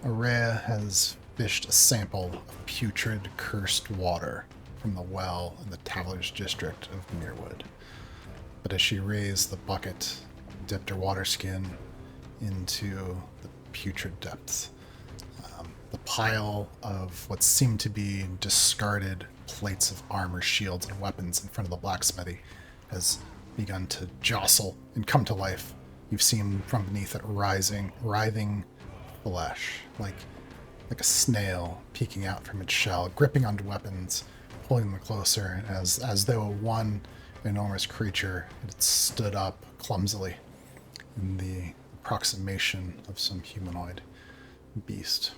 Araya has fished a sample of putrid, cursed water from the well in the Taveller's district of Muirwood. But as she raised the bucket, dipped her water skin into the putrid depths, the pile of what seemed to be discarded plates of armor, shields, and weapons in front of the blacksmithy has begun to jostle and come to life. You've seen from beneath it writhing flesh, like a snail peeking out from its shell, gripping onto weapons, pulling them closer, as though one enormous creature had stood up clumsily in the approximation of some humanoid beast.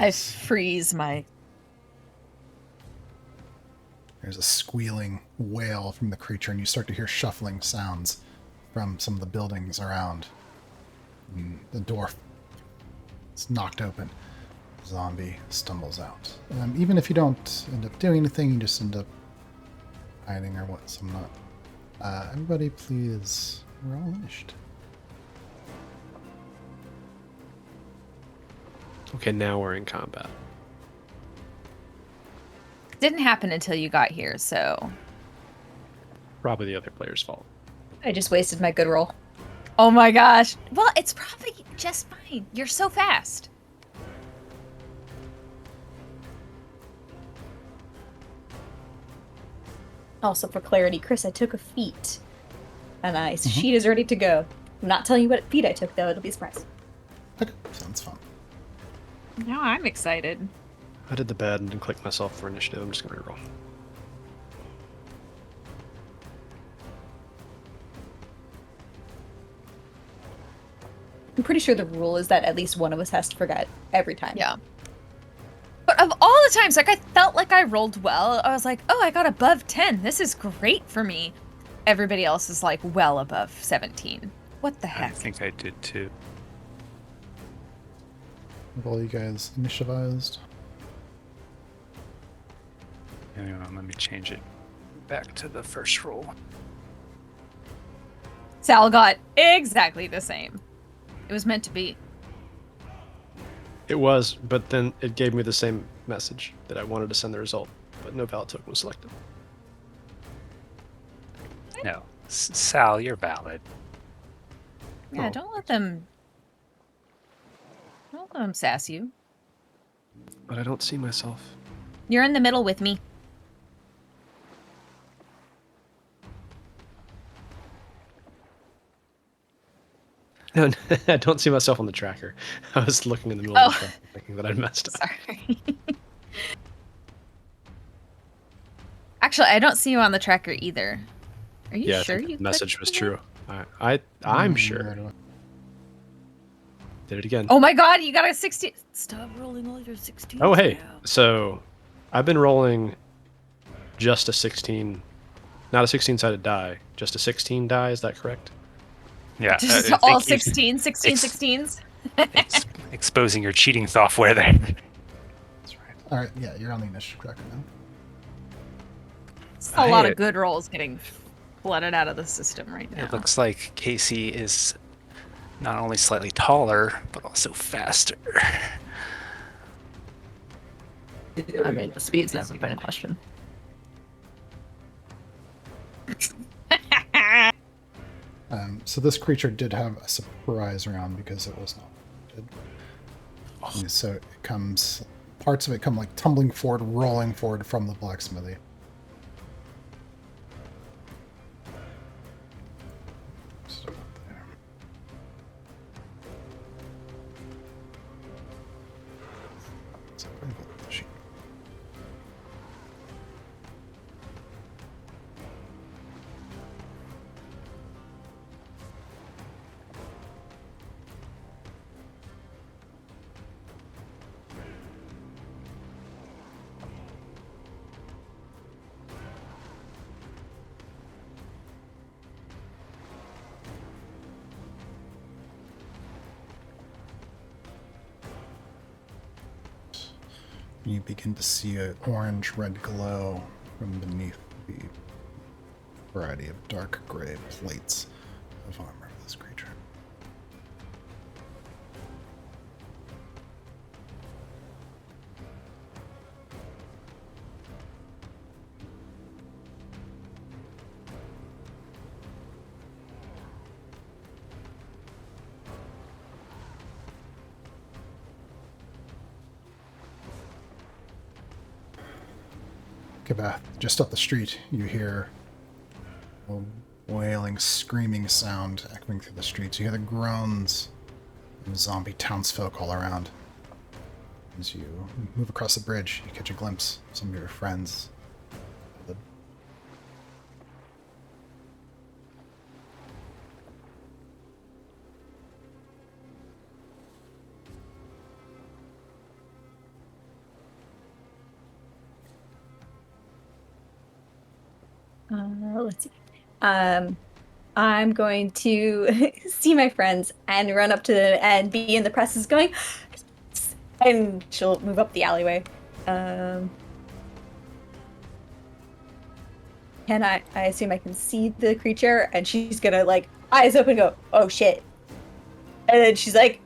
I freeze my... There's a squealing wail from the creature, and you start to hear shuffling sounds from some of the buildings around. And the door is knocked open. Zombie stumbles out. Even if you don't end up doing anything, you just end up hiding or what, some not. Everybody please roll initiative. Okay, now we're in combat. Didn't happen until you got here, so... Probably the other player's fault. I just wasted my good roll. Oh my gosh. Well, it's probably just fine. You're so fast. Also, for clarity, Chris, I took a feat. And my sheet is ready to go. I'm not telling you what feat I took, though. It'll be a surprise. Okay, sounds fun. Now I'm excited. I did the bad and didn't click myself for initiative. I'm just going to reroll. I'm pretty sure the rule is that at least one of us has to forget every time. Yeah. But of all the times, like, I felt like I rolled well. I was like, oh, I got above 10. This is great for me. Everybody else is, like, well above 17. What the heck? I think I did too. Have all you guys initiativized? Anyway, let me change it back to the first roll. Sal got exactly the same. It was meant to be. It was, but then it gave me the same message that I wanted to send the result, but no valid token was selected. No, Sal, you're valid. Yeah, Oh. don't let them sass you. But I don't see myself. You're in the middle with me. No, I don't see myself on the tracker. I was looking in the middle of the tracker thinking that I'd messed up. Sorry. Actually, I don't see you on the tracker either. Are you Yeah, sure I think you the message clicked was on true. I'm sure. Right. Did it again. Oh my god, you got a 16. Stop rolling all your 16s. Oh, hey. now. So I've been rolling just a 16, not a 16-sided die, just a 16 die. Is that correct? Yeah, Just I all think 16, 16s. exposing your cheating software there. That's right. All right, yeah, you're on the initiative tracker now. It's a lot of good rolls getting flooded out of the system right now. It looks like Casey is not only slightly taller, but also faster. I mean, the speed's never been a question. So this creature did have a surprise round because it was not wounded. And so it comes, parts of it come like tumbling forward, rolling forward from the blacksmithy. So there. So pretty good with the sheet. You begin to see an orange-red glow from beneath the variety of dark gray plates of armor of this creature. Kibeth, just up the street, you hear a wailing, screaming sound echoing through the streets. You hear the groans of zombie townsfolk all around. As you move across the bridge, you catch a glimpse of some of your friends. Let's see. I'm going to see my friends and run up to them and be in the presses going, and she'll move up the alleyway. Can I assume I can see the creature, and she's gonna like eyes open go, oh shit. And then she's like,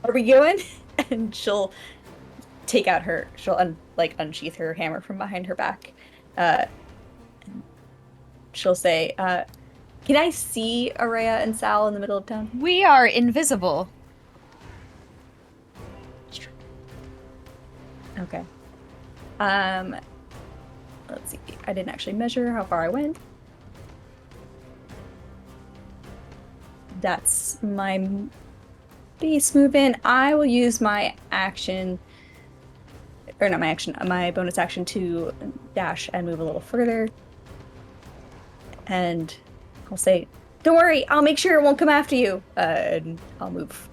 are we going? And she'll take out she'll unsheath her hammer from behind her back. She'll say, can I see Araya and Sal in the middle of town? We are invisible. Okay. Let's see. I didn't actually measure how far I went. That's my base movement. I will use my action, or not my action, my bonus action to dash and move a little further. And I'll say, don't worry, I'll make sure it won't come after you. And I'll move.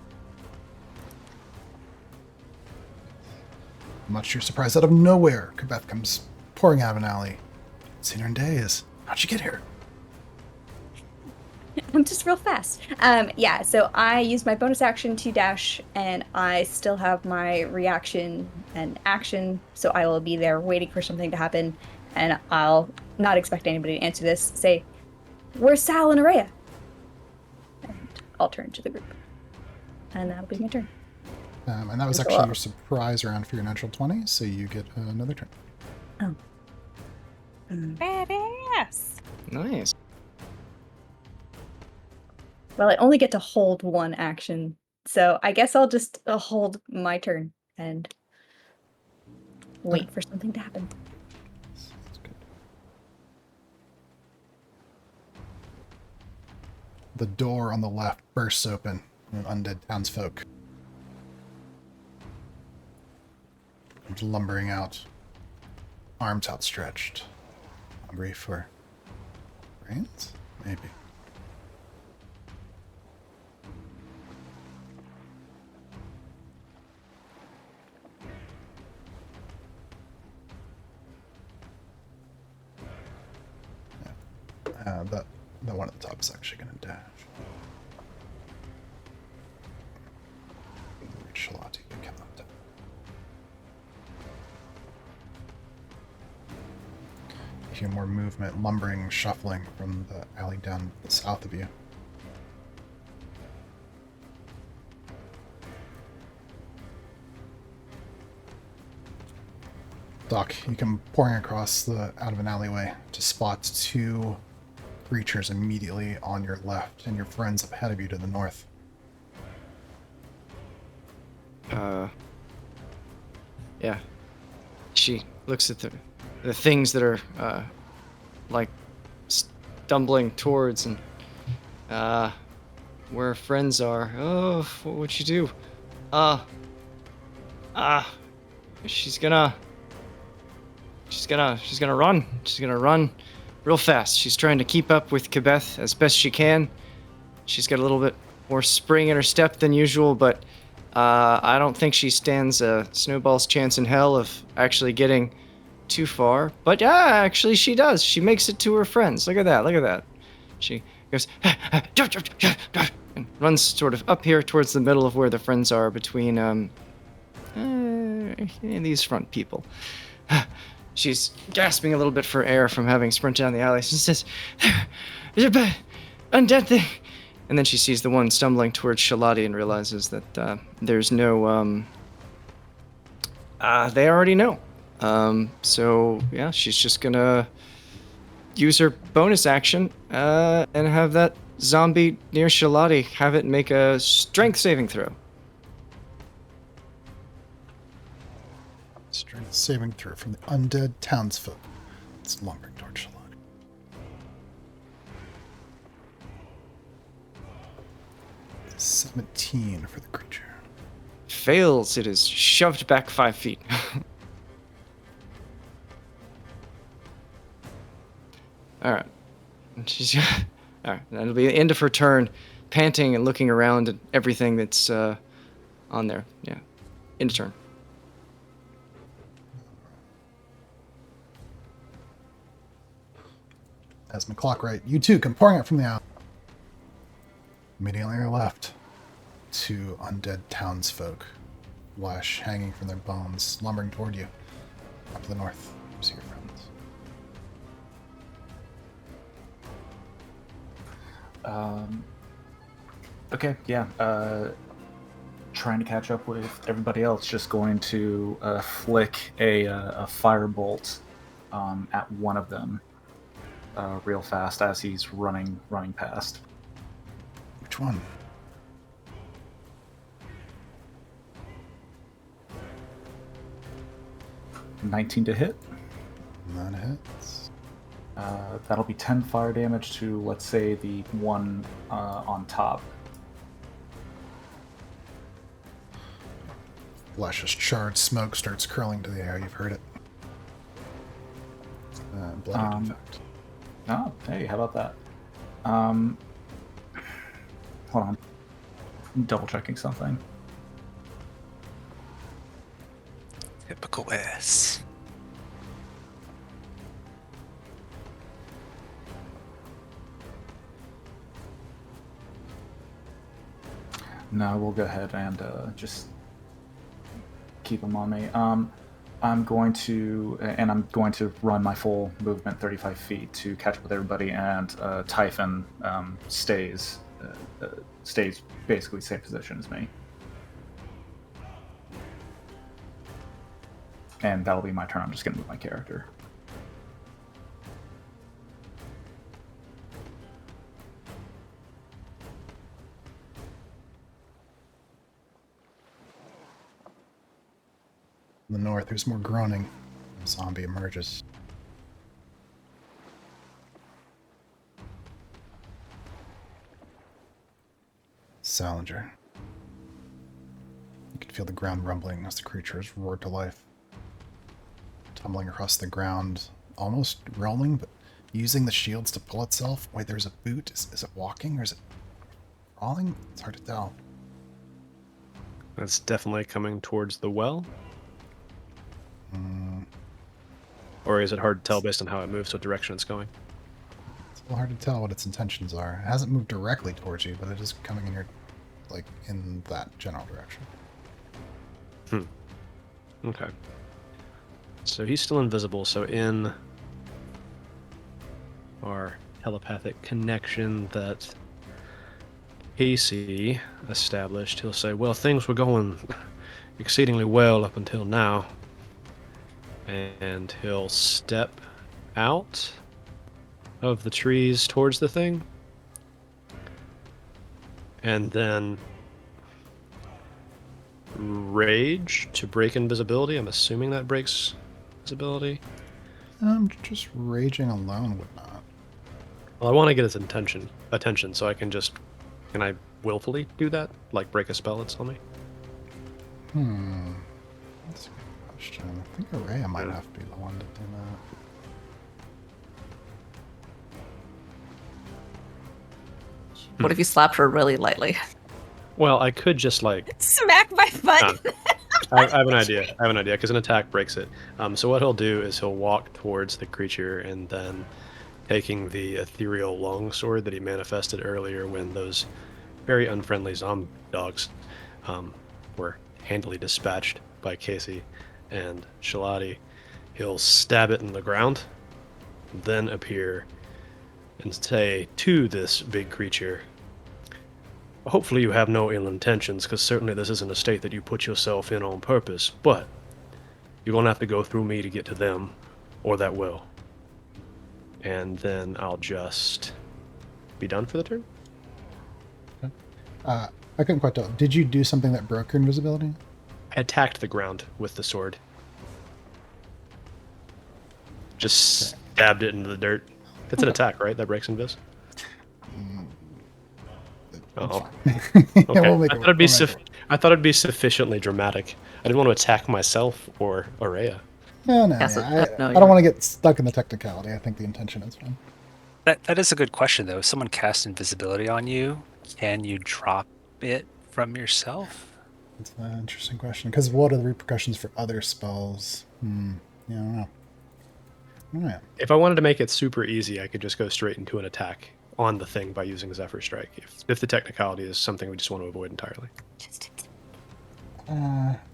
Much to your surprise, out of nowhere, Kibeth comes pouring out of an alley. Haven't seen her in days. How'd you get here? I'm just real fast. Yeah, so I used my bonus action to dash, and I still have my reaction and action, so I will be there waiting for something to happen, and I'll not expect anybody to answer this. Say, where's Sal and Araya? And I'll turn to the group. And that'll be my turn. And that was actually your surprise round for your natural 20, so you get another turn. Oh. Badass. Nice. Well, I only get to hold one action, so I guess I'll just hold my turn and wait for something to happen. That's good. The door on the left bursts open, and undead townsfolk comes lumbering out, arms outstretched. Hungry for brains? Maybe. The one at the top is actually going to dash. Reach Shalati, but cannot dash. You hear more movement, lumbering, shuffling from the alley down south of you. Doc, you come pouring across out of an alleyway to spot two creatures immediately on your left, and your friends up ahead of you to the north. Yeah. She looks at the things that are like stumbling towards, and where friends are. Oh, what would you do? She's gonna run. She's gonna run real fast. She's trying to keep up with Kibeth as best she can. She's got a little bit more spring in her step than usual, but I don't think she stands a snowball's chance in hell of actually getting too far. But yeah, actually she does. She makes it to her friends. Look at that. She goes and runs sort of up here towards the middle of where the friends are, between these front people. She's gasping a little bit for air from having sprinted down the alley. She says, "There's a undead thing." And then she sees the one stumbling towards Shalati and realizes that there's no... they already know. So, yeah, she's just gonna use her bonus action and have that zombie near Shalati have it make a strength saving throw. Strength Saving throw from the undead townsfolk. It's lumbering towards Shalani. It's 17 for the creature. Fails. It is shoved back 5 feet. All right. She's all right. That'll be the end of her turn, panting and looking around at everything that's on there. Yeah. End of turn. As McClockright, you too come pouring out from the alley. Immediately on your left, 2 undead townsfolk, flesh hanging from their bones, lumbering toward you. Up to the north, you see your friends. Okay, yeah. Trying to catch up with everybody else, just going to flick a firebolt at one of them real fast as he's running past. Which one? $19 to hit. That hits. That'll be 10 fire damage to, let's say, the one on top. Luscious charred smoke starts curling to the air. You've heard it. Bloody infect. Oh, hey, how about that? Hold on. I'm double checking something. Typical S. No, we'll go ahead and just keep them on me. I'm going to run my full movement 35 feet to catch up with everybody, and Typhon stays basically same position as me. And that'll be my turn. I'm just going to move my character. In the north, there's more groaning. A zombie emerges. Salinger. You can feel the ground rumbling as the creature is roared to life. Tumbling across the ground, almost rolling, but using the shields to pull itself. Wait, there's a boot. Is it walking or is it crawling? It's hard to tell. That's definitely coming towards the well. Or is it hard to tell based on how it moves, what direction it's going? It's a little hard to tell what its intentions are. It hasn't moved directly towards you, but it is coming in your, like, in that general direction. Okay. So he's still invisible, so in our telepathic connection that Casey established, he'll say, well, things were going exceedingly well up until now. And he'll step out of the trees towards the thing. And then rage to break invisibility. I'm assuming that breaks visibility. Just raging alone would not. Well, I want to get his attention, so I can I willfully do that? Like break a spell that's on me? That's a good question. I think Araya might have to be the one to do that. What if you slapped her really lightly? Well, I could just like... Smack my butt. I have an idea, because an attack breaks it. So what he'll do is he'll walk towards the creature and then taking the ethereal longsword that he manifested earlier when those very unfriendly zombie dogs were handily dispatched by Casey and Shalati, he'll stab it in the ground, then appear and say to this big creature, hopefully you have no ill intentions, because certainly this isn't a state that you put yourself in on purpose, but you're going to have to go through me to get to them, or that will. And then I'll just be done for the turn. I couldn't quite tell. Did you do something that broke your invisibility? I attacked the ground with the sword. Just stabbed it into the dirt. It's an attack, right? That breaks invis? Oh, Yeah, okay. we'll make it, I thought it'd be sufficiently dramatic. I didn't want to attack myself or Araya. No, Yeah, so- I no, don't you're- want to get stuck in the technicality. I think the intention is fine. That is a good question, though. If someone casts invisibility on you, can you drop it from yourself? That's an interesting question. Because what are the repercussions for other spells? Yeah, I don't know. All right. If I wanted to make it super easy, I could just go straight into an attack on the thing by using Zephyr Strike. If the technicality is something we just want to avoid entirely.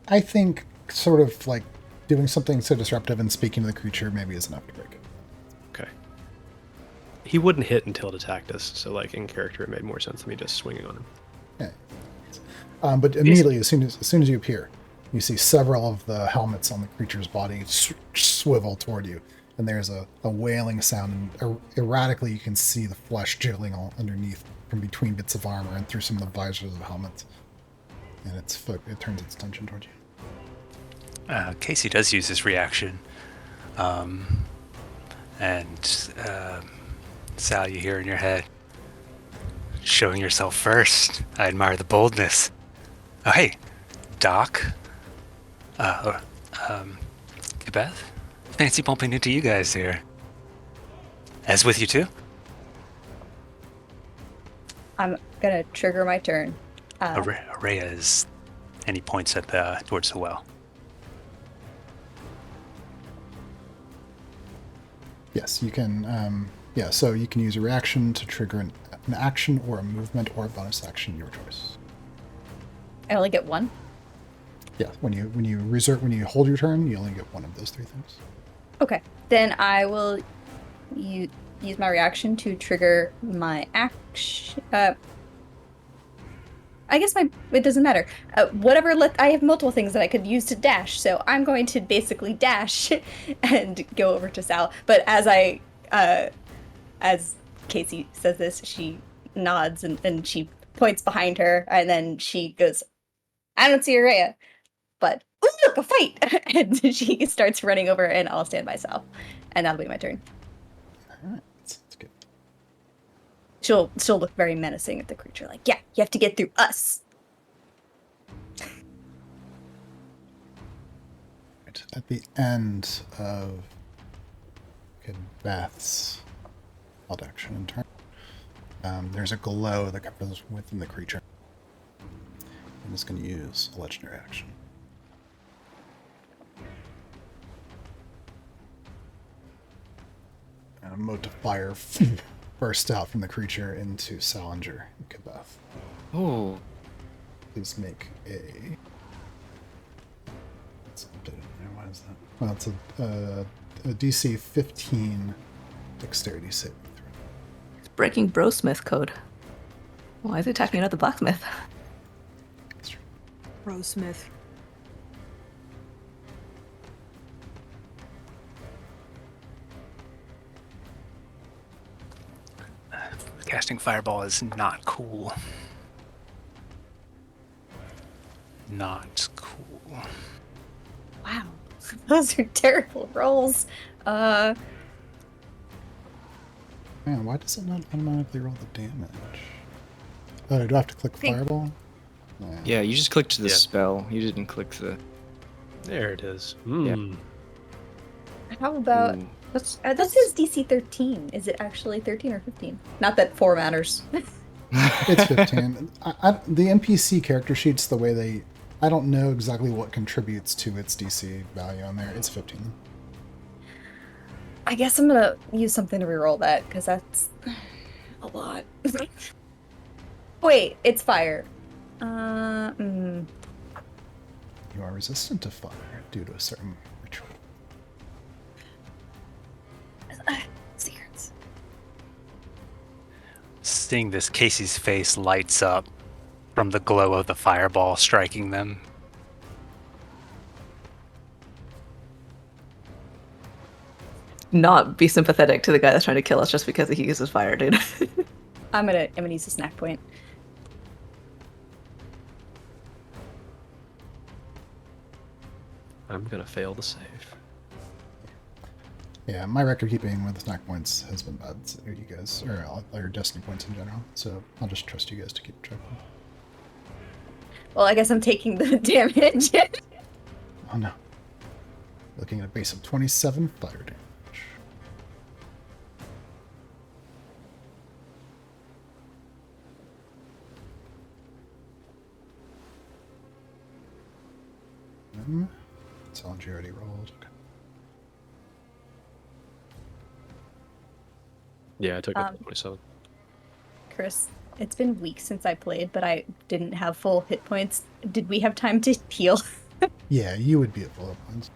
I think sort of like doing something so disruptive and speaking to the creature maybe is enough to break it. Okay. He wouldn't hit until it attacked us, so like in character, it made more sense than me just swinging on him. Yeah. But immediately, as soon as you appear, you see several of the helmets on the creature's body swivel toward you, and there's a wailing sound, and erratically you can see the flesh jiggling all underneath from between bits of armor and through some of the visors of the helmets. And it turns its attention toward you. Casey does use his reaction. Sal, you hear in your head, showing yourself first. I admire the boldness. Oh, hey, Doc. Beth? Fancy bumping into you guys here. As with you too? I'm gonna trigger my turn. Araya is... And he points at towards the well. Yes, you can. So you can use a reaction to trigger an action or a movement or a bonus action, your choice. I only get one. Yeah, when you hold your turn, you only get one of those three things. Okay, then I will use my reaction to trigger my action. I guess it doesn't matter. I have multiple things that I could use to dash, so I'm going to basically dash and go over to Sal. But as Casey says this, she nods and she points behind her, and then she goes, "I don't see Araya, but ooh, look, a fight!" And she starts running over, and I'll stand by Sal, and that'll be my turn. All right, that's good. She'll look very menacing at the creature, like, "Yeah, you have to get through us." Right. At the end of Beth's wild action and turn, there's a glow that comes within the creature. I'm just going to use a legendary action. And a mote of fire bursts out from the creature into Salinger and Kabeth. Oh, Please make a... What is that? Well, it's a DC 15 dexterity saving throw. It's breaking Brosmith code. Why is he attacking another blacksmith? That's true. Rosesmith. Casting Fireball is not cool. Not cool. Wow, those are terrible rolls. Man, why does it not automatically roll the damage? Oh, do I have to click Fireball? yeah, you just clicked the Yeah. spell. You didn't click the... There it is. How about Ooh. that says DC 13? Is it actually 13 or 15? Not that 4 matters. It's 15. The NPC character sheets, the way they... I don't know exactly what contributes to its DC value on there. It's 15. I guess I'm gonna use something to reroll that, because that's a lot. Wait, it's fire. You are resistant to fire due to a certain ritual. Secrets. Seeing this, Casey's face lights up from the glow of the fireball striking them. Not be sympathetic to the guy that's trying to kill us just because he uses fire, dude. I'm gonna use a snack point. I'm gonna fail the save. Yeah, my record keeping with snack points has been bad. So you guys, or destiny points in general. So I'll just trust you guys to keep track of them. Well, I guess I'm taking the damage. Oh no. Looking at a base of 27 fire damage. Challenge you already rolled. Okay. Yeah, I took up 27. Chris, it's been weeks since I played, but I didn't have full hit points. Did we have time to heal? Yeah, you would be at full hit points.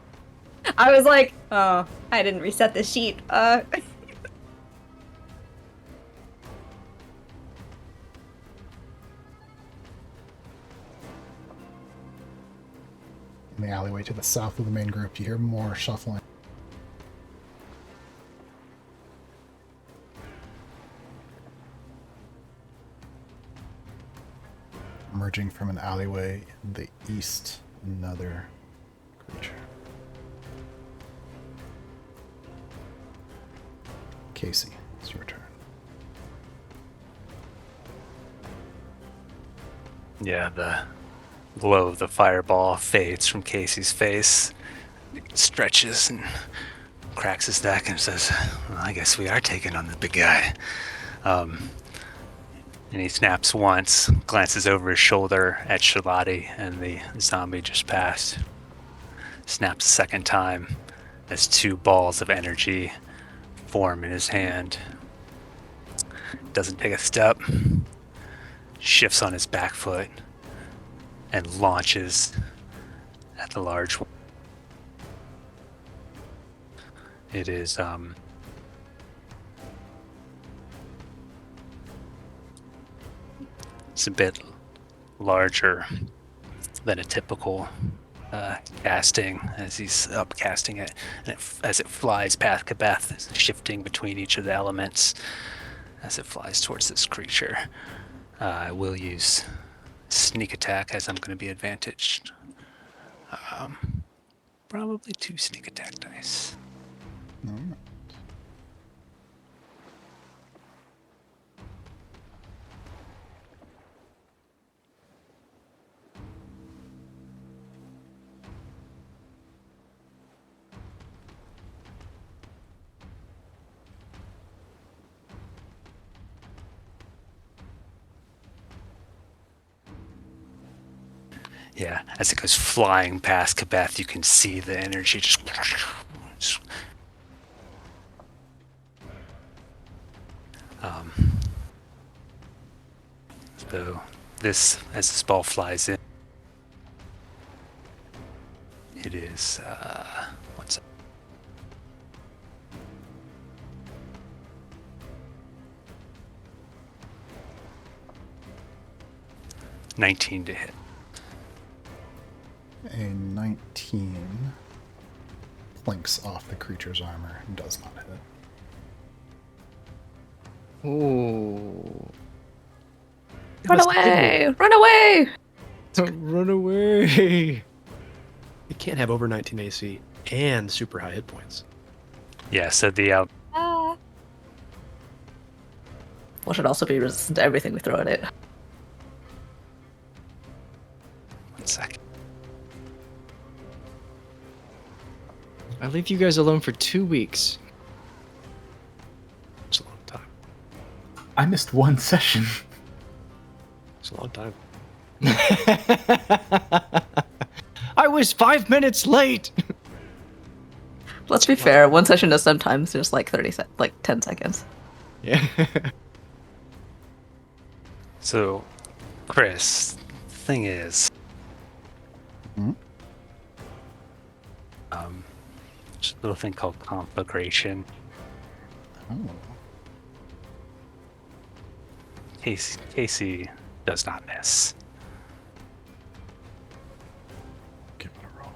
I was like, oh, I didn't reset the sheet. In the alleyway to the south of the main group, you hear more shuffling. Emerging from an alleyway in the east, another creature. Casey, it's your turn. Yeah, the glow of the fireball fades from Casey's face, stretches and cracks his neck and says, well, I guess we are taking on the big guy. And he snaps once, glances over his shoulder at Shalati and the zombie just passed. Snaps a second time as two balls of energy form in his hand. Doesn't take a step, shifts on his back foot, and launches at the large one. It is it's a bit larger than a typical casting as he's upcasting it, and as it flies past Kabeth, shifting between each of the elements as it flies towards this creature. I will use sneak attack as I'm going to be advantaged. Probably 2 sneak attack dice. Alright. Yeah, as it goes flying past Kabeth, you can see the energy just so this, as this ball flies in, it is what's it? $19 to hit. A 19 plinks off the creature's armor and does not hit. Ooh. Run away! Run away! Run away! You can't have over 19 AC and super high hit points. Yeah, so the Ah. Well, should also be resistant to everything we throw at it. 1 second. I leave you guys alone for 2 weeks. It's a long time. I missed one session. It's a long time. I was 5 minutes late. Let's be fair, one session is sometimes just like 10 seconds. Yeah. So, Chris, the thing is, Hmm? there's a little thing called conflagration. Oh. Casey does not miss. Give it a roll.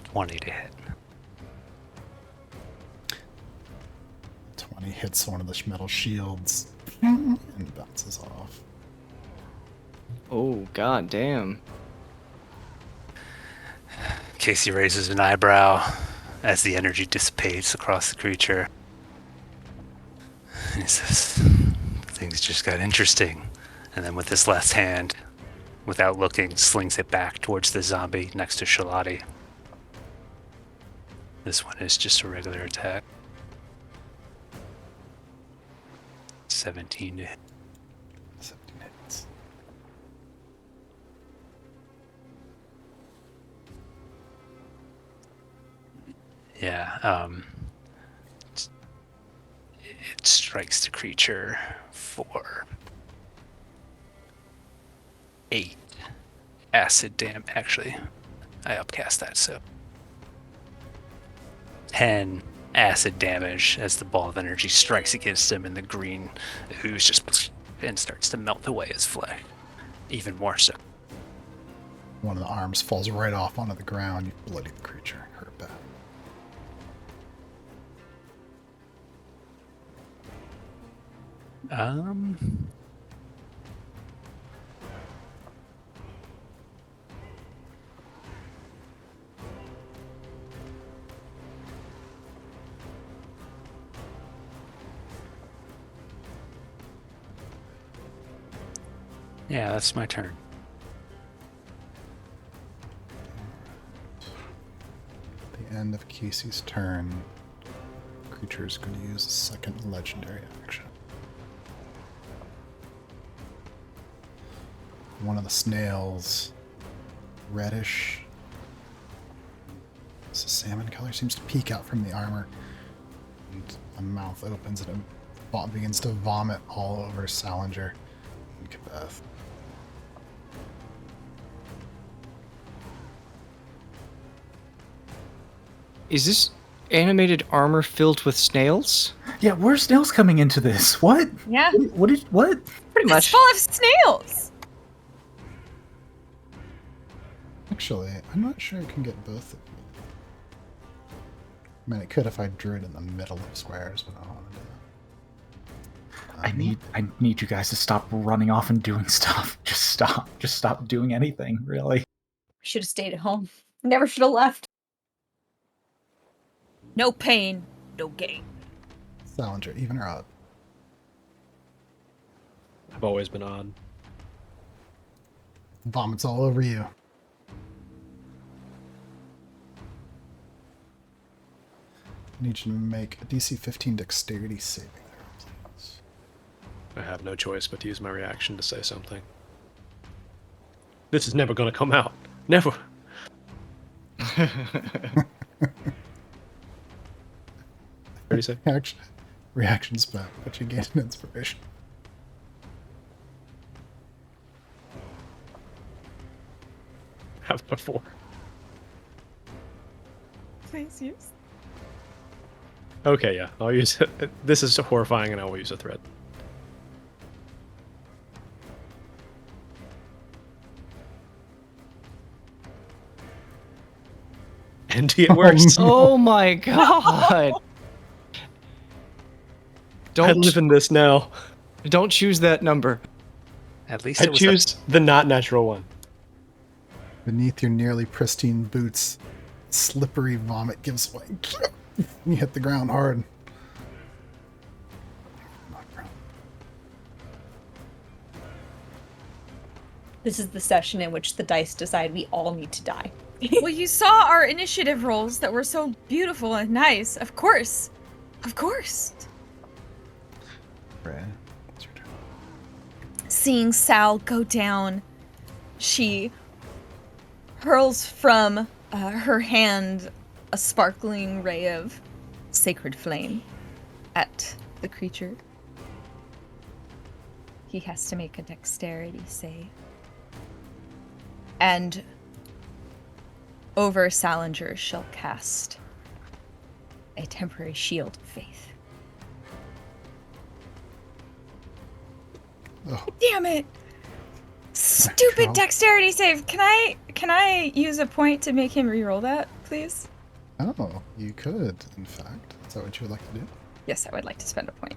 20 to hit. 20 hits one of the metal shields and bounces off. Oh, god damn. Casey raises an eyebrow as the energy dissipates across the creature. And he says, things just got interesting. And then with his left hand, without looking, slings it back towards the zombie next to Shalati. This one is just a regular attack. 17 to hit. 17 hits. Yeah, it strikes the creature for 8 acid damage. Actually, I upcast that, so 10 acid damage as the ball of energy strikes against him, and the green ooze just and starts to melt away his flesh, even more so. One of the arms falls right off onto the ground. You bloody the creature. Hurt bad. Yeah, that's my turn. At the end of Casey's turn, the creature is going to use a second legendary action. One of the snails, reddish, it's a salmon color, seems to peek out from the armor, and a mouth opens and it begins to vomit all over Salinger and Kabeth. Is this animated armor filled with snails? Yeah, where's snails coming into this? What? Yeah. What? Pretty It's much. full of snails. Actually, I'm not sure I can get both of you. I mean, it could if I drew it in the middle of squares, but I don't want to do that. I need you guys to stop running off and doing stuff. Just stop. Just stop doing anything, really. Should have stayed at home. Never should have left. No pain, no gain. Salinger, even or odd? I've always been odd. Vomits all over you. I need you to make a DC 15 dexterity saving throw, please. I have no choice but to use my reaction to say something. This is never going to come out. Never. What do you say? Reaction spent, but you gained an inspiration. Have before. Please use. Okay, yeah. I'll use it. This is horrifying, and I will use a threat. And it works. Oh my god! I Don't live in this now. don't choose that number. At least I it was choose the not natural one. Beneath your nearly pristine boots, slippery vomit gives way. You hit the ground hard. This is the session in which the dice decide we all need to die. Well, you saw our initiative rolls that were so beautiful and nice. Of course. Of course. Red, it's your turn. Seeing Sal go down, she hurls from her hand a sparkling ray of sacred flame at the creature. He has to make a dexterity save. And over Salinger shall cast a temporary shield of faith. Oh, Damn it! Stupid Natural. dexterity save. Can I use a point to make him re-roll that, please? oh, you could, in fact. Is that what you would like to do? Yes, I would like to spend a point.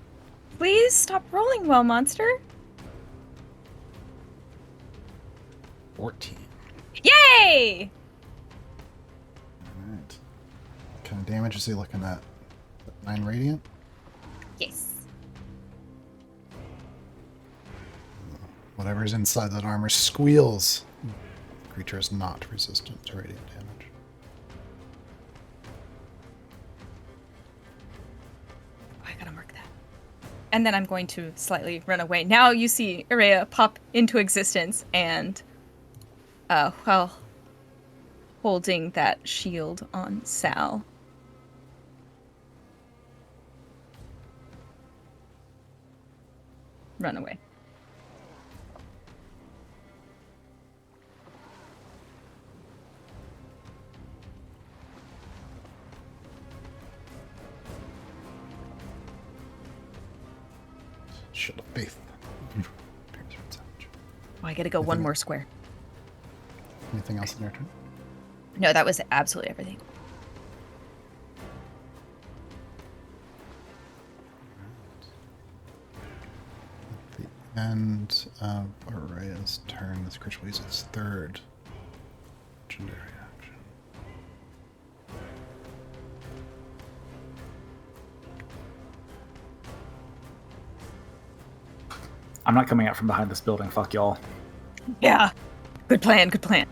Please stop rolling well, monster. 14. Yay! Alright. Kind of damage is he looking at? 9 radiant? Yes. Whatever's inside that armor squeals. The creature is not resistant to radiant damage. I gotta mark that. And then I'm going to slightly run away. Now you see Araya pop into existence and, while holding that shield on Sal. Run away. Shield of faith. Oh, I gotta go one more square. Anything else in your turn? No, that was absolutely everything. At the end of Araya's turn, this creature will use its third legendary action. I'm not coming out from behind this building. Fuck y'all. Yeah. Good plan, good plan.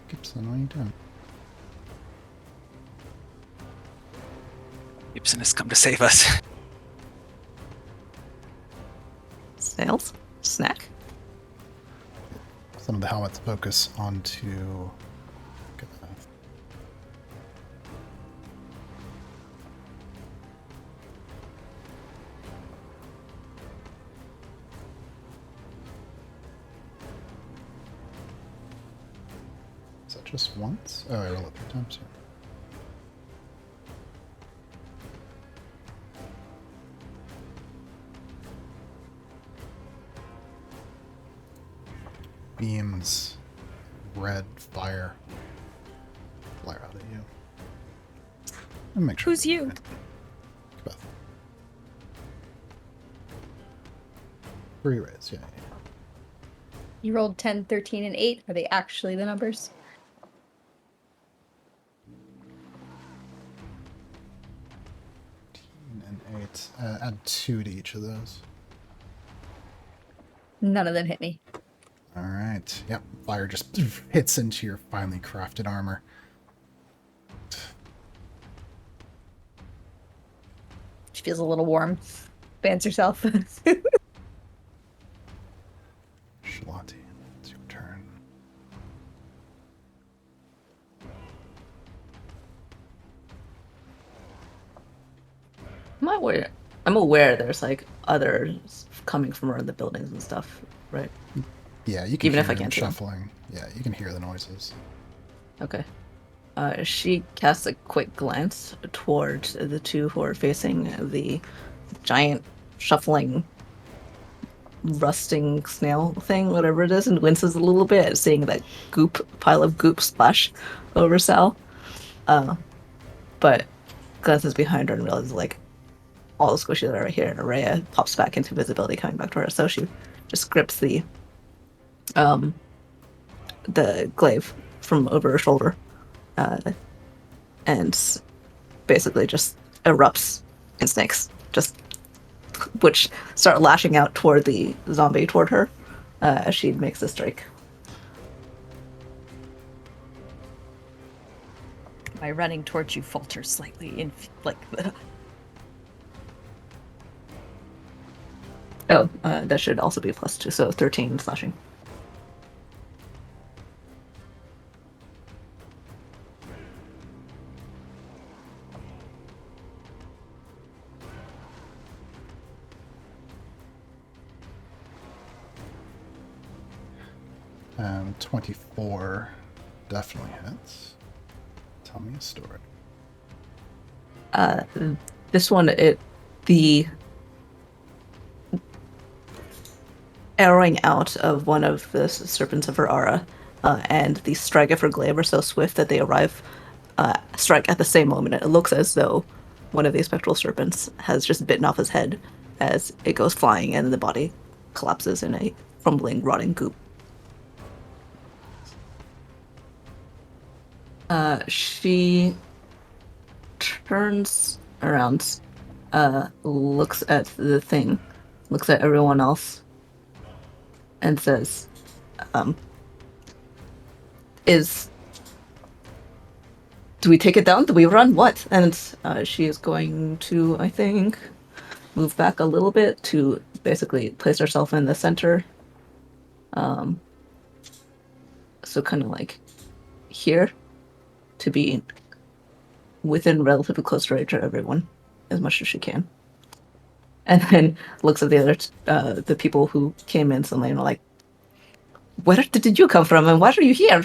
Gibson, what are you doing? Gibson has come to save us. Snails? Snack? Some of the helmets focus onto. Is that just once? Oh, I rolled it 3 times. Yeah. Beams, red fire, flare out at you. And make sure. Who's you? Beth. 3 rays, yeah. You rolled 10, 13, and 8. Are they actually the numbers? And 8. Add 2 to each of those. None of them hit me. All right. Yep. Fire just hits into your finely crafted armor. She feels a little warm. Fans herself. Shalati, it's your turn. I'm aware there's like others coming from around the buildings and stuff, right? Yeah, you can Even hear if I them can't see them. shuffling. Yeah, you can hear the noises. Okay. She casts a quick glance towards the two who are facing the giant shuffling rusting snail thing, whatever it is, and winces a little bit at seeing that pile of goop splash over Sal. But glances behind her and realizes like all the squishies that are right here, and Araya pops back into visibility coming back to her. So she just grips the glaive from over her shoulder, and basically just erupts in snakes, which start lashing out toward the zombie toward her as she makes the strike. My running towards you falters slightly in like the. Oh, that should also be +2, so 13 slashing. Um, 24 definitely hits. Tell me a story. This one, the arrowing out of one of the serpents of her aura and the strike of her glaive are so swift that they strike at the same moment. It looks as though one of these spectral serpents has just bitten off his head as it goes flying, and the body collapses in a crumbling, rotting goop. She turns around, looks at the thing, looks at everyone else, and says, do we take it down? Do we run? What? And she is going to, I think, move back a little bit to basically place herself in the center. So kind of like here, to be within relatively close range of everyone as much as she can. And then looks at the other, the people who came in suddenly and are like, where did you come from and why are you here?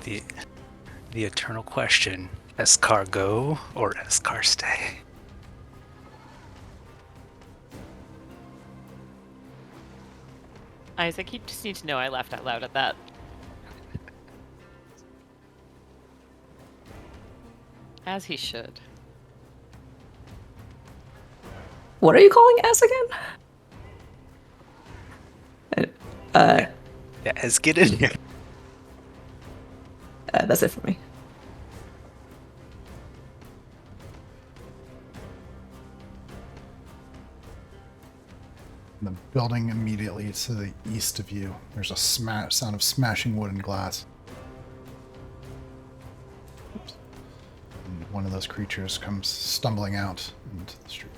The eternal question: Eskar go or Eskar stay? Isaac, you just need to know I laughed out loud at that. As he should. What are you calling S again? Yeah, let's get in here. That's it for me. In the building immediately to the east of you, there's a sound of smashing wood and glass. Oops. And one of those creatures comes stumbling out into the street.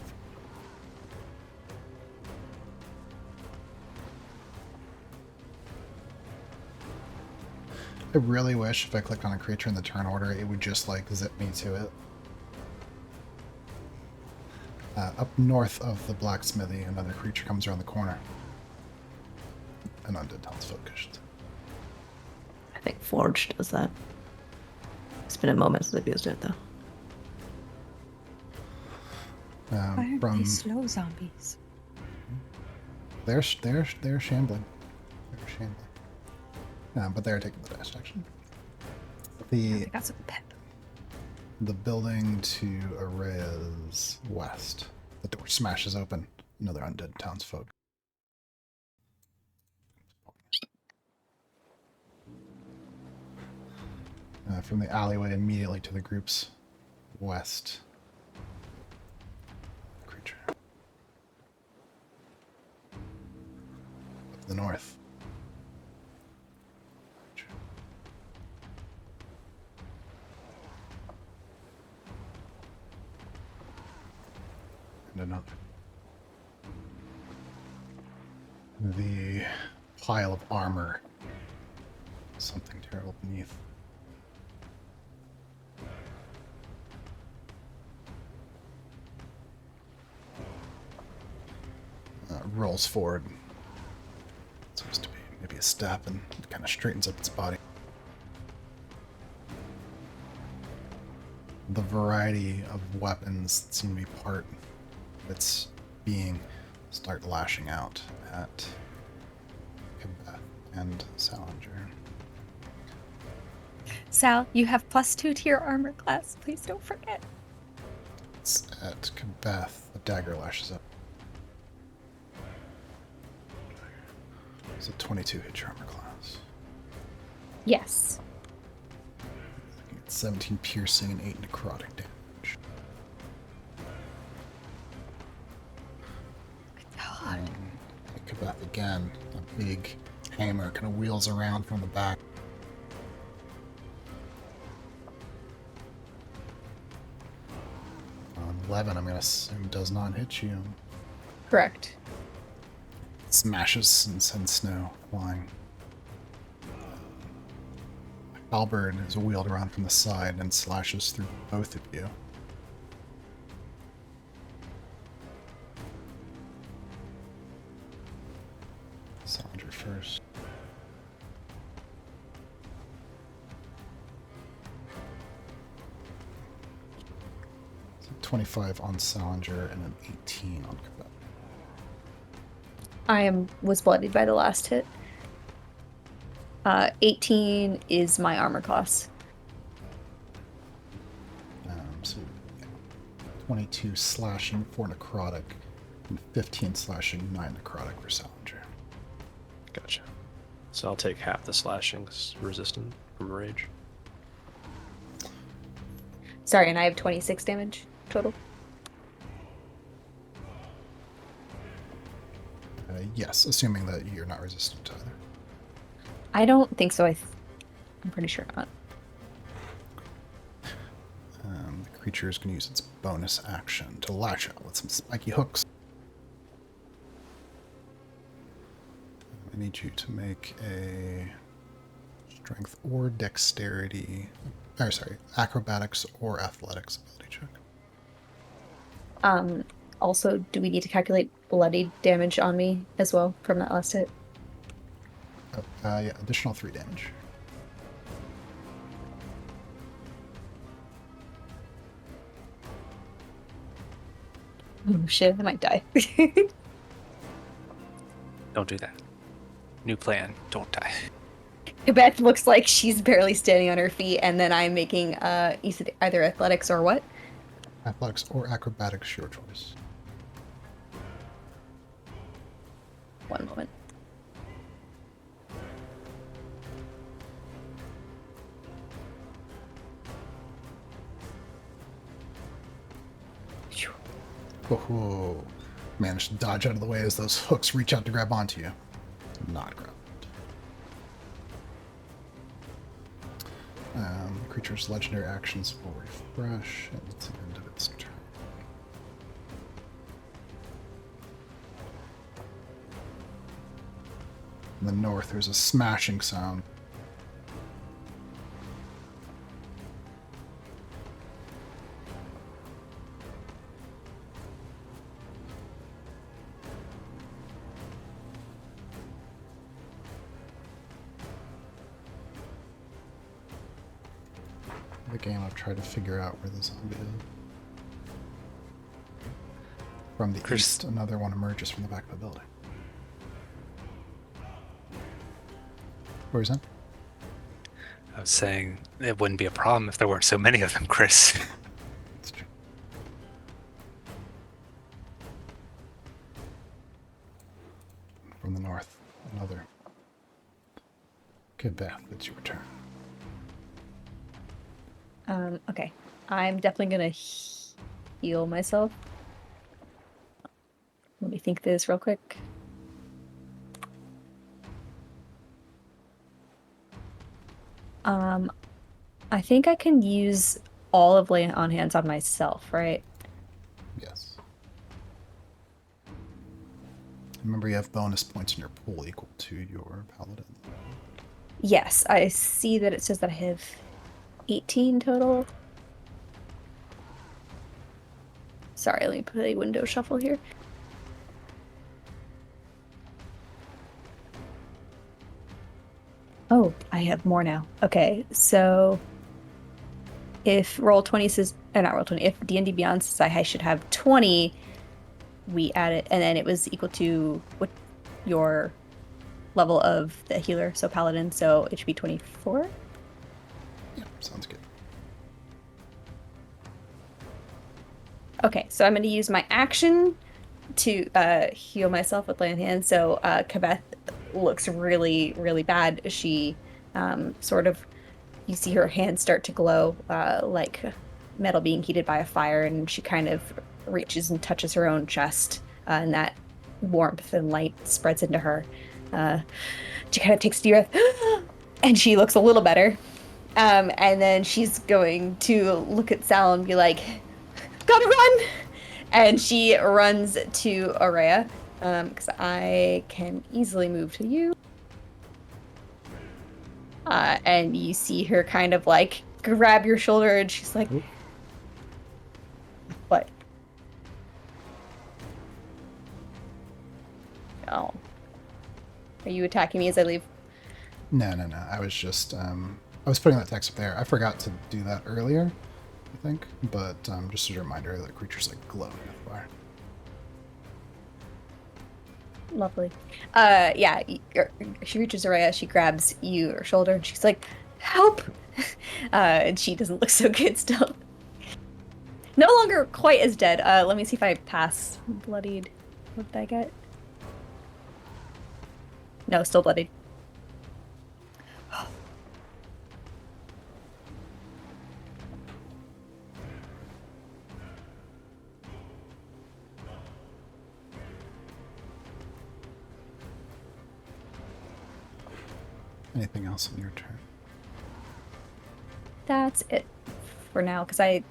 I really wish if I clicked on a creature in the turn order, it would just like zip me to it. Up north of the blacksmithy, another creature comes around the corner. An undead townsfolk, I should say. I think Forge does that. It's been a moment since I've used it, though. Why are From they slow zombies? they're shambling. They're shambling. But they're taking the dash action. They got some pep. The building to Araya's west. The door smashes open. Another undead townsfolk. From the alleyway immediately to the group's west. Creature. Up the north. And another. The pile of armor. Something terrible beneath. Rolls forward. It's supposed to be maybe a step and it kind of straightens up its body. The variety of weapons that seem to be part of its being start lashing out at Quebec and Salinger. Sal, you have +2 to your armor class. Please don't forget. It's at Quebec. The dagger lashes up. It's a 22 hit your armor class. Yes. It's 17 piercing and 8 necrotic damage. Quebec again. A big hammer kind of wheels around from the back. On 11, I'm going to assume does not hit you. Correct. Smashes and sends snow flying. Halberd is wheeled around from the side and slashes through both of you. Salinger first. 25 on Salinger and an 18 on Quebec. Was bloodied by the last hit. 18 is my armor class. So 22 slashing, 4 necrotic, and 15 slashing, 9 necrotic for Salinger. Gotcha. So I'll take half the slashing resistant from rage. Sorry, and I have 26 damage total. Yes, assuming that you're not resistant to either. I don't think so. I'm pretty sure not. The creature is going to use its bonus action to lash out with some spiky hooks. I need you to make a strength or dexterity, or sorry, acrobatics or athletics ability check. Also, do we need to calculate bloody damage on me as well from that last hit? Yeah, additional 3 damage. Oh shit, I might die. Don't do that. New plan. Don't die. Beth looks like she's barely standing on her feet, and then I'm making you said either athletics or what? Athletics or acrobatics, your choice. One moment. Whoa. Managed to dodge out of the way as those hooks reach out to grab onto you. Not grab. The creature's legendary actions will refresh at the end of its turn. In the north, there's a smashing sound. The game, I've tried to figure out where the zombie is. From the east, another one emerges from the back of the building. Where is that? I was saying it wouldn't be a problem if there weren't so many of them, Chris. That's true. From the north, another. Okay, Beth, it's your turn. Okay. I'm definitely gonna heal myself. Let me think this real quick. I think I can use all of Lay on Hands on myself, right? Yes. Remember, you have bonus points in your pool equal to your paladin. Yes, I see that it says that I have 18 total. Sorry, let me play window shuffle here. Oh, I have more now. Okay, so if Roll20 says, not Roll20, if D&D Beyond says I should have 20, we add it, and then it was equal to what your level of the healer, so paladin, so it should be 24. Yeah, sounds good. Okay, so I'm going to use my action to heal myself with Lay on Hands. So Kabeth looks really, really bad. She sort of, you see her hands start to glow like metal being heated by a fire, and she kind of reaches and touches her own chest, and that warmth and light spreads into her. She kind of takes a deep breath, and she looks a little better. And then she's going to look at Sal and be like, gotta run! And she runs to Aurea, because I can easily move to you. And you see her kind of like grab your shoulder, and she's like, Oop. What? Oh. Are you attacking me as I leave? No. I was just, I was putting that text up there. I forgot to do that earlier, I think. But just as a reminder, the creature's like glowing with fire. Lovely. Yeah, she reaches Aurea, she grabs your shoulder, and she's like, help! And she doesn't look so good still. No longer quite as dead. Let me see if I pass bloodied. What did I get? No, still bloodied. Anything else on your turn? That's it for now, because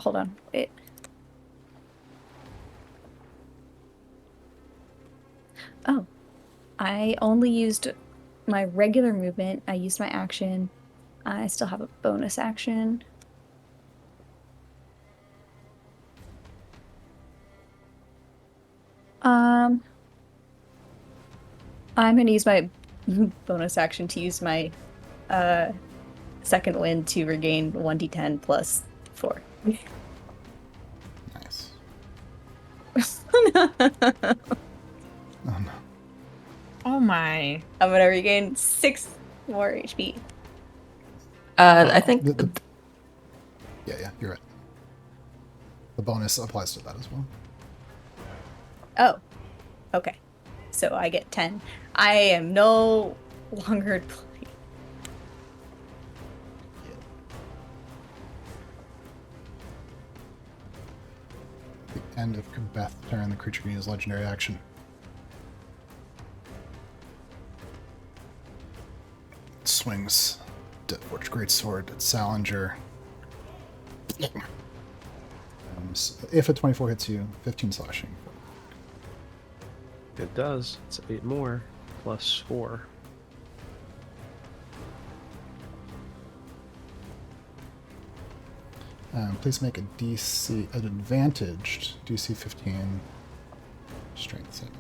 hold on. Oh, I only used my regular movement. I used my action. I still have a bonus action. I'm gonna use my bonus action to use my second wind to regain 1d10 plus 4. Nice. Oh no. Oh my. I'm gonna regain 6 more HP. I think Yeah, you're right. The bonus applies to that as well. Oh, okay. So I get 10. I am no longer bloody. At the end of Beth's turn, the creature can use legendary action. It swings Deadforged Greatsword at Salinger. If a 24 hits you, 15 slashing. It does. It's 8 more plus 4. Please make a DC, an advantaged DC 15 strength saving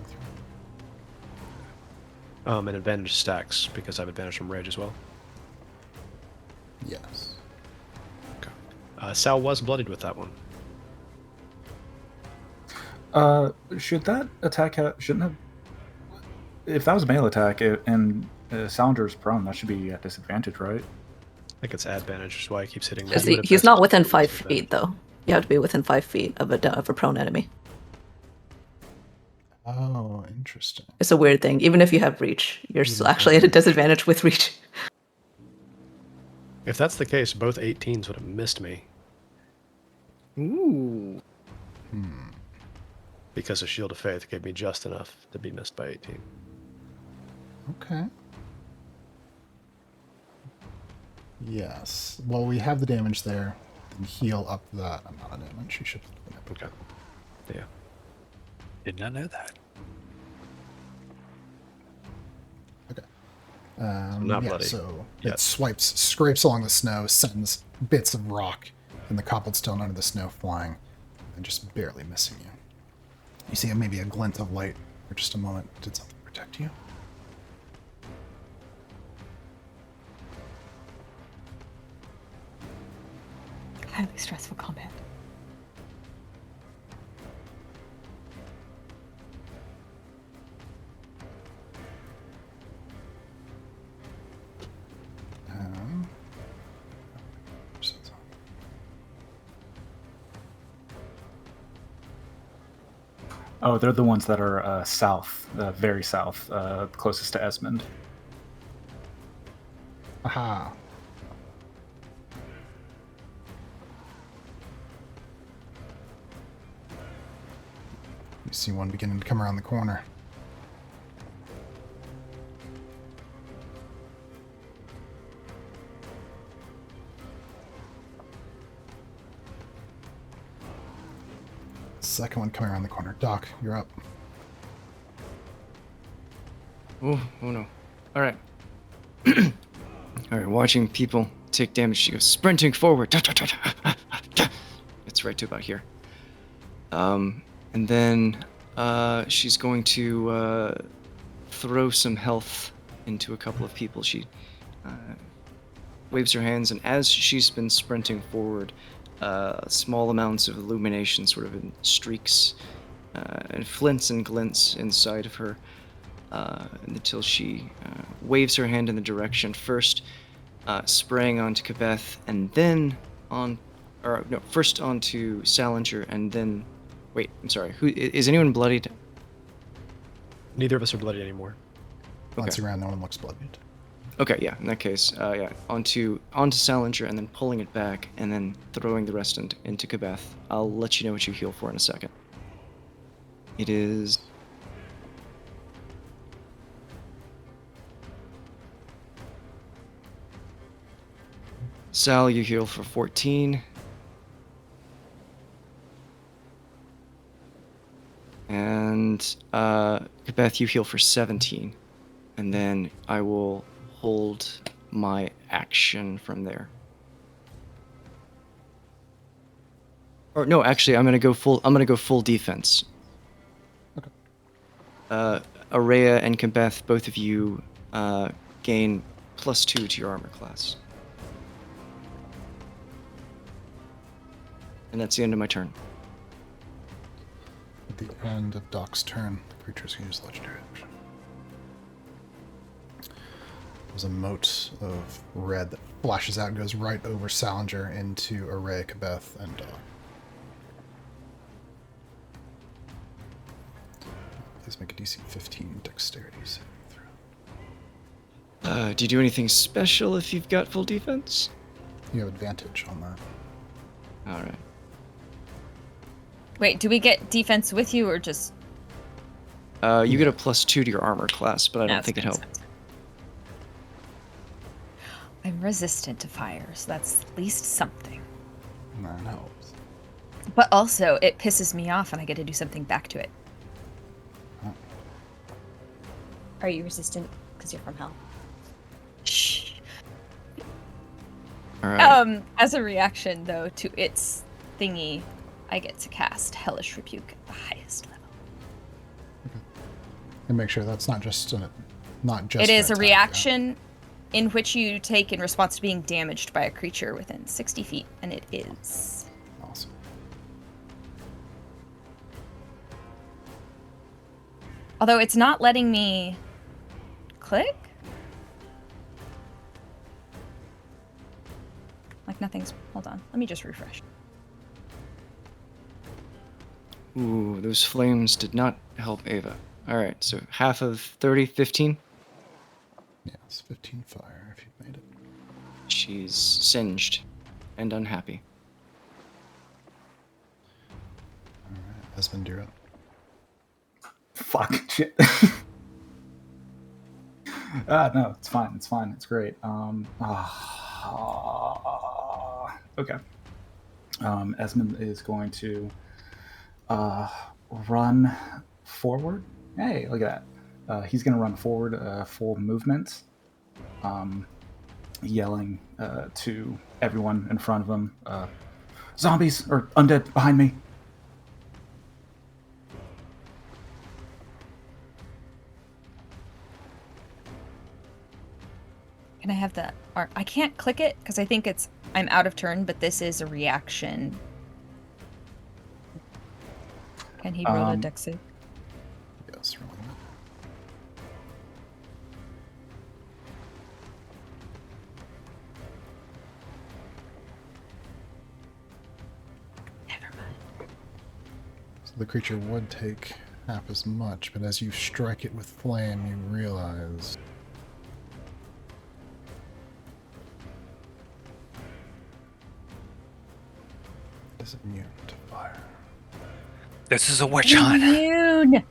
throw. An advantage stacks because I have advantage from rage as well. Yes. Okay. Sal was bloodied with that one. Should that attack shouldn't have? If that was a melee attack and Salinger's prone, that should be at disadvantage, right? I think it's advantage, which is why he keeps hitting me. he's not within 5 feet, though. You have to be within 5 feet of a prone enemy. Oh, interesting. It's a weird thing. Even if you have reach, you're still actually at a disadvantage with reach. If that's the case, both 18s would have missed me. Ooh. Because a Shield of Faith gave me just enough to be missed by 18. Okay. Yes. Well, we have the damage there. Then heal up that amount of damage. You should. Okay. Yeah. Did not know that. Okay. Not bloody. So Yet. it scrapes along the snow, sends bits of rock and the cobblestone under the snow flying, and just barely missing you. You see maybe a glint of light for just a moment. Did something protect you? Highly stressful combat. Oh, they're the ones that are south, very south, closest to Esmond. Aha. You see one beginning to come around the corner. Second one coming around the corner. Doc, you're up. Oh no. All right. All right, watching people take damage, she goes sprinting forward. It's right to about here. And then she's going to throw some health into a couple of people. She waves her hands, and as she's been sprinting forward, small amounts of illumination, sort of in streaks, and flints and glints inside of her, until she waves her hand in the direction first, spraying onto Kabeth, and then first onto Salinger, and then, wait, I'm sorry, who is anyone bloodied? Neither of us are bloody anymore. Glancing around, no one looks bloodied. Okay, yeah, in that case, onto Salinger, and then pulling it back, and then throwing the rest into Kabeth. I'll let you know what you heal for in a second. It is Sal, you heal for 14. And Beth, you heal for 17. And then I will hold my action from there. Or no, actually, I'm gonna go full defense. Okay. Araya and Kebeth, both of you gain +2 to your armor class. And that's the end of my turn. At the end of Doc's turn, the creatures can use legendary action. There's a mote of red that flashes out and goes right over Salinger into Araya, Kebeth, and Doc. Please make a DC 15 dexterity saving throw. Do you do anything special if you've got full defense? You have advantage on that. All right. Wait, do we get defense with you or just? You get a +2 to your armor class, but I don't No, think it it's helps. I'm resistant to fire, so that's at least something. That helps. But also, it pisses me off and I get to do something back to it. Are you resistant because you're from hell? Shh. All right. As a reaction, though, to its thingy, I get to cast Hellish Rebuke at the highest level. And make sure that's not just It an is a attack, reaction in which you take in response to being damaged by a creature within 60 feet, and it is. Yeah? Awesome. Although it's not letting me click? Like nothing's. Hold on. Let me just refresh. Ooh, those flames did not help Ava. All right, so half of 30, 15. Yes, 15 fire if you made it. She's singed and unhappy. Alright, Esmond, you're up. Fuck shit. No, it's fine. It's fine. It's great. Okay. Esmond is going to run forward. Hey, look at that. He's going to run forward full movement, yelling to everyone in front of him, zombies or undead behind me. Can I have the art? I can't click it because I think I'm out of turn, but this is a reaction. Can he roll a dex save? Yes, rolling it. Never mind. So the creature would take half as much, but as you strike it with flame, you realize it is immune to fire. This is a witch hunt. Immune.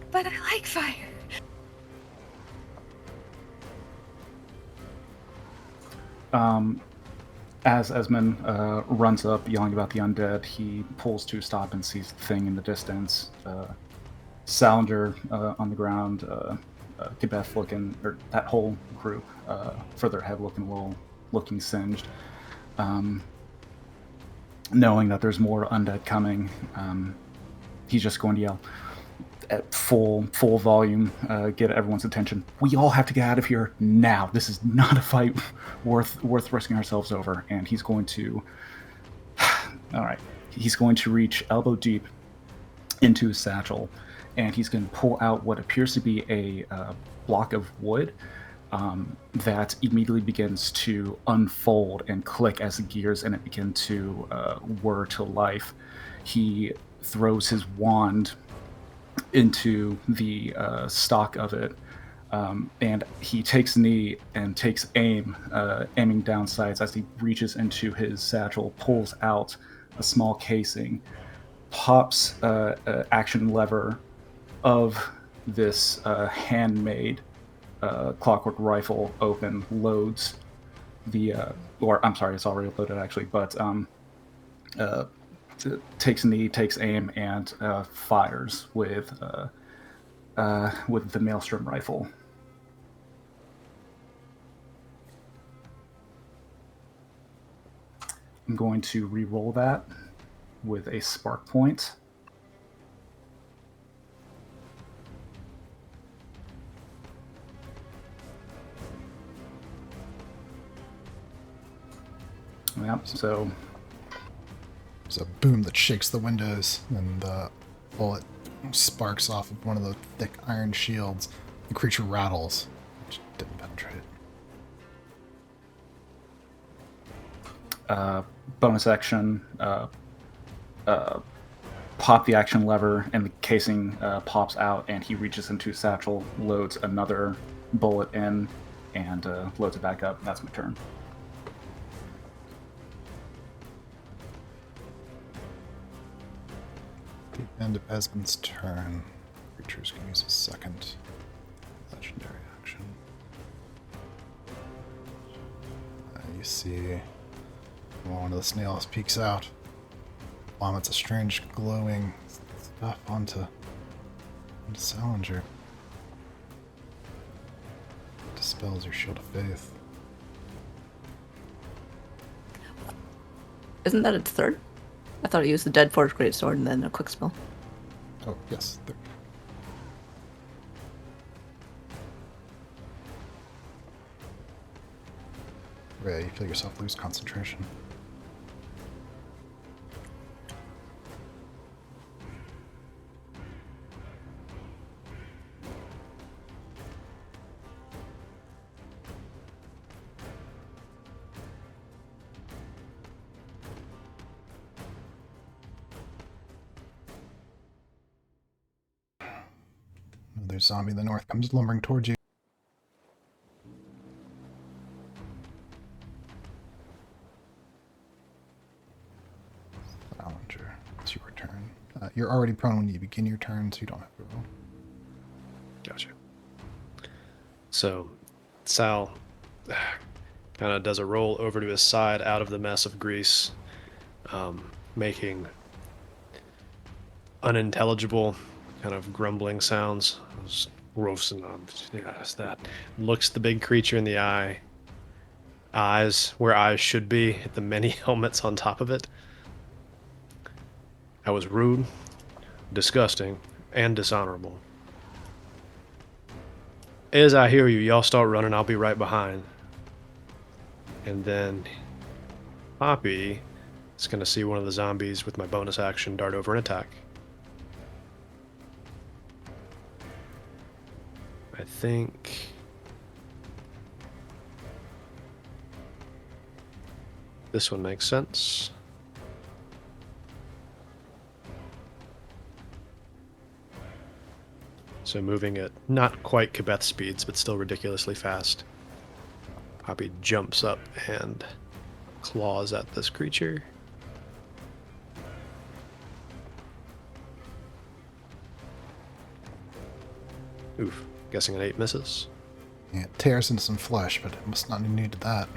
But I like fire. As Esmond runs up, yelling about the undead, he pulls to a stop and sees the thing in the distance. Salinger on the ground, Kebeth looking, or that whole group further ahead looking singed. Knowing that there's more undead coming, he's just going to yell at full volume, get everyone's attention. We all have to get out of here now. This is not a fight worth risking ourselves over. And he's going to, all right, he's going to reach elbow deep into his satchel, and he's going to pull out what appears to be a block of wood that immediately begins to unfold and click as the gears in it begin to whir to life. He throws his wand into the stock of it, and he takes a knee and takes aiming down sights as he reaches into his satchel, pulls out a small casing, pops action lever of this handmade clockwork rifle open, loads the, or I'm sorry, it's already loaded actually, but takes a knee, takes aim, and fires with the maelstrom rifle. I'm going to re-roll that with a spark point. Yep, so There's a boom that shakes the windows, and the bullet sparks off of one of the thick iron shields. The creature rattles, which didn't penetrate. bonus action, pop the action lever, and the casing pops out, and he reaches into his satchel, loads another bullet in, and loads it back up. That's my turn. The end of Esmond's turn. Creatures can use a second legendary action. You see one of the snails peeks out, vomits a strange glowing stuff onto Salinger. Dispels your shield of faith. Isn't that its third? I thought it used the Deadforged Greatsword and then a quick spell. Oh, yes. There. Yeah, you feel yourself lose concentration. Another zombie in the north comes lumbering towards you. Salinger, it's your turn. You're already prone when you begin your turn, so you don't have to roll. Gotcha. So, Sal kind of does a roll over to his side out of the mess of grease, making unintelligible kind of grumbling sounds. Roasting on, yes, that. Looks the big creature in the eye. Eyes where eyes should be, at the many helmets on top of it. I was rude, disgusting, and dishonorable. As I hear you, y'all start running, I'll be right behind. And then Poppy is going to see one of the zombies with my bonus action dart over and attack. I think this one makes sense. So moving at not quite Kebeth speeds, but still ridiculously fast. Poppy jumps up and claws at this creature. Oof. Guessing an 8 misses. Yeah, it tears into some flesh, but it must not have needed that.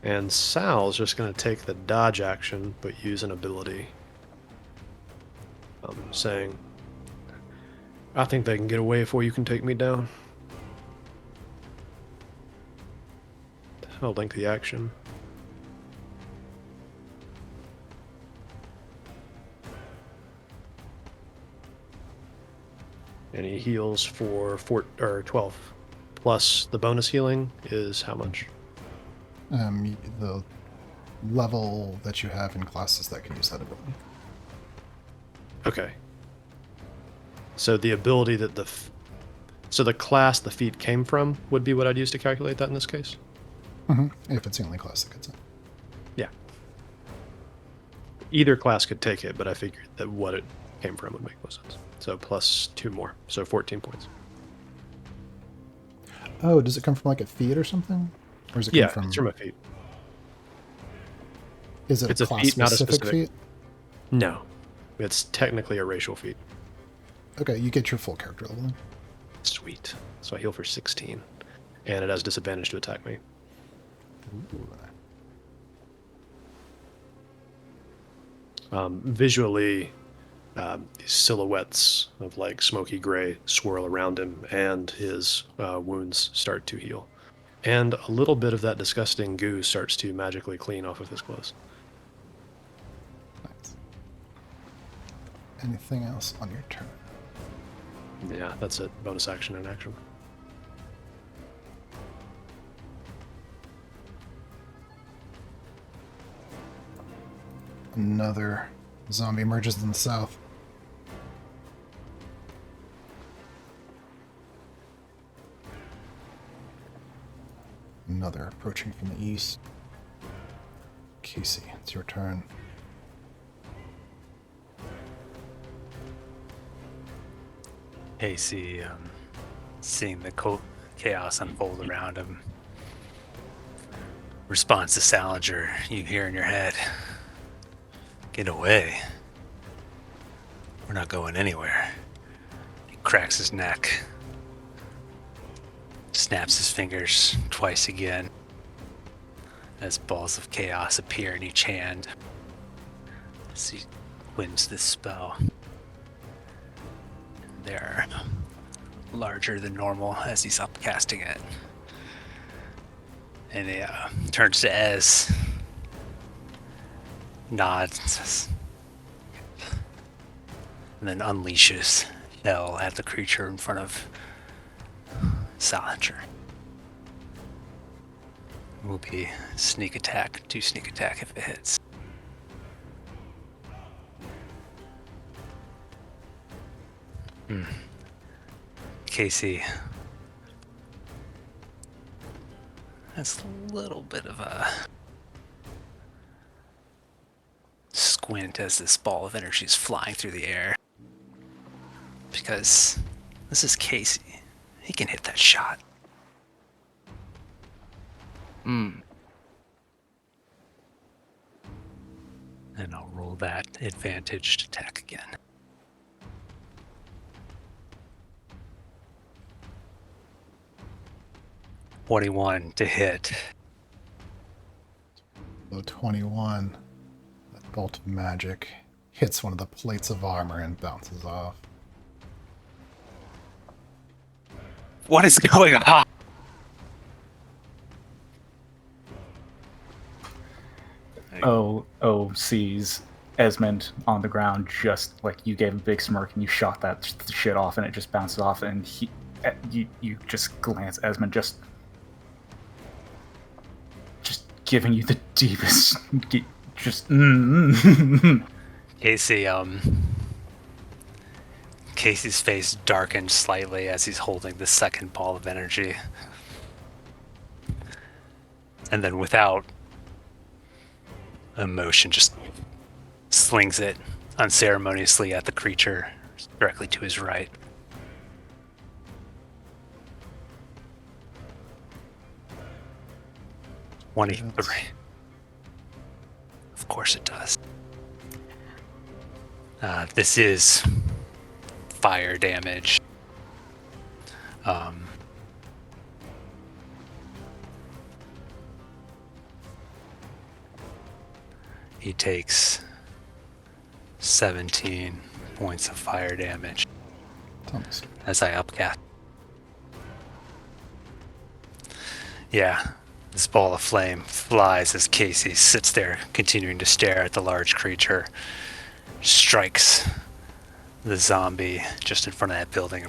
And Sal's just going to take the dodge action, but use an ability. Saying, I think they can get away before you can take me down. I'll link the action. And he heals for 12. Plus the bonus healing is how much? The level that you have in classes that can use that ability. Okay. So the ability that so the class the feat came from would be what I'd use to calculate that in this case? Mm-hmm. If it's the only class that gets it. Yeah. Either class could take it, but I figured that what it came from would make more sense. So plus 2 more, so 14 points. Oh, does it come from like a feat or something? Or does it come from... it's from a feat. Is it It's a a feat, not a class-specific specific. feat? No. It's technically a racial feat. Okay, you get your full character level then. Sweet. So I heal for 16. And it has disadvantage to attack me. Visually, these silhouettes of like smoky gray swirl around him, and his wounds start to heal. And a little bit of that disgusting goo starts to magically clean off of his clothes. Nice. Anything else on your turn? Yeah, that's it. Bonus action and action. Another zombie emerges in the south. Another approaching from the east. Casey, it's your turn. Casey, seeing the chaos unfold around him, responds to Salinger. You hear in your head, "Get away. We're not going anywhere." He cracks his neck, snaps his fingers twice again as balls of chaos appear in each hand as he wins this spell. They're larger than normal as he's upcasting it. And he turns to Ez, nods, and says, and then unleashes hell at the creature in front of Salinger. Will be sneak attack, 2 sneak attack if it hits. Casey has a little bit of a squint as this ball of energy is flying through the air. Because this is Casey. He can hit that shot. And I'll roll that advantaged attack again. $21 to hit. So 21. That bolt of magic hits one of the plates of armor and bounces off. What is going on? Sees Esmond on the ground, just like you gave him a big smirk and you shot that shit off and it just bounces off, and you just glance, Esmond just giving you the deepest Casey, Casey's face darkened slightly as he's holding the second ball of energy. And then without emotion, just slings it unceremoniously at the creature directly to his right. $23. Of course it does. This is fire damage. He takes 17 points of fire damage as I upcast. Yeah, this ball of flame flies as Casey sits there continuing to stare at the large creature, strikes the zombie just in front of that building.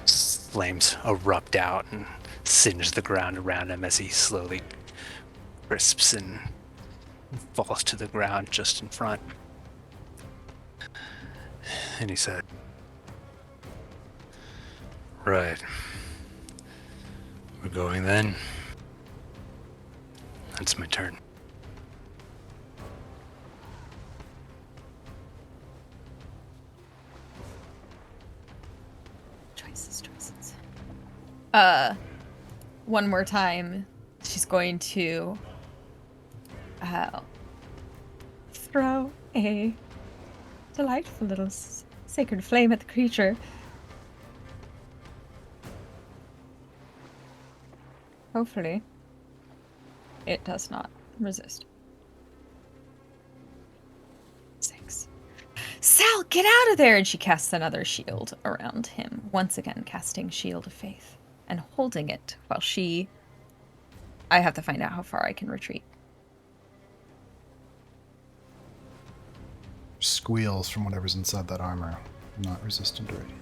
Flames erupt out and singe the ground around him as he slowly crisps and falls to the ground just in front. And he said, "Right. We're going then." That's my turn. Choices. One more time, she's going to throw a delightful little sacred flame at the creature. Hopefully, it does not resist. 6. Sal, get out of there! And she casts another shield around him, once again casting Shield of Faith and holding it while she... I have to find out how far I can retreat. Squeals from whatever's inside that armor. Not resistant to radiant.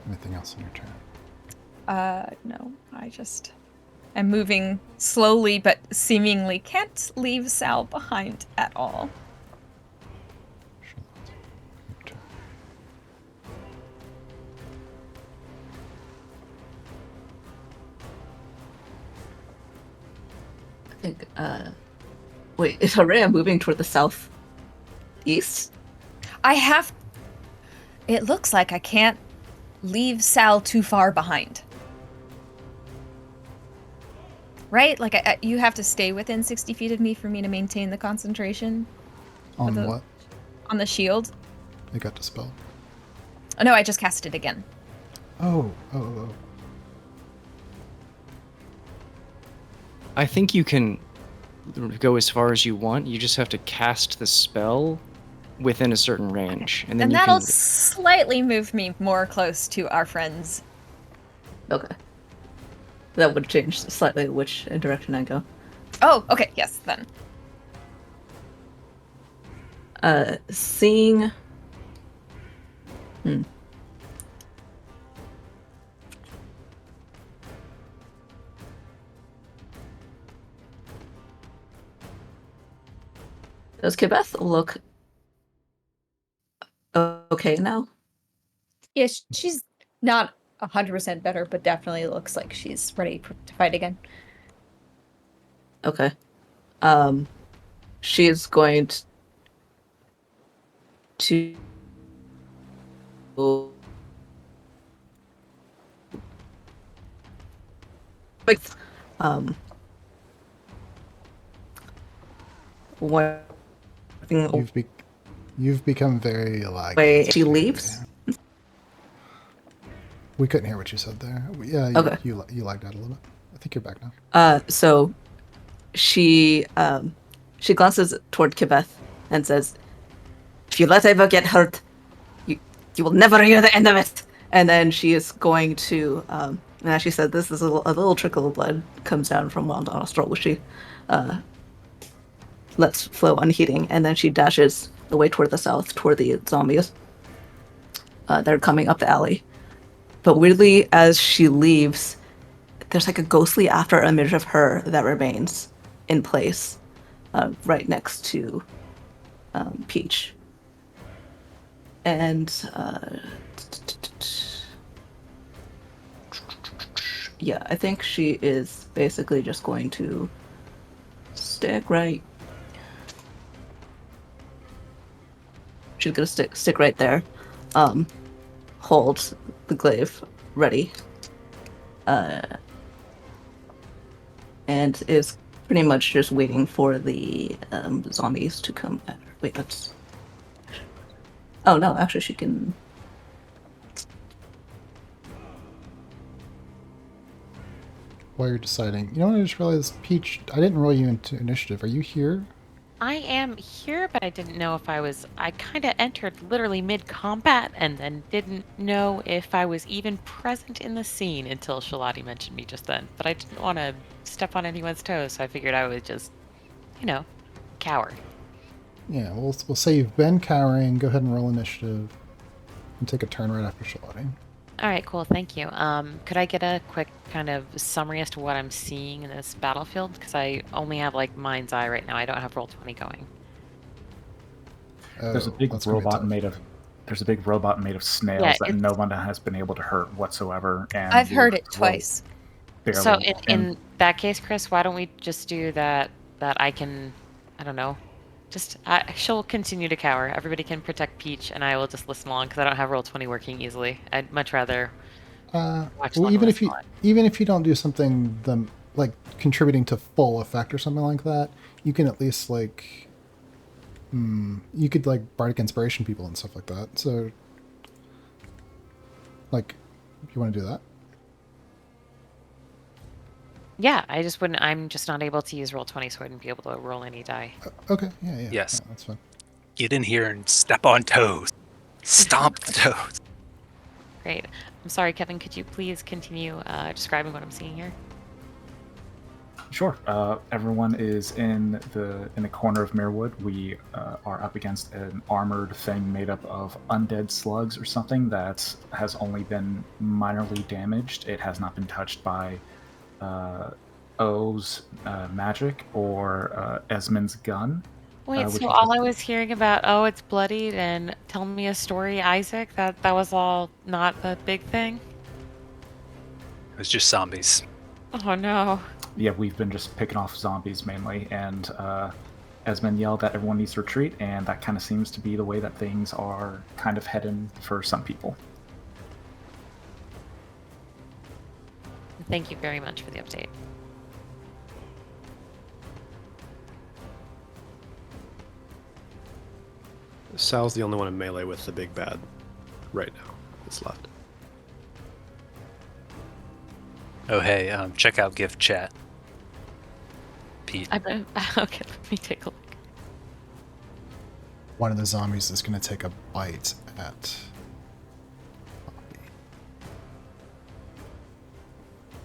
Anything else in your turn? No, I just am moving slowly, but seemingly can't leave Sal behind at all. Charlotte, your turn. I think, wait, is Araya moving toward the southeast? It looks like I can't leave Sal too far behind. Right? Like, you have to stay within 60 feet of me for me to maintain the concentration. On the- what? On the shield. It got dispelled. Oh, no, I just cast it again. Oh. I think you can go as far as you want. You just have to cast the spell within a certain range, and then And you that'll can. slightly move me more close to our friends. Okay. That would change slightly which direction I go. Oh, okay, yes, then. Seeing... Does Kibeth look okay now? Yeah, she's not 100% better, but definitely looks like she's ready to fight again. Okay. She's going to one You've become very like. way she leaves. We couldn't hear what you said there. Yeah, Okay. you lagged out a little bit. I think you're back now. So she glances toward Kibeth and says, "If you let Eva get hurt, you will never hear the end of it." And then she is going to, and as she said, this is a little trickle of blood comes down from one nostril, which she lets flow unheeding, and then she dashes away toward the south, toward the zombies. They're coming up the alley. But weirdly, as she leaves, there's like a ghostly after image of her that remains in place, right next to Peach. And yeah, I think she is basically just going to stick right. She's gonna stick right there. Hold the glaive ready. And is pretty much just waiting for the zombies to come at her. Wait, that's... Oh no, actually she can... While you're deciding, you know what? I just realized, Peach, I didn't roll you into initiative. Are you here? I am here, but I didn't know if I kind of entered literally mid-combat and then didn't know if I was even present in the scene until Shalati mentioned me just then. But I didn't want to step on anyone's toes, so I figured I would just, cower. Yeah, we'll say you've been cowering. Go ahead and roll initiative. And take a turn right after Shalati. All right, cool, thank you. Could I get a quick kind of summary as to what I'm seeing in this battlefield? Because I only have, mind's eye right now. I don't have Roll20 going. There's a big robot made of snails that no one has been able to hurt whatsoever. And I've heard it twice. So in that case, Chris, why don't we just do that I can, I don't know, she'll continue to cower. Everybody can protect Peach, and I will just listen along because I don't have Roll20 working easily. I'd much rather watch Well, along and listen along. even if you don't do something like contributing to full effect or something like that, you can at least like you could like bardic inspiration people and stuff like that. So, like, if you want to do that, Yeah, I just wouldn't. I'm just not able to use Roll20, so I wouldn't be able to roll any die. okay, yeah, Yes. that's fine. Get in here and step on toes. Stomp the toes. Great. I'm sorry, Kevin. Could you please continue describing what I'm seeing here? Sure. Everyone is in the corner of Mirwood. We are up against an armored thing made up of undead slugs or something that has only been minorly damaged. It has not been touched by O's magic or Esmond's gun. Wait, which so is- all I was hearing about, oh, it's bloodied and tell me a story, Isaac, that was all not the big thing? It was just zombies. Oh no. Yeah, we've been just picking off zombies mainly, and Esmond yelled that everyone needs to retreat, and that kind of seems to be the way that things are kind of heading for some people. Thank you very much for the update. Sal's the only one in melee with the big bad right now that's left. Oh, hey, check out gift chat. Pete. Okay, let me take a look. One of the zombies is going to take a bite at Poppy.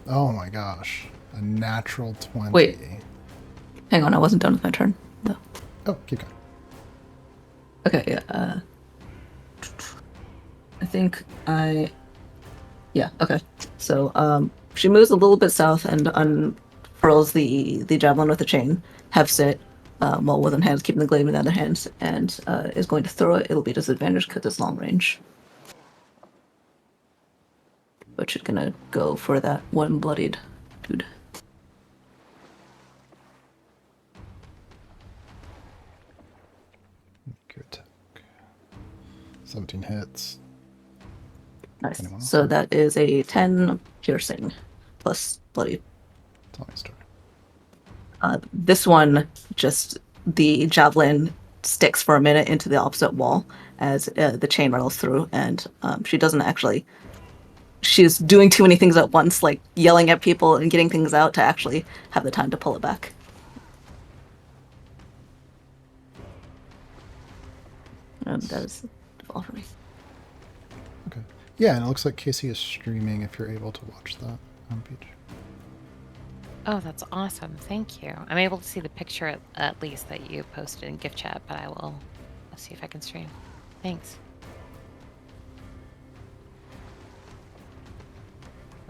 Oh my gosh. A natural 20. Wait. Hang on, I wasn't done with my turn, though. Oh, keep going. Okay, yeah, I think yeah, okay. So, she moves a little bit south and unfurls the javelin with the chain, hefts it, while with one hand keeping the glaive in the other hand, and is going to throw it. It'll be disadvantaged because it's long range. But she's gonna go for that one bloodied dude. Good attack. 17 hits. Nice. Anyone else? So that is a 10 piercing plus bloody. Tell me a story. This one, just the javelin sticks for a minute into the opposite wall as the chain rattles through, and she doesn't actually. She's doing too many things at once, like yelling at people and getting things out to actually have the time to pull it back. And that is all for me. Okay. Yeah, and it looks like Casey is streaming if you're able to watch that on Peach. Oh, that's awesome. Thank you. I'm able to see the picture at least that you posted in gift chat, but I'll see if I can stream. Thanks.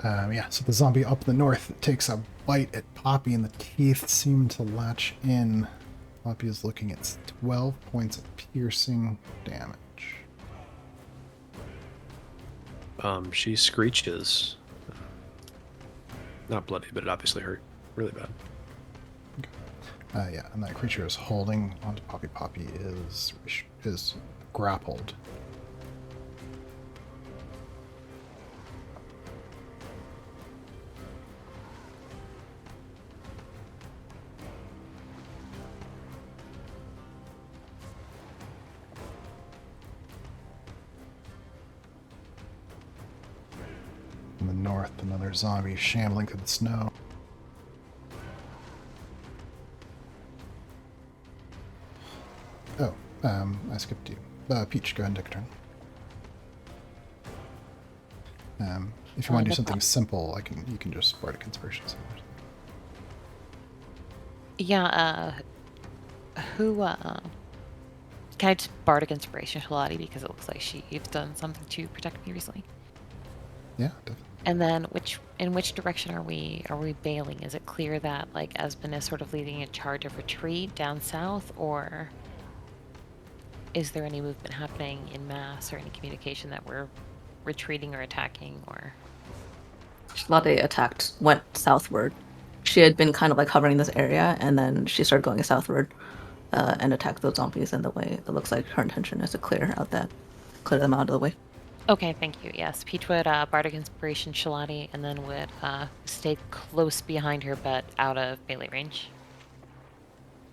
Yeah, so the zombie up in the north takes a bite at Poppy, and the teeth seem to latch in. Poppy is looking at 12 points of piercing damage. She screeches. Not bloody, but it obviously hurt really bad. Yeah, and that creature is holding onto Poppy. Poppy is grappled. In the north, another zombie shambling through the snow. Oh, I skipped you. Peach, go ahead and take a turn. If you want to do something simple, you can just bardic inspiration. Yeah, who, can I just bardic inspiration Shalati because it looks like she's done something to protect me recently? Yeah, definitely. And then in which direction are we bailing? Is it clear that like Esben is sort of leading a charge of retreat down south, or is there any movement happening in mass or any communication that we're retreating or attacking or? Shalade went southward. She had been kind of like hovering this area, and then she started going southward and attack those zombies in the way. It looks like her intention is to clear them out of the way. Okay, thank you. Yes, Peach would Bardic Inspiration Shalati, and then would stay close behind her, but out of melee range.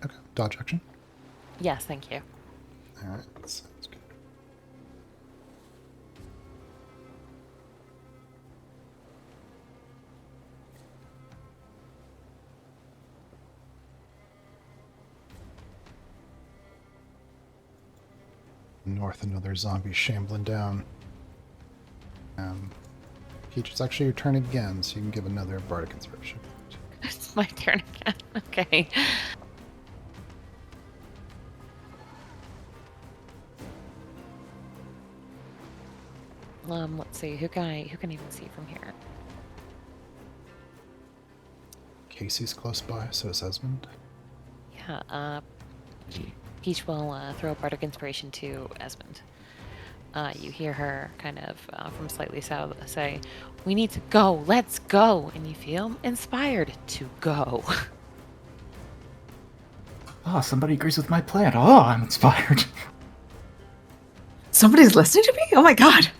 Okay. Dodge action. Yes, thank you. All right. Sounds good. North, another zombie shambling down. Peach, it's actually your turn again, so you can give another Bardic Inspiration. It's my turn again. Okay. Let's see. Who can even see from here? Casey's close by, so is Esmond. Yeah. Peach will throw Bardic Inspiration to Esmond. You hear her kind of from slightly south say, "We need to go. Let's go." And you feel inspired to go. Oh, somebody agrees with my plan. Oh, I'm inspired. Somebody's listening to me? Oh my god.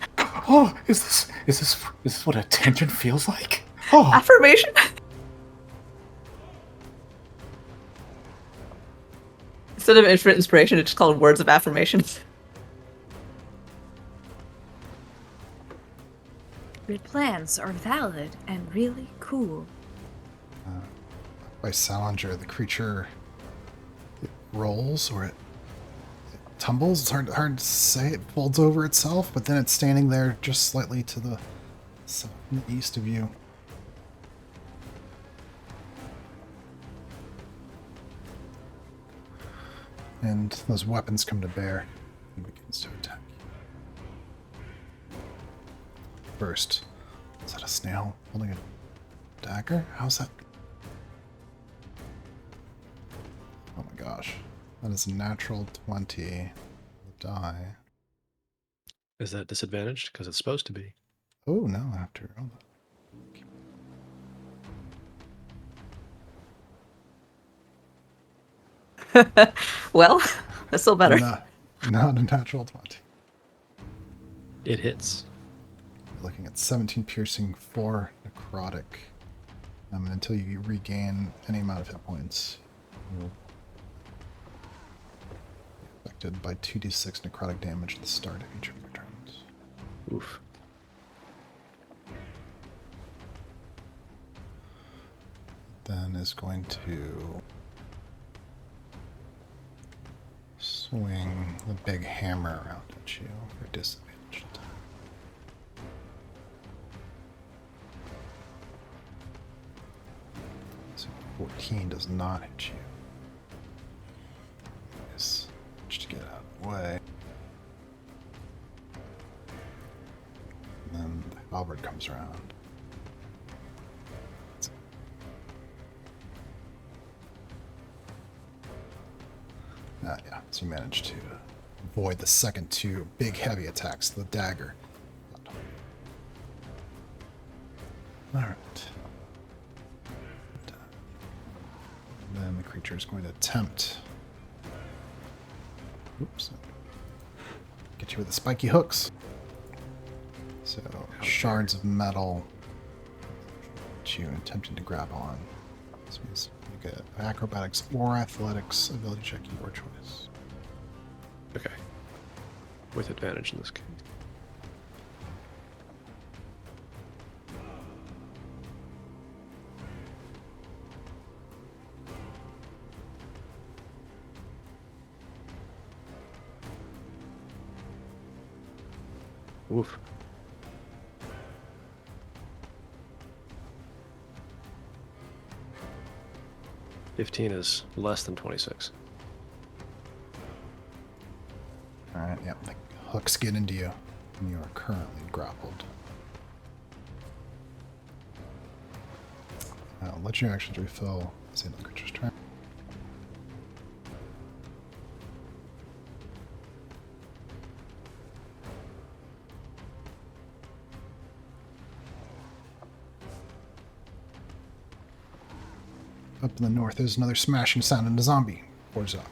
Oh, is this what attention feels like? Oh, Affirmation? Instead of infinite inspiration, it's just called words of affirmation. Your plans are valid and really cool. By Salinger, the creature it rolls or it tumbles. It's hard to say. It folds over itself, but then it's standing there just slightly to the south and the east of you. And those weapons come to bear and begins to attack you. First, is that a snail holding a dagger? How's that? Oh my gosh. That is a natural 20. Die. Is that disadvantaged? Because it's supposed to be. Oh no, I have to roll that. Well, that's still better. Not a natural 20. It hits. Looking at 17 piercing, 4 necrotic. And until you regain any amount of hit points, you'll be affected by 2d6 necrotic damage at the start of each of your turns. Oof. Then is going to swing the big hammer around at you for disadvantage. So 14 does not hit you. Just to get out of the way. And then the halberd comes around. Yeah, so you manage to avoid the second two big heavy attacks, the dagger. Alright. Then the creature is going to attempt. Oops. Get you with the spiky hooks. So, shards of metal that you attempting to grab on. So it's like an acrobatics or athletics ability check, your choice. Okay. With advantage in this case. Oof. $15 is less than 26. Alright, yep, the hooks get into you, and you are currently grappled. Legendary actions refill as the creature's turn. Up in the north, there's another smashing sound, and a zombie pours up.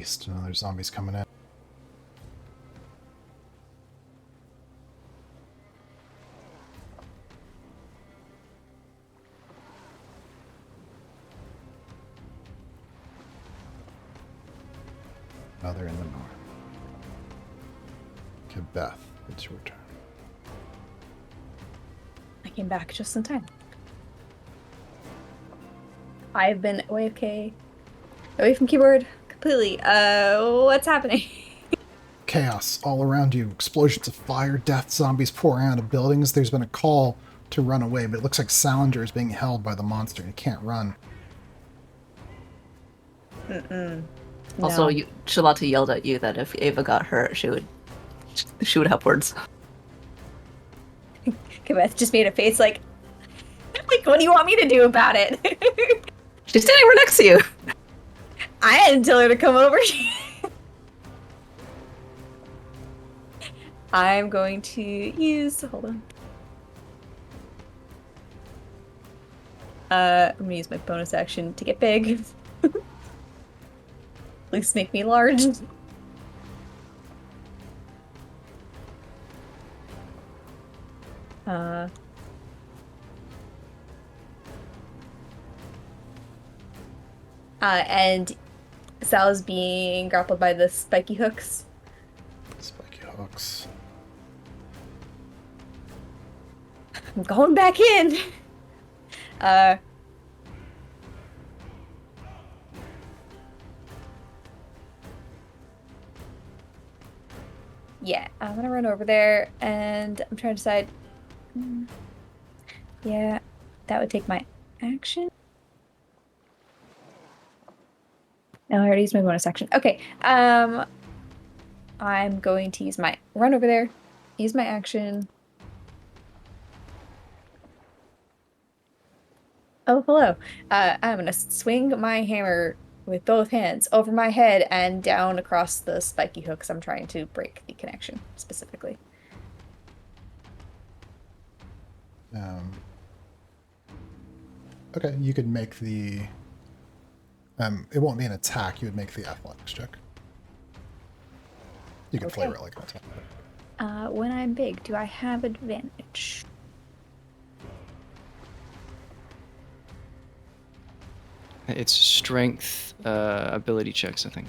east. Another zombie's coming in. Another in the north. Okay, Beth, it's your turn. I came back just in time. I've been away from keyboard completely. What's happening? Chaos all around you. Explosions of fire, death, zombies pouring out of buildings. There's been a call to run away, but it looks like Salinger is being held by the monster. He can't run. Also, No. Charlotte yelled at you that if Ava got hurt, she would shoot upwards. Beth just made a face like, what do you want me to do about it? She's standing right next to you. I didn't tell her to come over. I'm going to use, hold on. I'm gonna use my bonus action to get big. At least make me large. And Sal is being grappled by the spiky hooks. Spiky hooks. I'm going back in. Yeah, I'm gonna run over there and I'm trying to decide. Yeah, that would take my action. No, I already used my bonus action. Okay, I'm going to use my run over there, use my action. Oh, hello. I'm gonna swing my hammer with both hands over my head and down across the spiky hooks. I'm trying to break the connection specifically. Okay, you could make the... it won't be an attack. You would make the athletics check. You can flavor it like an attack. When I'm big, do I have advantage? It's strength, ability checks, I think.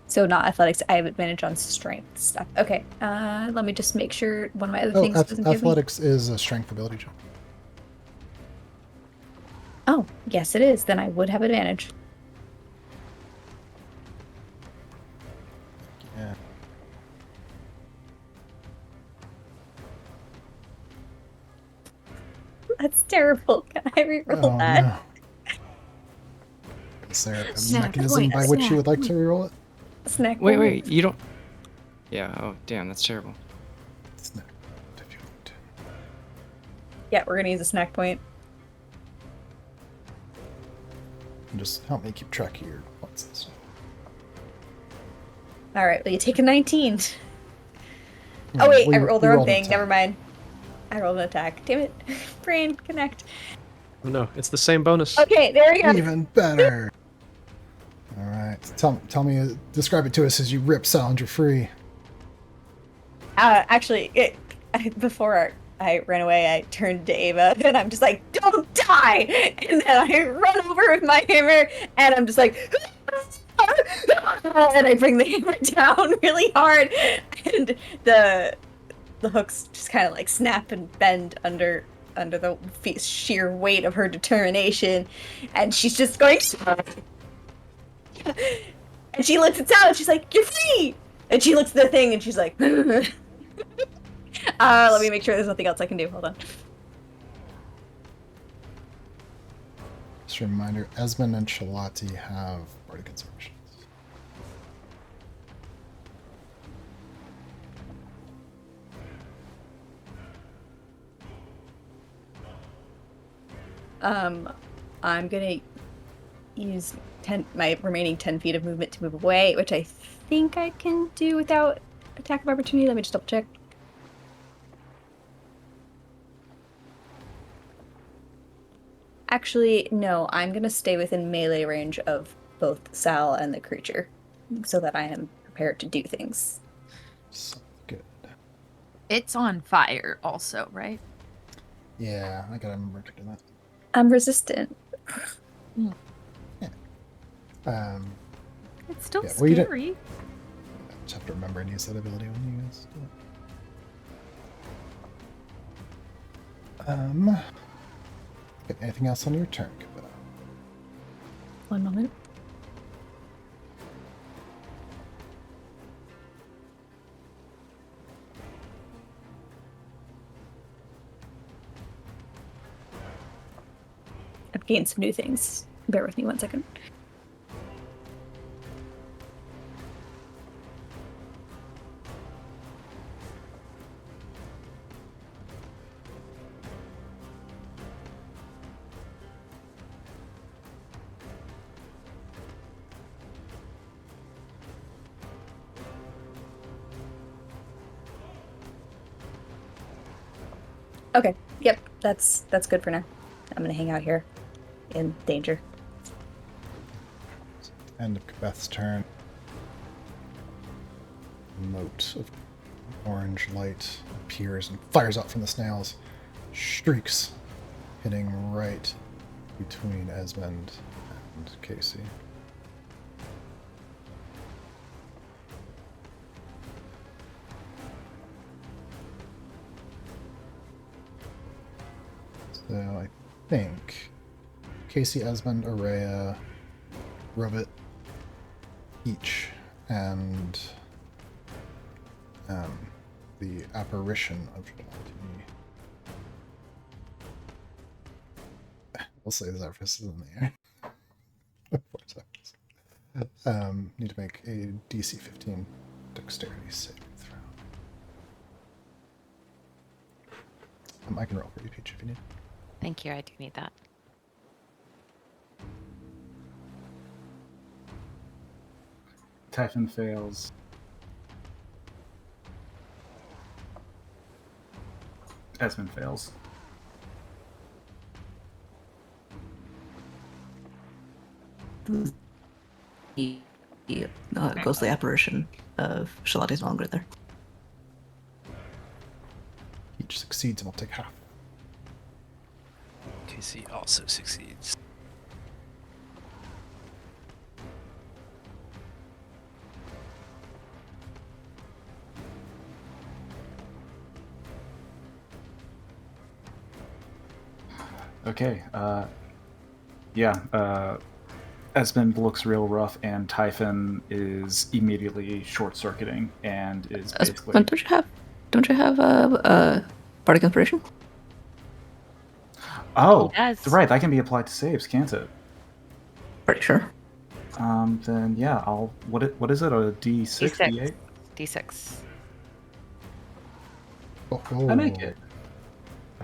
So not athletics. I have advantage on strength stuff. Okay. Let me just make sure one of my other things doesn't give me. Athletics is a strength ability check. Oh, yes it is. Then I would have advantage. Yeah. That's terrible. Can I reroll Oh, that? no. Is there a Snap mechanism point, by which you snap. would like to reroll it? Snack. Wait, you don't... Yeah, oh, damn, that's terrible. Snack if you want to. Yeah, we're gonna use a snack point. And just help me keep track of your points. All right. Well, you take a 19. Oh wait, I rolled the wrong thing. an Never attack. mind. I rolled an attack. Damn it. Brain connect. Oh, no, it's the same bonus. Okay, there we go. Even better. All right. Tell me, describe it to us as you rip Salinger free. Actually, before I ran away, I turned to Ava and I'm just like, "Don't die!" And then I run over with my hammer and I'm just like, and I bring the hammer down really hard, and the hooks just kind of like snap and bend under the sheer weight of her determination, and she's just going. And she looks at Sal and she's like, "You're free!" And she looks at the thing and she's like, let me make sure there's nothing else I can do. Hold on. Just a reminder, Esmond and Shalati have bardic inspirations. I'm gonna use my remaining 10 feet of movement to move away, which I think I can do without attack of opportunity. Let me just double check. Actually, no, I'm gonna stay within melee range of both Sal and the creature. so that I am prepared to do things. So good. It's on fire, also, right? Yeah, I gotta remember to do that. I'm resistant. It's still Yeah, well, you scary. just have to remember and use that ability when you guys do it. Okay, anything else on your turn, Kabita? One moment. I've gained some new things. Bear with me 1 second. Okay. Yep. That's good for now. I'm gonna hang out here in danger. End of Kabeth's turn. Mote of orange light appears and fires out from the snails. Streaks, hitting right between Esmond and Casey. So I think Casey, Esmond, Araya, Robit each, and the apparition of Shalati. We'll say Zephyrs is in the air. Need to make a DC 15 dexterity saving throw. I can roll for you, Peach, if you need. Thank you. I do need that. Typhon fails. Esmond fails. The ghostly apparition of Shalati's no longer there. Each succeeds and will take half. Casey also succeeds. Okay. Esmond looks real rough, and Typhon is immediately short-circuiting and is basically. Don't you have a bardic inspiration? Oh, He does. right. That can be applied to saves, can't it? Pretty sure. Then yeah, I'll. What is it? A D6, D8? D6. Oh, I make it.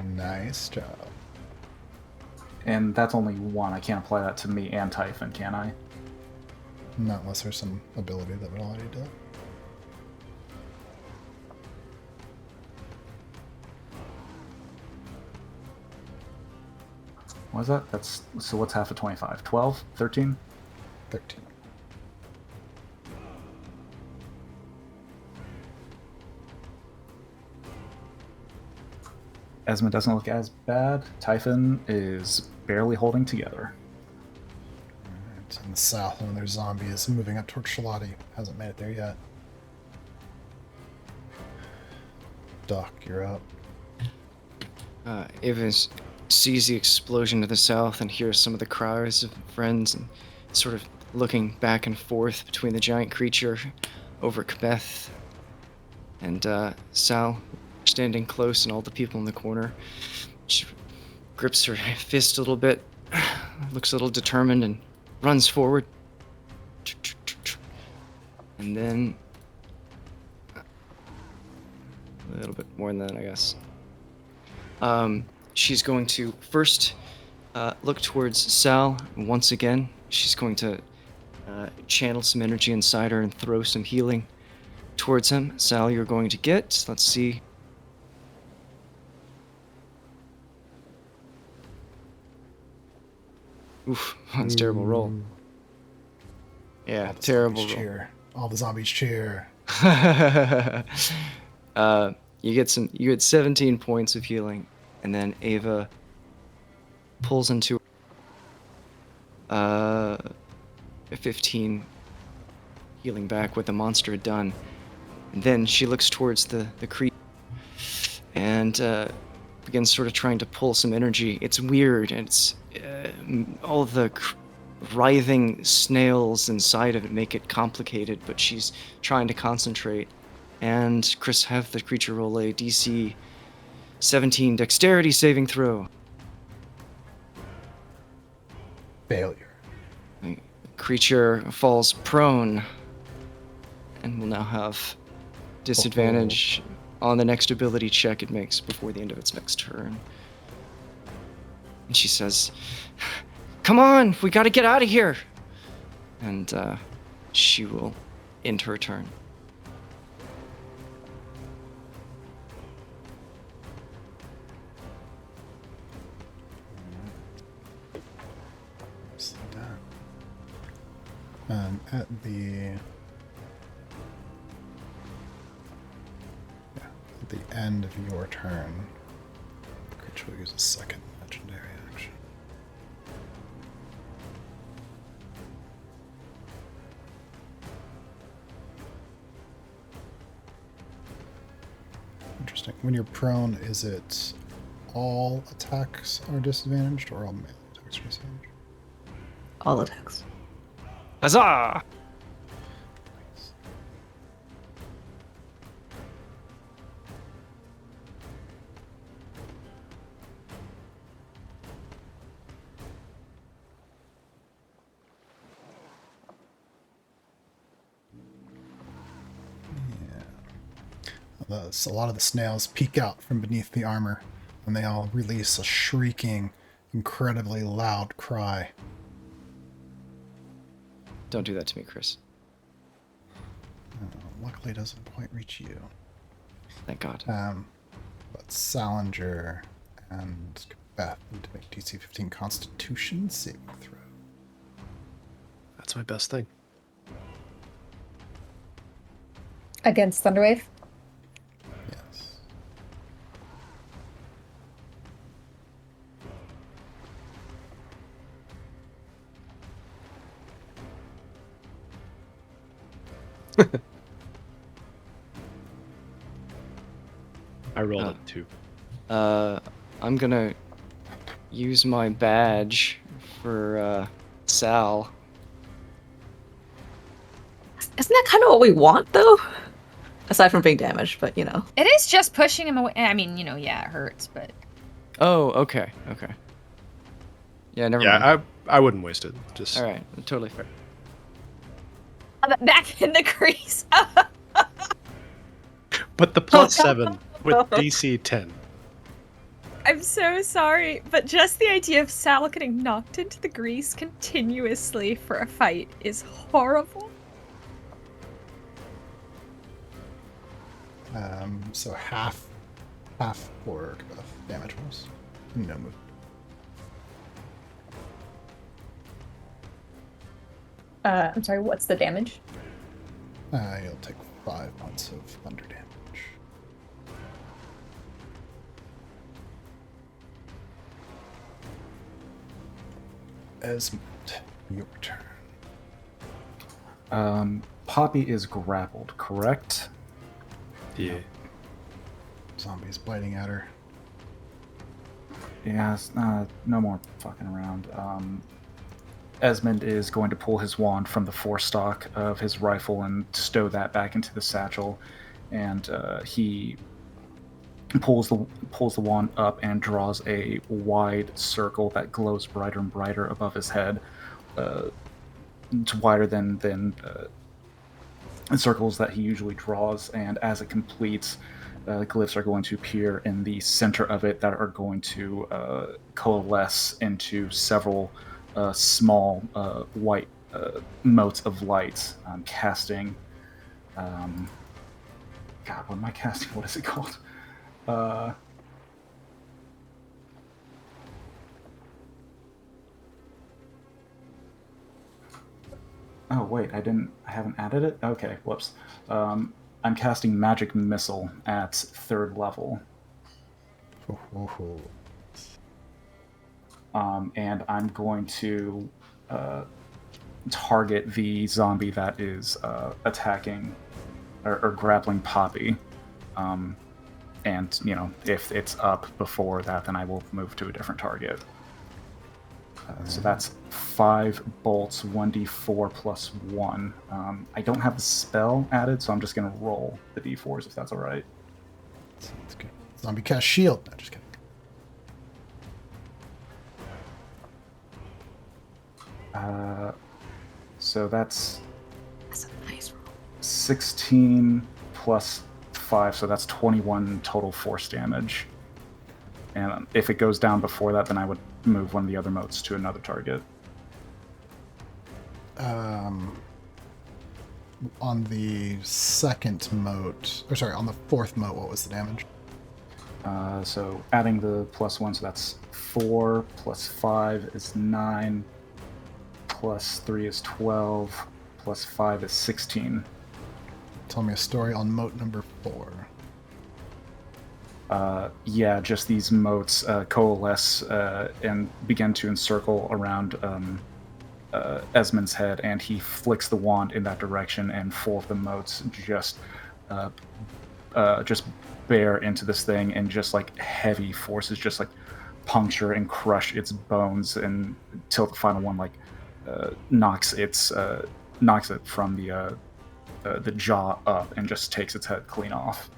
Nice job. And that's only one. I can't apply that to me and Typhon, can I? Not unless there's some ability that would allow you to do it. What is that? That's so. What's half of 25? 12? 13? 13. Esmond doesn't look as bad. Typhon is barely holding together. Alright, in the south, one of their zombies moving up towards Shalati. Hasn't made it there yet. Doc, you're up. Evans sees the explosion to the south and hears some of the cries of friends and sort of looking back and forth between the giant creature over Kabeth and Sal standing close and all the people in the corner. She grips her fist a little bit, looks a little determined and runs forward. And then a little bit more than that, I guess. She's going to first look towards Sal once again. She's going to channel some energy inside her and throw some healing towards him. Sal, you're going to get, let's see. Oof, that's a terrible roll. Yeah, All the terrible zombies roll. cheer. All the zombies cheer. You get 17 points of healing, and then Ava pulls into 15 healing back what the monster had done. And then she looks towards the creature and begins sort of trying to pull some energy. It's weird, and it's all the writhing snails inside of it make it complicated, but she's trying to concentrate. And Chris, have the creature roll a DC 17 dexterity saving throw. Failure. The creature falls prone and will now have disadvantage on the next ability check it makes before the end of its next turn. And she says, "Come on, we gotta get out of here!" And she will end her turn. Slow down. At the end of your turn, the creature will use a second legendary action. Interesting. When you're prone, is it all attacks are disadvantaged or all melee attacks are disadvantaged? All attacks. Huzzah! A lot of the snails peek out from beneath the armor, and they all release a shrieking, incredibly loud cry. Don't do that to me, Chris. Luckily, it doesn't quite reach you. Thank God. But Salinger and Beth need to make DC 15 Constitution saving throw. That's my best thing. Against Thunderwave? Yes. I rolled it too. I'm gonna use my badge for Sal. Isn't that kind of what we want, though? Aside from being damaged, but you know. It is just pushing him away. I mean, yeah, it hurts, but Oh, okay. Yeah, never mind. Yeah, I wouldn't waste it. Just All right, totally fair. back in the crease. But the +7 with DC 10. I'm so sorry, but just the idea of Sal getting knocked into the grease continuously for a fight is horrible. So half for damage was no move. I'm sorry, what's the damage? You'll take 5 points of thunder damage. Esmond, your turn. Poppy is grappled, correct? Yeah. Zombies biting at her. Yeah, no more fucking around. Esmond is going to pull his wand from the forestock of his rifle and stow that back into the satchel, and he pulls the wand up and draws a wide circle that glows brighter and brighter above his head. It's wider than the circles that he usually draws, and as it completes, glyphs are going to appear in the center of it that are going to coalesce into several small white motes of light. I'm casting. God, what am I casting? What is it called? Oh wait, I haven't added it. Okay, whoops. I'm casting Magic Missile at 3rd level, and I'm going to target the zombie that is attacking or grappling Poppy. And if it's up before that, then I will move to a different target. So that's 5 bolts, 1d4 plus 1. I don't have the spell added, so I'm just going to roll the d4s if that's all right. Sounds good. Zombie cast shield. No, just kidding. So that's That's a nice roll. 16 plus 5, so that's 21 total force damage. And if it goes down before that, then I would move one of the other motes to another target. On the second mote, or sorry, on the 4th mote, what was the damage? So adding the plus 1, so that's 4 plus 5 is 9, plus 3 is 12, plus 5 is 16. Tell me a story on mote number 4. Yeah, just these motes coalesce and begin to encircle around Esmond's head, and he flicks the wand in that direction, and 4 of the motes just bear into this thing, and just like heavy forces just like puncture and crush its bones, and until the final one knocks it from the jaw up and just takes its head clean off.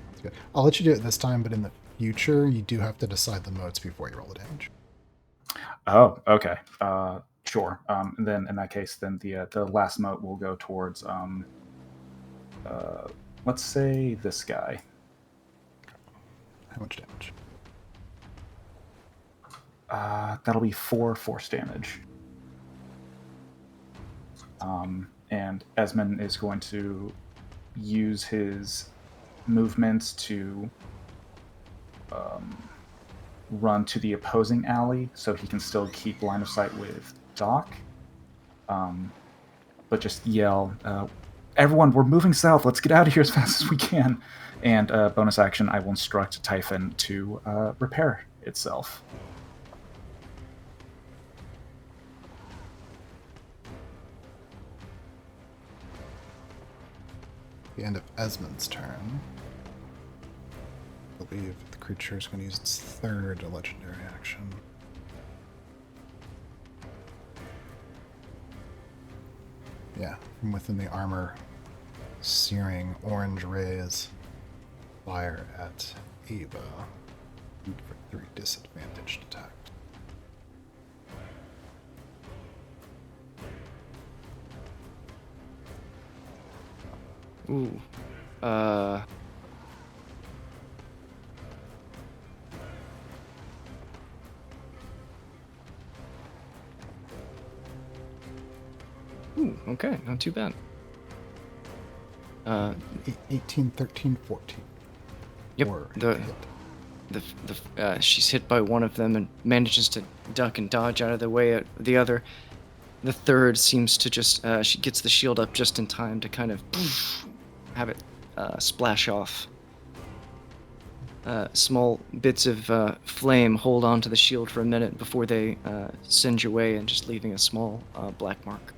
That's good. I'll let you do it this time, but in the future, you do have to decide the motes before you roll the damage. Oh, okay. Sure. And then in that case, then the last mote will go towards let's say this guy. How much damage? That'll be 4 force damage. And Esmond is going to use his movements to run to the opposing alley so he can still keep line of sight with Doc. But just yell, everyone, we're moving south. Let's get out of here as fast as we can. And bonus action, I will instruct Typhon to repair itself. The end of Esmond's turn. I believe the creature is going to use its 3rd legendary action. Yeah, from within the armor, searing orange rays fire at Ava for 3 disadvantaged attacks. Ooh. Ooh, okay, not too bad. 18, 13, 14. Yep, Or she's hit by one of them and manages to duck and dodge out of the way of the other. The 3rd seems to just, she gets the shield up just in time to kind of have it splash off. Small bits of flame hold onto the shield for a minute before they singe away, and just leaving a small black mark.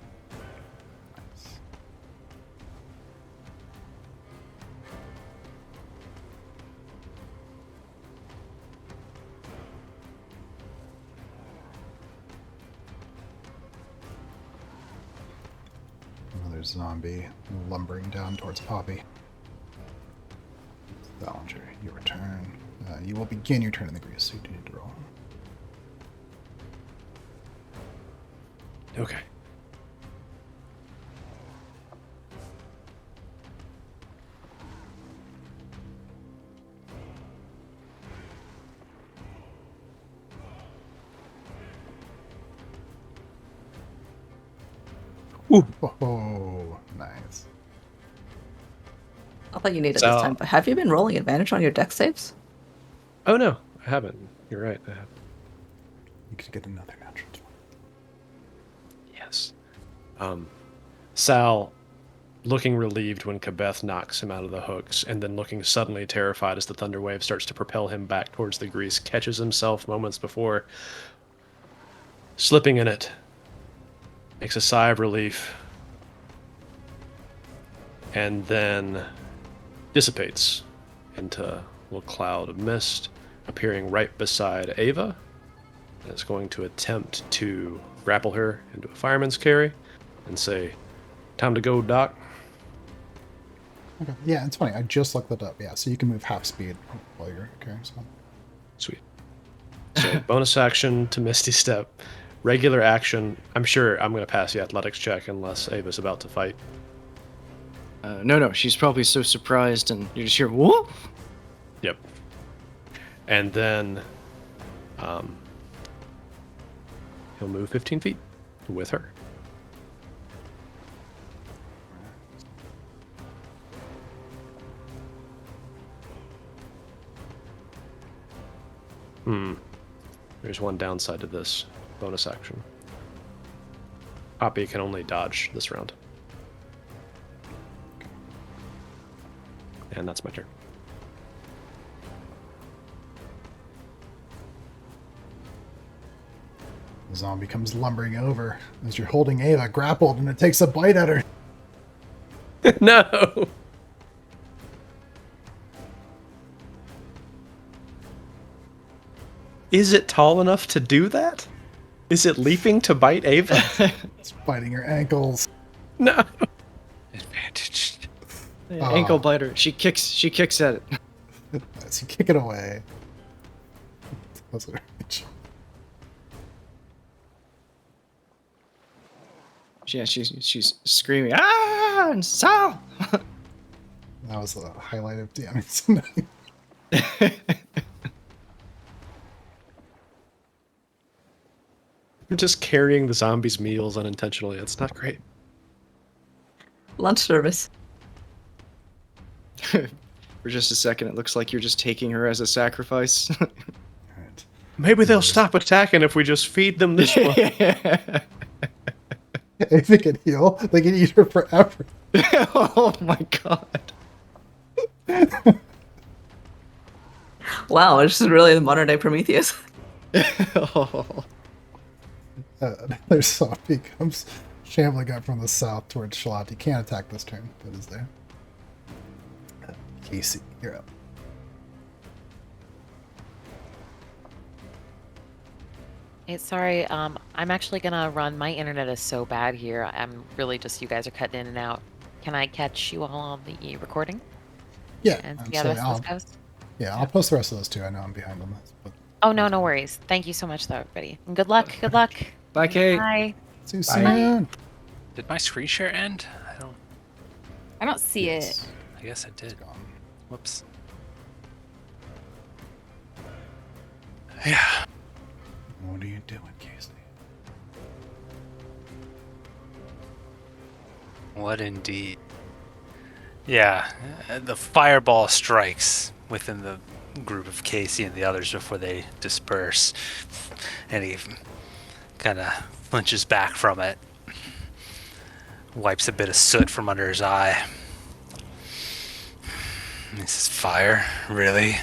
Another zombie lumbering down towards Poppy. Ballinger, your return. You will begin your turn in the grease, so you do need to roll. Okay. Ooh. Oh, nice. I thought you needed So- this time, but have you been rolling advantage on your deck saves? Oh no, I haven't. You're right, I haven't. You could get another natural 20. Yes. Sal, looking relieved when Kabeth knocks him out of the hooks, and then looking suddenly terrified as the thunder wave starts to propel him back towards the grease, catches himself moments before slipping in it, makes a sigh of relief, and then dissipates into a little cloud of mist, appearing right beside Ava. And is going to attempt to grapple her into a fireman's carry and say, "Time to go, Doc." Okay. Yeah, it's funny. I just looked that up. Yeah, so you can move half speed while you're carrying someone. Sweet. So bonus action to Misty Step. Regular action. I'm sure I'm going to pass the athletics check unless Ava's about to fight. No, she's probably so surprised, and you just hear, whoop! Yep. And then he'll move 15 feet with her. There's one downside to this bonus action. Poppy can only dodge this round. And that's my turn. The zombie comes lumbering over as you're holding Ava grappled, and it takes a bite at her. No! Is it tall enough to do that? Is it leaping to bite Ava? It's biting her ankles. No. Advantaged. Ankle biter. She kicks at it. As you kick it away. That's what Yeah, she's screaming, ah, and Sal! That was the highlight of damage tonight. You're just carrying the zombies' meals unintentionally. It's not great. Lunch service. For just a second, it looks like you're just taking her as a sacrifice. Right. Maybe they'll stop attacking if we just feed them this one. If they can heal, they can eat her forever. Oh my god. Wow, this is really the modern day Prometheus. Oh. Another zombie comes shambling up from the south towards Shalot. He can't attack this turn, but is there. Casey, you're up. Hey, sorry, I'm actually gonna run. My internet is so bad here. I'm really just, you guys are cutting in and out. Can I catch you all on the recording? Yeah, And I'm see how the sorry, rest of this goes? yeah, I'll post the rest of those too. I know I'm behind on this. But Oh, no worries. Thank you so much, though, everybody. And good luck. Good luck. Bye, Kate. Bye. see you soon. Did my screen share end? I don't see it. Yes. I guess it did. Gone. Whoops. Yeah. What are you doing, Casey? What indeed? Yeah, the fireball strikes within the group of Casey and the others before they disperse, and he kind of flinches back from it, wipes a bit of soot from under his eye. And he says, "Fire? Really?"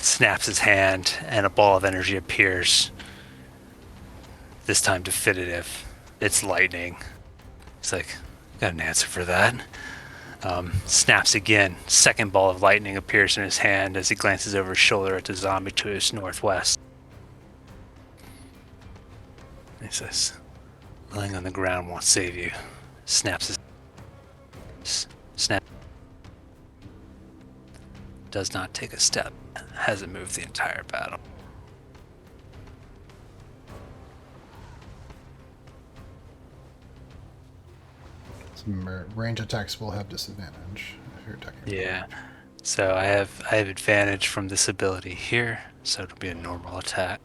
Snaps his hand, and a ball of energy appears. This time definitive. It's lightning. He's like, "Got an answer for that." Snaps again. Second ball of lightning appears in his hand as he glances over his shoulder at the zombie to his northwest. He says, "Lying on the ground won't save you." Snaps his... Snap. Does not take a step. Hasn't moved the entire battle. Some range attacks will have disadvantage if you're attacking. Yeah. So I have advantage from this ability here, so it'll be a normal attack.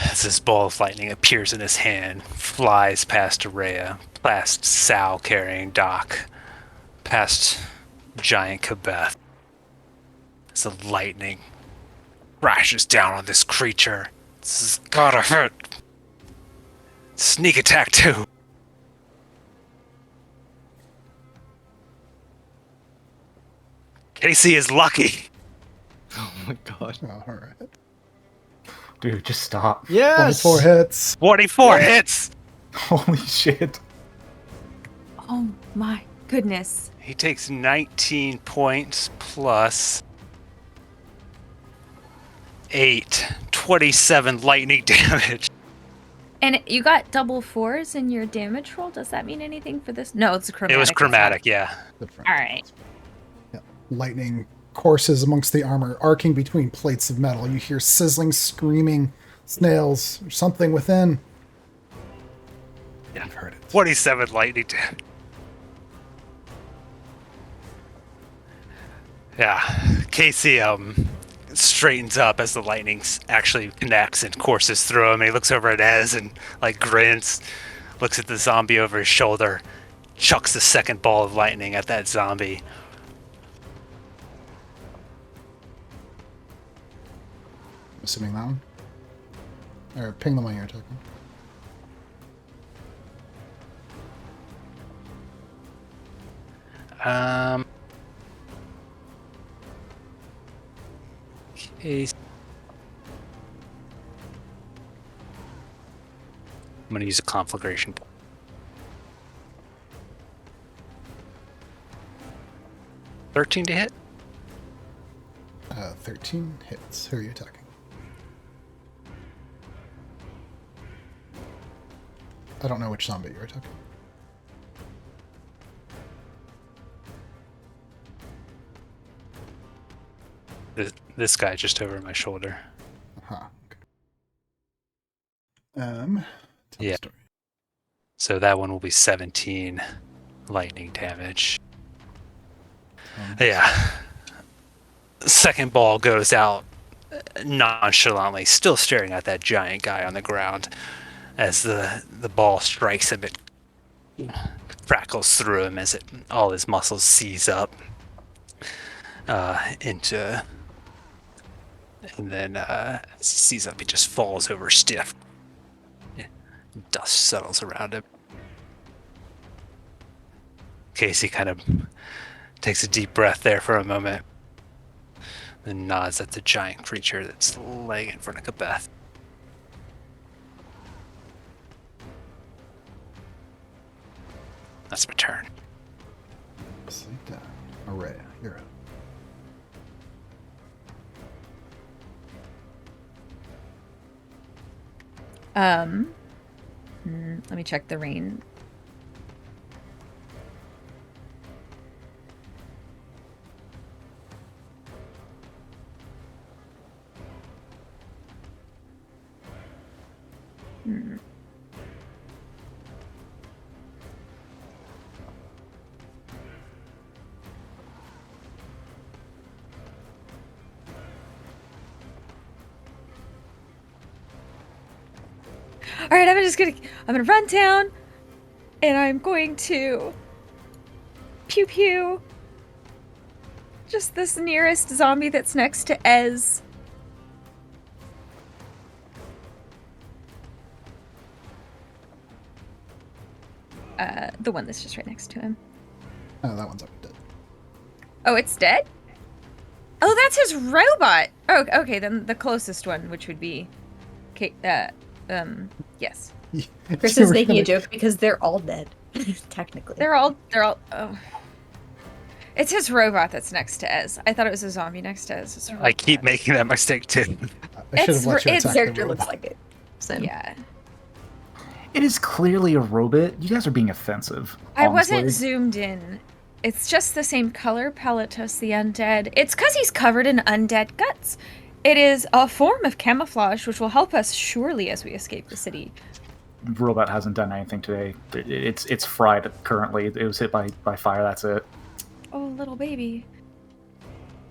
As this ball of lightning appears in his hand, flies past Araya, past Sal carrying Doc, past giant Kabeth. As the lightning crashes down on this creature. This has gotta hurt. Sneak attack 2. Casey is lucky. Oh my god. All right. Dude, just stop. Yes! 24 hits. 44 hits. Holy shit. Oh my goodness. He takes 19 points plus 8, 27 lightning damage. And you got double 4s in your damage roll? Does that mean anything for this? No, it's chromatic. It was chromatic, yeah. Different. All right. Yeah. Lightning courses amongst the armor, arcing between plates of metal. You hear sizzling, screaming snails, or something within. Yeah. You've heard it. 27 lightning damage. Yeah. Casey straightens up as the lightning actually connects and courses through him. He looks over at Ez and like grins, looks at the zombie over his shoulder, chucks the second ball of lightning at that zombie. I'm assuming that one. Or ping them on your token. Case. I'm going to use a conflagration. 13 to hit? 13 hits. Who are you attacking? I don't know which zombie you're attacking. This guy just over my shoulder. Uh-huh. Okay. Tell Yeah. the story. So that one will be 17 lightning damage. Yeah. Second ball goes out nonchalantly, still staring at that giant guy on the ground. As the ball strikes him, it crackles through him as all his muscles seize up into. And then as he sees up, he just falls over stiff. Yeah. Dust settles around him. Casey kind of takes a deep breath there for a moment, then nods at the giant creature that's laying in front of Kabeth. That's my turn. Sleep down. Araya, you're up. Let me check the rain. All right, I'm gonna run down, and I'm going to pew pew just this nearest zombie that's next to Ez. The one that's just right next to him. Oh, that one's up dead. Oh, it's dead? Oh, that's his robot. Oh, okay, then the closest one, which would be yes. Chris is making a joke because they're all dead, technically. They're all oh. It's his robot that's next to Ez. I thought it was a zombie next to Ez. I keep making that mistake too. I should have let you Its attack the character looks robot. like it. Same. Yeah. It is clearly a robot. You guys are being offensive. I wasn't honestly. zoomed in. It's just the same color palette as the undead. It's because he's covered in undead guts. It is a form of camouflage which will help us surely as we escape the city. Robot hasn't done anything today. It's fried currently. It was hit by fire. That's it. Oh, little baby.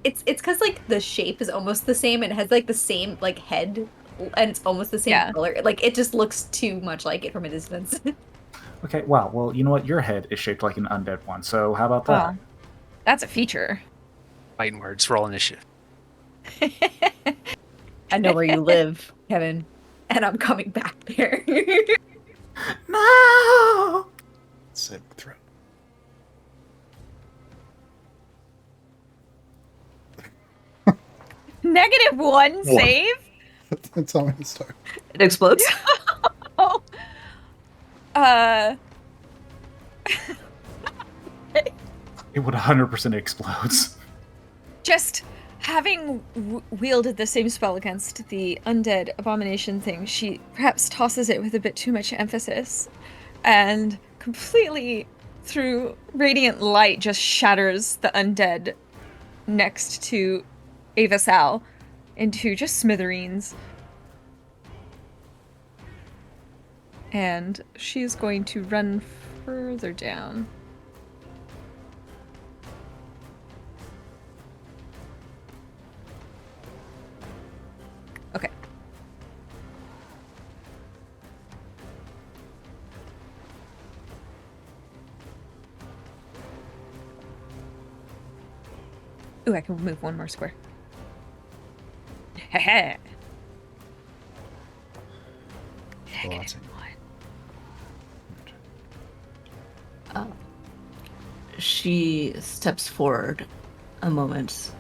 It's because like the shape is almost the same and it has like the same like head and it's almost the same color. Like it just looks too much like it from a distance. Okay, wow. Well, you know what? Your head is shaped like an undead one. So how about that? Well, that's a feature. Fighting words, roll initiative. I know where you live, Kevin, and I'm coming back there. No! Save throw. -1 save? Tell me to start. It explodes. Oh. It would 100% explodes. Just having wielded the same spell against the undead abomination thing, she perhaps tosses it with a bit too much emphasis and completely, through radiant light, just shatters the undead next to Ava Sal into just smithereens. And she's going to run further down. Okay. Ooh, I can move one more square. Heh. Lots. She steps forward a moment,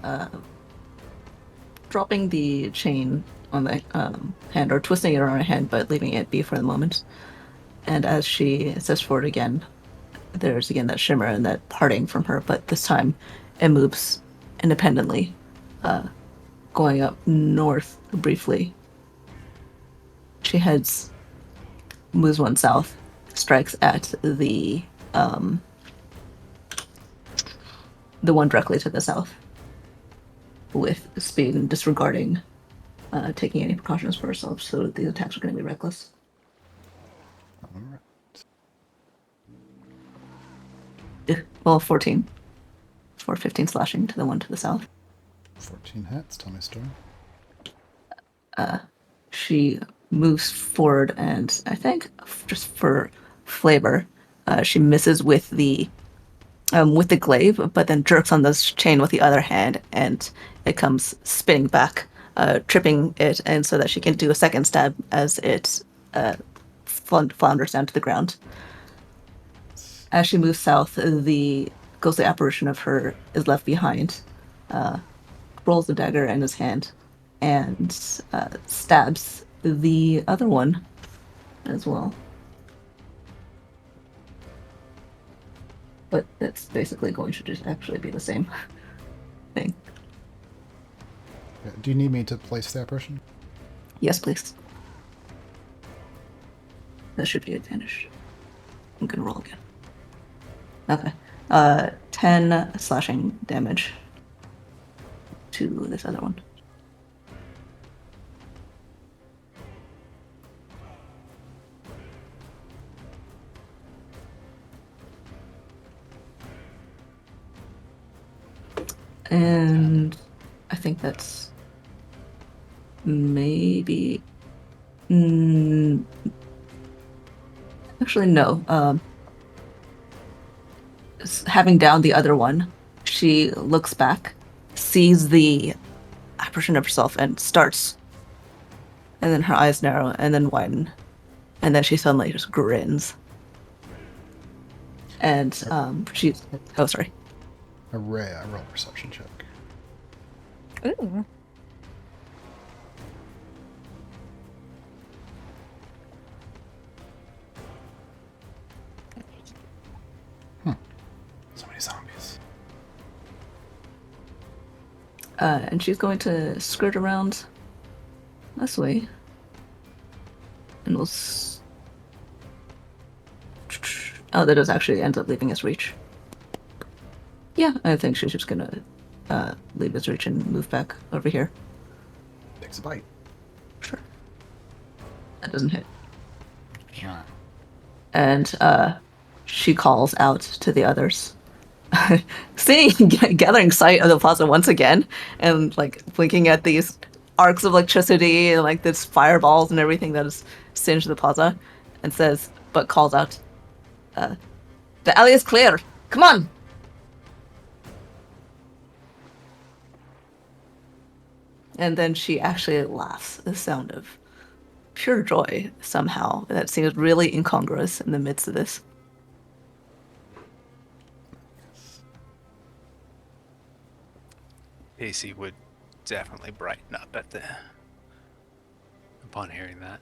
dropping the chain on the hand, or twisting it around her hand, but leaving it be for the moment. And as she steps forward again, there's again that shimmer and that parting from her, but this time it moves independently, going up north briefly. She moves one south, strikes at the one directly to the south with speed and disregarding taking any precautions for herself, so the attacks are going to be reckless. Alright. Well, 14 for 15 slashing to the one to the south. 14 hits. Tell me a story. She moves forward, and I think just for flavor, she misses with the glaive, but then jerks on this chain with the other hand, and it comes spinning back, tripping it, and so that she can do a second stab as it flounders down to the ground. As she moves south, the ghostly apparition of her is left behind, rolls the dagger in his hand, and stabs the other one as well. But that's basically going to just actually be the same thing. Yeah, do you need me to place the apparition? Yes, please. That should be advantage. I'm gonna roll again. Okay. 10 slashing damage to this other one. And I think that's maybe... actually, no. Having downed the other one, she looks back, sees the apparition of herself, and starts. And then her eyes narrow and then widen. And then she suddenly just grins. And she's... Oh, sorry. Array, roll a perception check. Ooh. So many zombies. And she's going to skirt around this way. And we'll... Oh, that does actually end up leaving his reach. Yeah, I think she's just gonna leave his reach and move back over here. Takes a bite. Sure. That doesn't hit. Alright. And she calls out to the others. Gathering sight of the plaza once again, and like blinking at these arcs of electricity and like this fireballs and everything that has singed the plaza, and says, but calls out, "The alley is clear. Come on!" And then she actually laughs, the sound of pure joy somehow that seems really incongruous in the midst of this. Casey would definitely brighten up upon hearing that.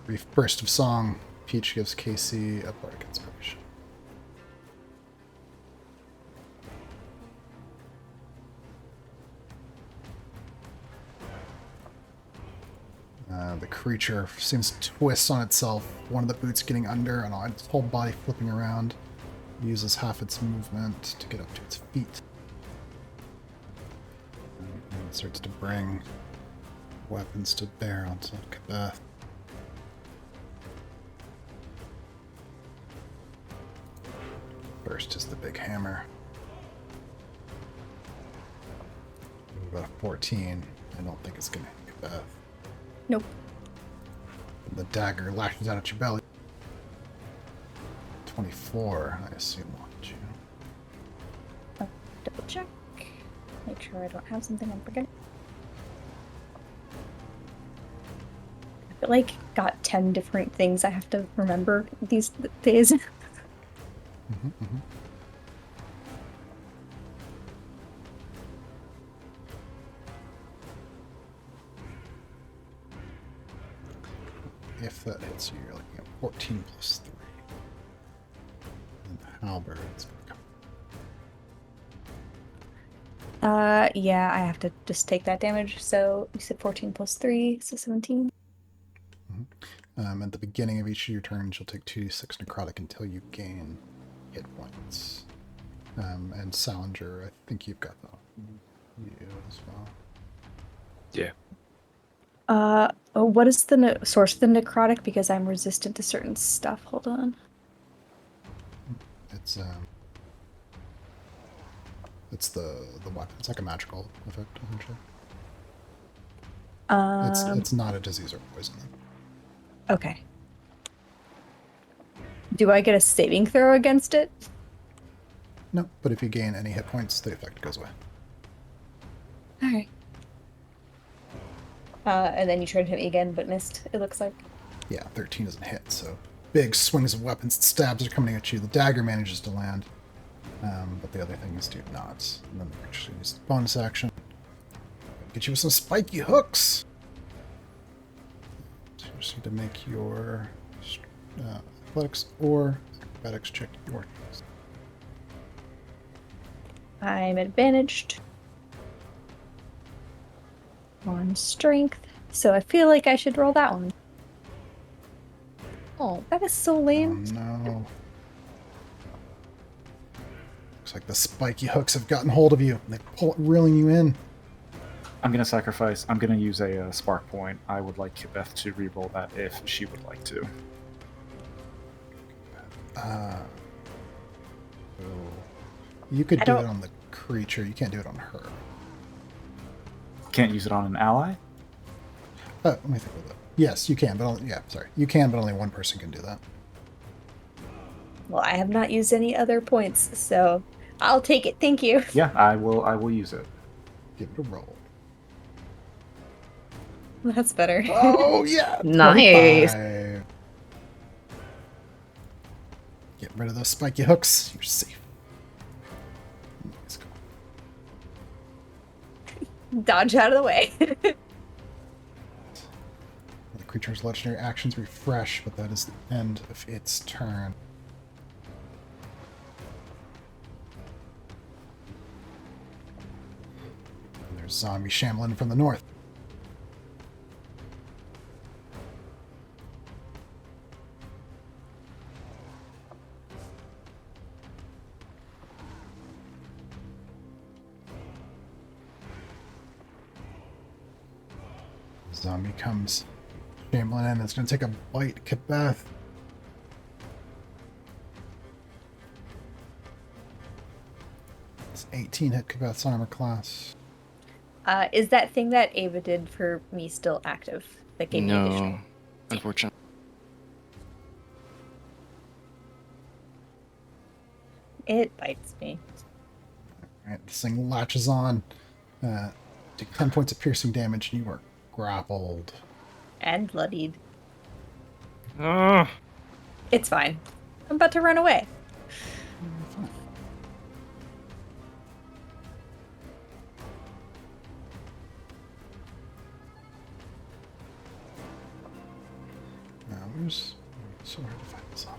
Brief burst of song. Peach gives Casey a bardic inspiration. The creature seems to twist on itself, one of the boots getting under and its whole body flipping around. It uses half its movement to get up to its feet. And it starts to bring weapons to bear onto Kabeth. First is the big hammer. About a 14. I don't think it's going to hit Kabeth. Nope. The dagger lashes out at your belly. 24, I assume, won't you? Double check. Make sure I don't have something I'm forgetting. I feel like got 10 different things I have to remember these days. If that hits you, you're looking at 14 plus 3. And the halberd's going to come. Yeah, I have to just take that damage. So you said 14 plus 3, so 17. At the beginning of each of your turns, you'll take 2d6 necrotic until you gain hit points. And Salinger, I think you've got that on you as well. Yeah. What is the source of the necrotic? Because I'm resistant to certain stuff. Hold on. It's the weapon. It's like a magical effect, essentially. It's not a disease or poison. Okay. Do I get a saving throw against it? No, but if you gain any hit points, the effect goes away. Okay. And then you tried to hit me again, but missed, it looks like. Yeah, 13 doesn't hit, so big swings of weapons, stabs are coming at you. The dagger manages to land, but the other things do not. And then the creature uses bonus action. Get you with some spiky hooks! So you just need to make your athletics or acrobatics check your choice. I'm advantaged on strength, so I feel like I should roll that one. Oh, that is so lame. Oh no. Looks like the spiky hooks have gotten hold of you. They're reeling you in. I'm going to sacrifice. I'm going to use a spark point. I would like Beth to re-roll that if she would like to. You could do it on the creature. You can't do it on her. Can't use it on an ally? Let me think of that. Yes, you can, but you can, but only one person can do that. Well, I have not used any other points, so I'll take it. Thank you. Yeah, I will use it. Give it a roll. That's better. Oh yeah, Nice. 25. Get rid of those spiky hooks. You're safe. Let's go. Dodge out of the way. The creature's legendary actions refresh, but that is the end of its turn. And there's zombie shambling from the north. Zombie comes shambling in. It's going to take a bite. Kabeth. It's 18 hit Kabeth's armor class. Is that thing that Ava did for me still active? that gave me additional. No, unfortunately. It bites me. Alright, this thing latches on. Take 10 points of piercing damage, and you are grappled. And bloodied. Oh, It's fine. I'm about to run away. Now, where's... So hard to find this up.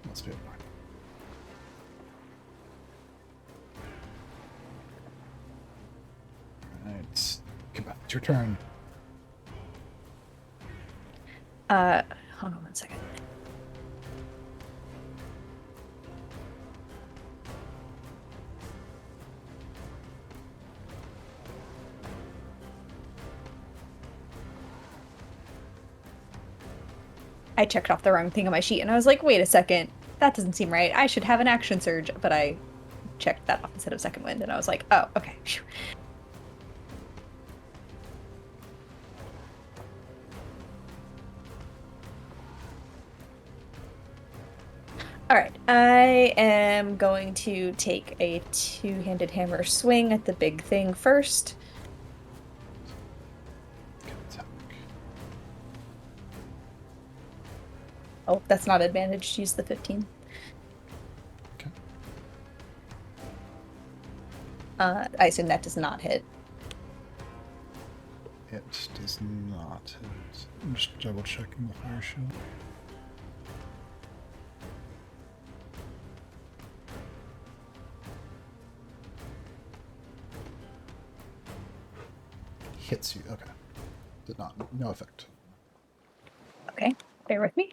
Must be a bug. Alright. Kibeth, it's your turn. Hold on one second. I checked off the wrong thing on my sheet and I was like, wait a second, that doesn't seem right. I should have an action surge, but I checked that off instead of second wind and I was like, oh, okay. Phew. All right, I am going to take a two-handed hammer swing at the big thing first. Attack. Oh, that's not advantage. Use the 15. Okay. I assume that does not hit. It does not hit. I'm just double checking the fire shield. Hits you. Okay. Did not. No effect. Okay, bear with me.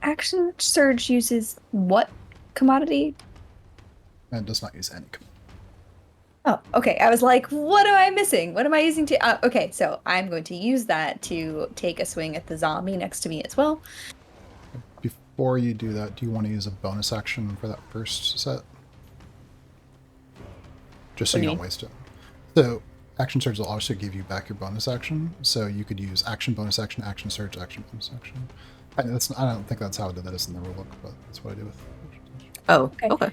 Action surge uses what commodity? And does not use any. Oh, okay. I was like, what am I missing? What am I using to... okay, so I'm going to use that to take a swing at the zombie next to me as well. Before you do that, do you want to use a bonus action for that first set? Just so What do you you don't waste it. So, action surge will also give you back your bonus action. So you could use action, bonus action, action surge, action, bonus action. I don't think that's how I did that is in the rulebook, but that's what I do with action surge. Oh, okay.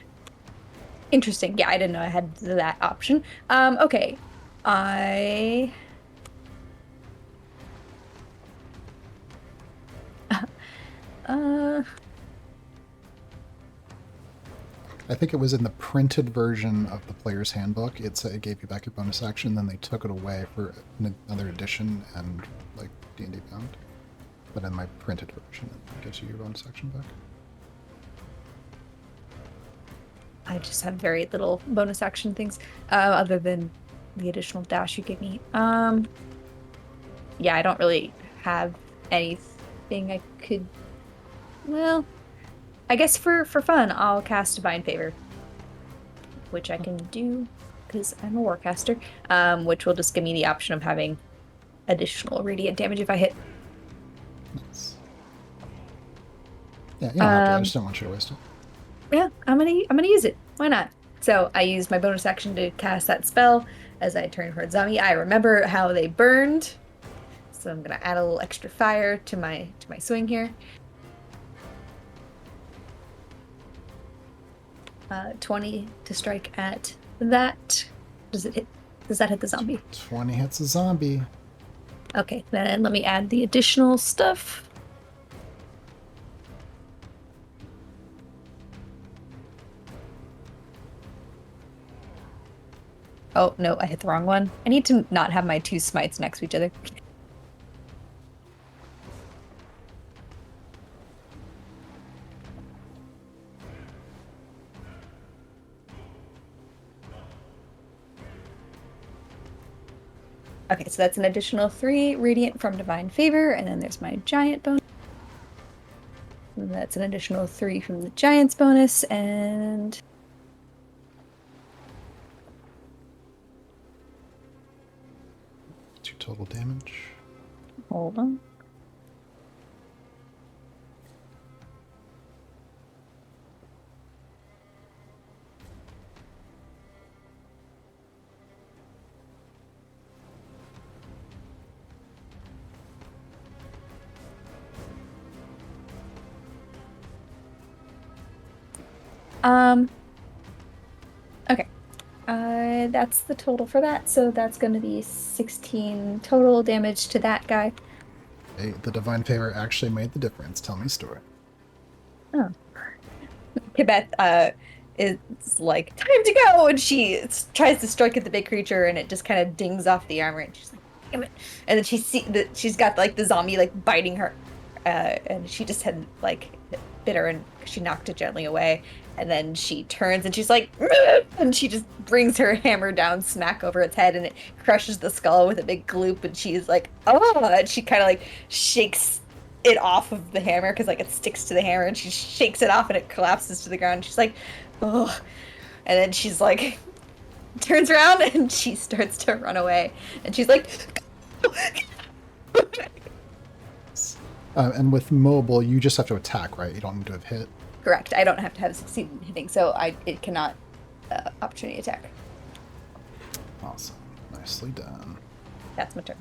Interesting. Yeah, I didn't know I had that option. Okay. I I think it was in the printed version of the player's handbook. It gave you back your bonus action, then they took it away for another edition and like D&D Beyond. But in my printed version, it gives you your bonus action back. I just have very little bonus action things, other than the additional dash you gave me. Yeah, I don't really have anything I could. Well, I guess for fun, I'll cast Divine Favor, which I can do because I'm a Warcaster, which will just give me the option of having additional radiant damage if I hit. Nice. Yeah, you don't have to. I just don't want you to waste it. Yeah, I'm gonna use it. Why not? So I use my bonus action to cast that spell as I turn towards zombie. I remember how they burned, so I'm gonna add a little extra fire to my swing here. 20 to strike at that. Does it hit? Does that hit the zombie? 20 hits a zombie. Okay, then let me add the additional stuff. Oh, no, I hit the wrong one. I need to not have my two smites next to each other. Okay, so that's an additional 3 radiant from Divine Favor, and then there's my giant bonus. And that's an additional 3 from the giant's bonus, and total damage. Hold on. Okay. That's the total for that. So that's going to be 16 total damage to that guy. Hey, the divine favor actually made the difference. Tell me a story. Oh. Kibeth is like, time to go! And she tries to strike at the big creature, and it just kind of dings off the armor, and she's like, damn it. And then she's got like the zombie like biting her, and she just had like bit her, and she knocked it gently away. And then she turns and she's like, and she just brings her hammer down smack over its head, and it crushes the skull with a big gloop, and she's like, oh, and she kind of like shakes it off of the hammer because like it sticks to the hammer, and she shakes it off and it collapses to the ground. She's like, oh, and then she's like turns around and she starts to run away, and she's like And with mobile, you just have to attack, right? You don't need to have hit. correct, I don't have to have succeeded in hitting, so it cannot opportunity attack. Awesome. Nicely done. That's my turn.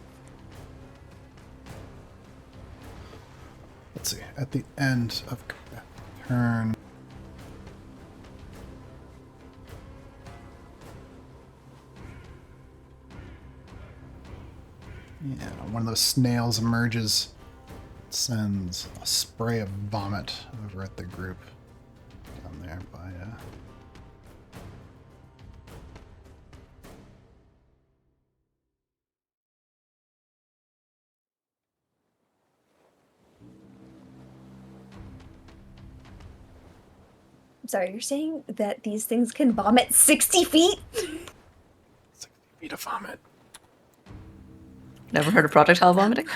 Let's see. At the end of turn, yeah, one of those snails emerges, sends a spray of vomit over at the group down there by I'm sorry, you're saying that these things can vomit 60 feet? 60 feet of vomit. Never heard of projectile vomiting?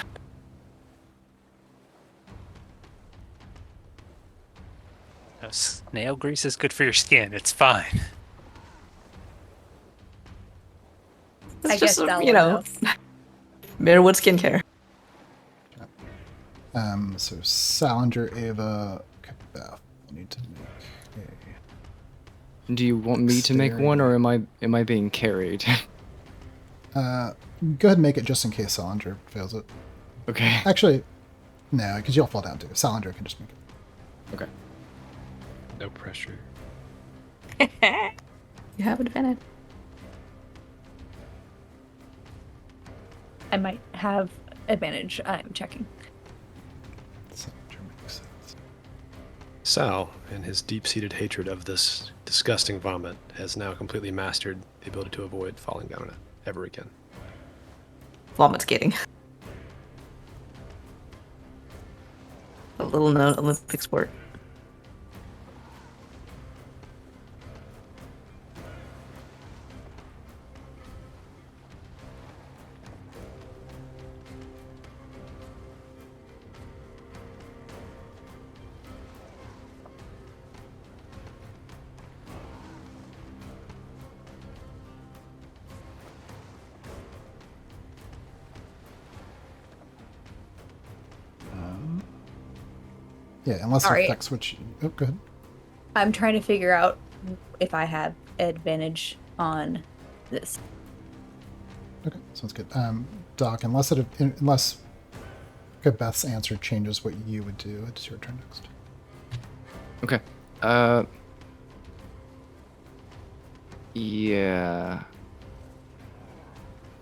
No, snail grease is good for your skin. It's fine. It's I just, guess that you know, Marewood skincare. So Salinger, Ava, Beth. I need to make Do you want me to make one, or am I being carried? go ahead and make it just in case Salinger fails it. Okay. Actually, no, because you'll fall down too. Salinger can just make it. Okay. No pressure. You have advantage. I might have advantage. I'm checking. Salinger makes sense. Sal, in his deep-seated hatred of this disgusting vomit, has now completely mastered the ability to avoid falling down on it ever again. Vomit skating. A little known Olympic sport. Yeah, unless Sorry. it affects which. Oh, go ahead. I'm trying to figure out if I have advantage on this. Okay, sounds good. Doc, unless Beth's answer changes what you would do, it's your turn next. Okay. Yeah.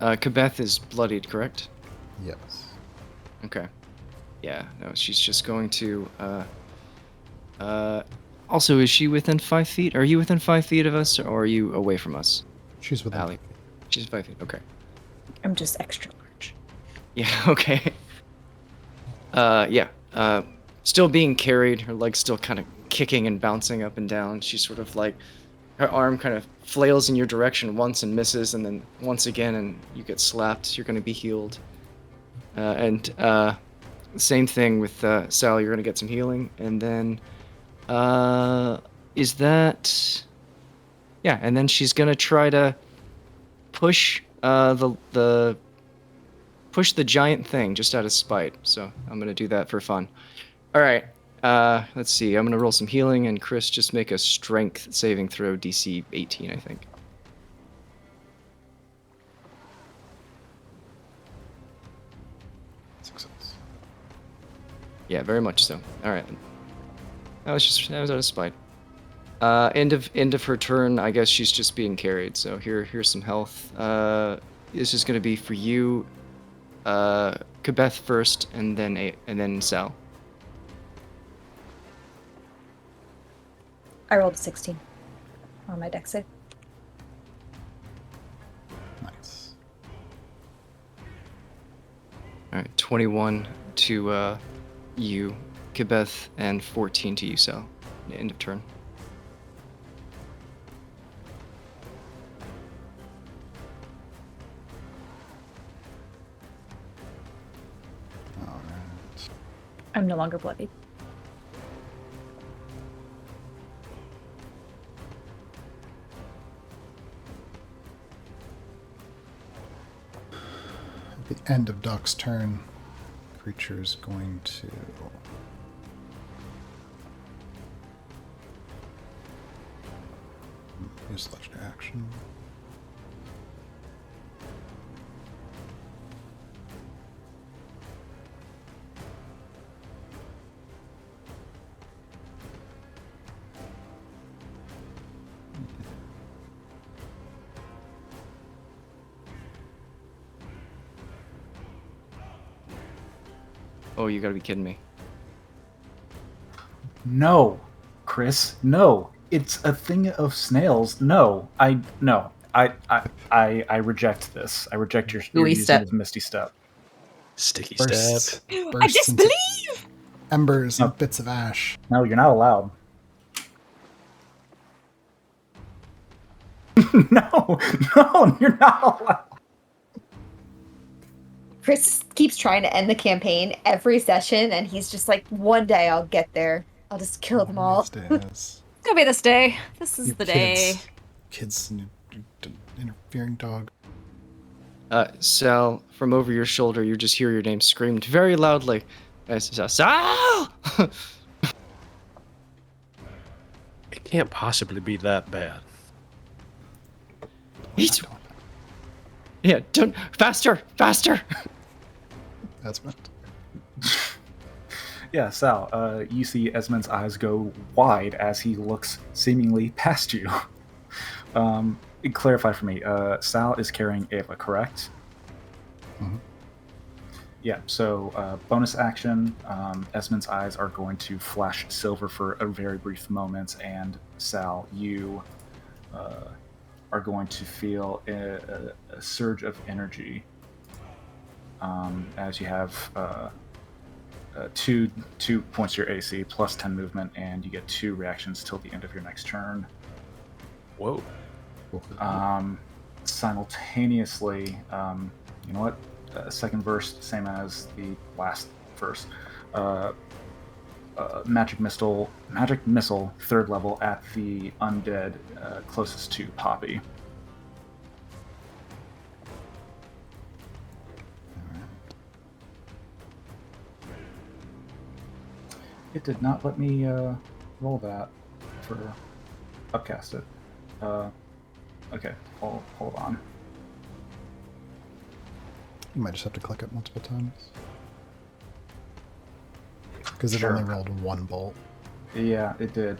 Kabeth is bloodied, correct? Yes. Okay. Yeah, no, she's just going to, also, is she within 5 feet? Are you within 5 feet of us, or are you away from us? She's within. Allie. She's 5 feet, okay. I'm just extra large. Yeah, okay. Yeah, still being carried, her legs still kind of kicking and bouncing up and down. She's sort of like, her arm kind of flails in your direction once and misses, and then once again, and you get slapped. You're going to be healed. Same thing with Sal, you're going to get some healing. And then, is that... Yeah, and then she's going to try to push the push the giant thing just out of spite. So I'm gonna do that for fun. All right. Let's see. I'm gonna roll some healing, and Chris just make a strength saving throw, DC 18, I think. Success. Yeah, very much so. All right. That was out of spite. End of her turn. I guess she's just being carried. So here's some health. This is gonna be for you, Kabeth first, and then Sal. I rolled a 16 on my dex save. Nice. All right, 21 to you, Kabeth, and 14 to you, Sal. End of turn. All right. I'm no longer bloodied. At the end of Duck's turn, creature is going to use legendary action. Oh, you gotta be kidding me. No, Chris, no. It's a thing of snails. No, I reject this. I reject your Gooey using step. of Misty Step. Sticky Bursts, step. I bursts into disbelieve! embers and Oh. bits of ash. No, you're not allowed. No, you're not allowed. Chris keeps trying to end the campaign every session, and he's just like, one day I'll get there. I'll just kill them all. These days. It's gonna be this day. This is You the day. Kids, you interfering dog. Sal, from over your shoulder, you just hear your name screamed very loudly. Sal! It can't possibly be that bad. He's... Yeah, don't... Faster! That's meant. Yeah, Sal, you see Esmond's eyes go wide as he looks seemingly past you. Clarify for me, Sal is carrying Ava, correct? Mhm. Yeah, so bonus action, Esmond's eyes are going to flash silver for a very brief moment, and Sal, you are going to feel a surge of energy as you have two points to your AC plus 10 movement, and you get 2 reactions till the end of your next turn. Whoa. Simultaneously, you know what? Second verse, same as the last verse. Magic missile, third level at the undead closest to Poppy. It did not let me roll that for upcast it. Okay, hold on. You might just have to click it multiple times. Because it Sure. only rolled 1 bolt. Yeah, it did.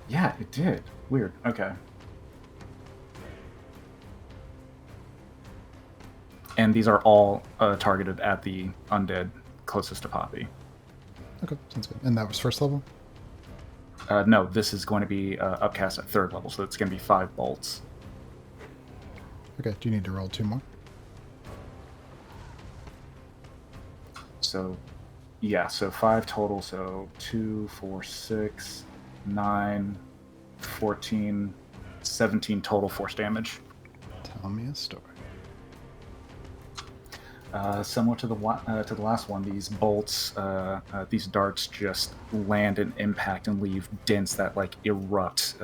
Yeah, it did. Weird. Okay. And these are all targeted at the undead closest to Poppy. Okay, sounds good. And that was first level? No, this is going to be upcast at third level, so it's going to be 5 bolts. Okay, do you need to roll 2 more? So, yeah, so 5 total, so 2, 4, 6, 9, 14, 17 total force damage. Tell me a story. Similar to the last one, these bolts, these darts just land and impact and leave dents that like erupt,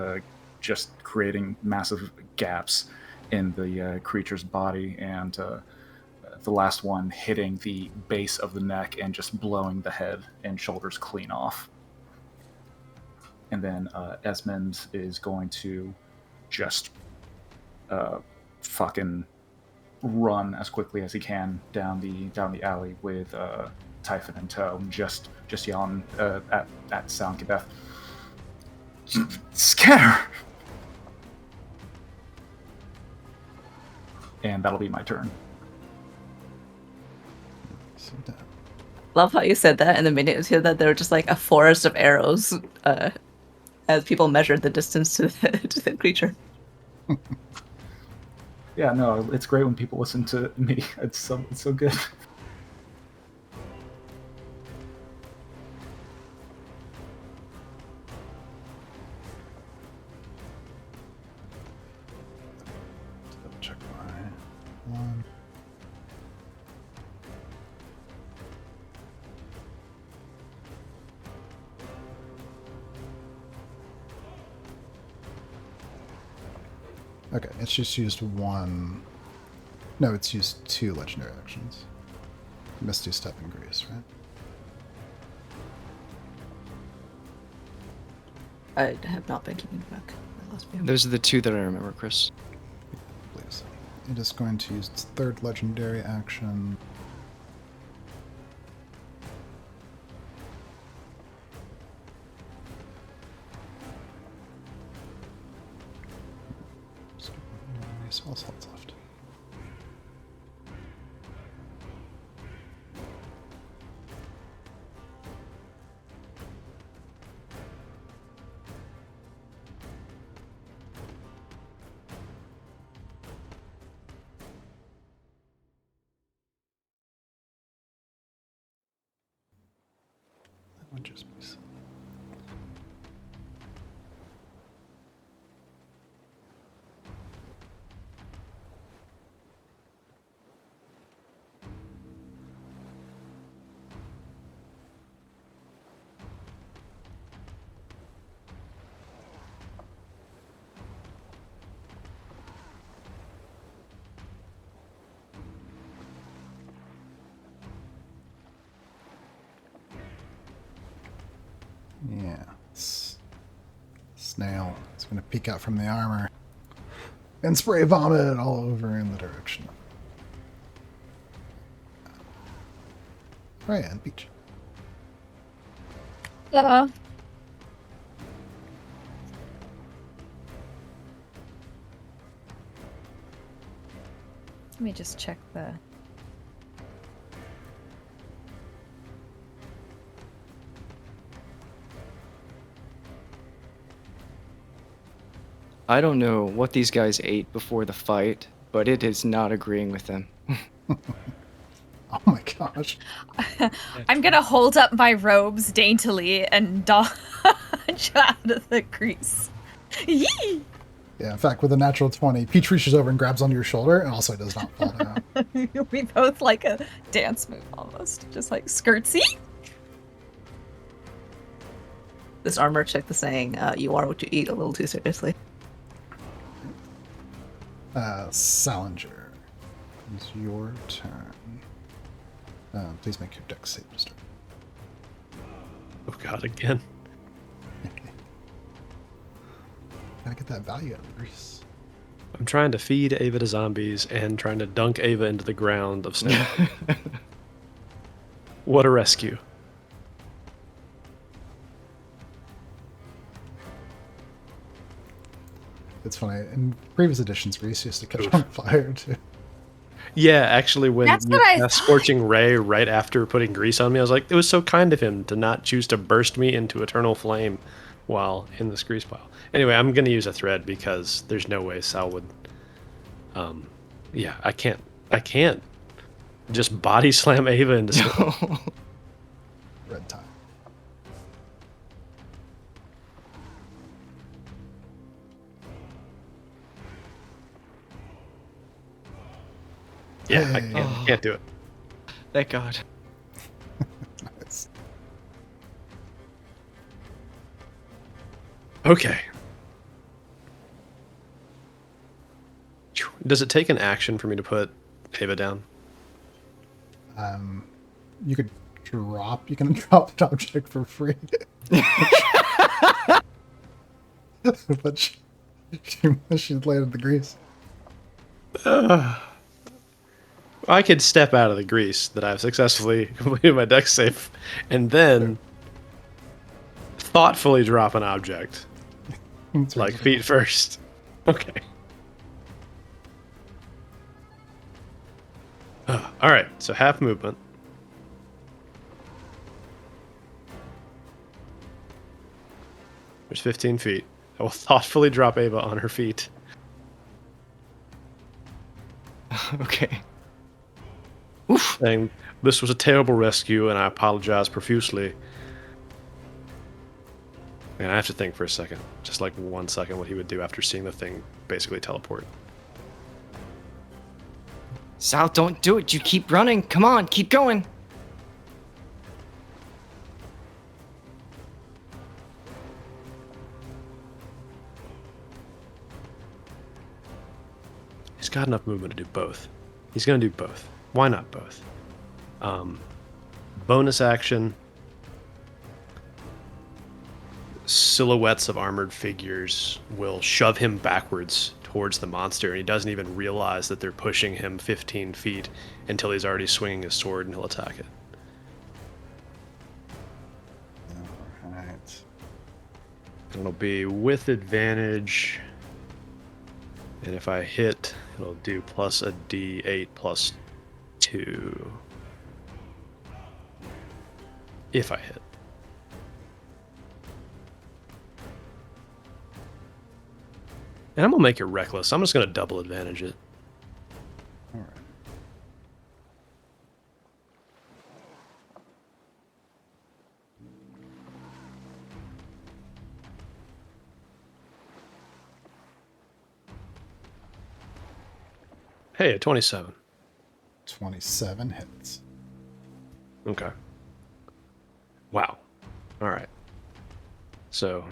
just creating massive gaps in the creature's body, and the last one hitting the base of the neck and just blowing the head and shoulders clean off. And then Esmond is going to just fucking run as quickly as he can down the alley with Typhon in tow, just yelling at Sound Kibeth. Scatter! And that'll be my turn. Love how you said that, and the minute you said that, there were just like a forest of arrows as people measured the distance to the creature. Yeah, no, it's great when people listen to me. It's so good. Check my one. Okay, it's just used one. No, it's used 2 legendary actions. Misty Step and Grease, right? I have not been keeping track. Those are the 2 that I remember, Chris. Please. It is going to use its 3rd legendary action. Spell slots left. That one just missed. Yeah. Snail. It's going to peek out from the armor and spray vomit all over in the direction. Right, and Peach. Let me just check the... I don't know what these guys ate before the fight, but it is not agreeing with them. Oh my gosh. I'm gonna hold up my robes daintily and dodge out of the crease. Yee! Yeah, in fact, with a natural 20, Peach reaches over and grabs onto your shoulder and also does not fall down. We both like a dance move almost. Just like skirtsy. This armor check the saying, you are what you eat, a little too seriously. Salinger, it's your turn. Please make your dex save to start. Oh god, again. Gotta get that value out of Grease. I'm trying to feed Ava to zombies and trying to dunk Ava into the ground of snow. What a rescue. It's funny, in previous editions, Grease used to catch on fire too. Yeah, actually, when That's you what I cast thought. Scorching Ray right after putting grease on me, I was like, it was so kind of him to not choose to burst me into eternal flame while in this grease pile. Anyway, I'm going to use a thread because there's no way Sal would... yeah, I can't just body slam Ava into snow. Red time. Yeah, I Hey. can't do it. Thank God. Nice. Okay. Does it take an action for me to put Ava down? You could drop. You can drop the object for free. But she landed the grease. I could step out of the grease that I've successfully completed my deck save, and then thoughtfully drop an object, like feet first. Okay. All right. So half movement. There's 15 feet. I will thoughtfully drop Ava on her feet. Okay. Saying, this was a terrible rescue, and I apologize profusely. And I have to think for a second, just like 1 second, what he would do after seeing the thing basically teleport. Sal, don't do it. You keep running. Come on, keep going. He's got enough movement to do both. He's going to do both. Why not both? Bonus action. Silhouettes of armored figures will shove him backwards towards the monster, and he doesn't even realize that they're pushing him 15 feet until he's already swinging his sword and he'll attack it. Alright. It'll be with advantage, and if I hit, it'll do plus a d8 plus 2. If I hit. And I'm going to make it reckless. I'm just going to double advantage it. Alright. Hey, a 27. 27 hits. Okay. Wow. All right. So,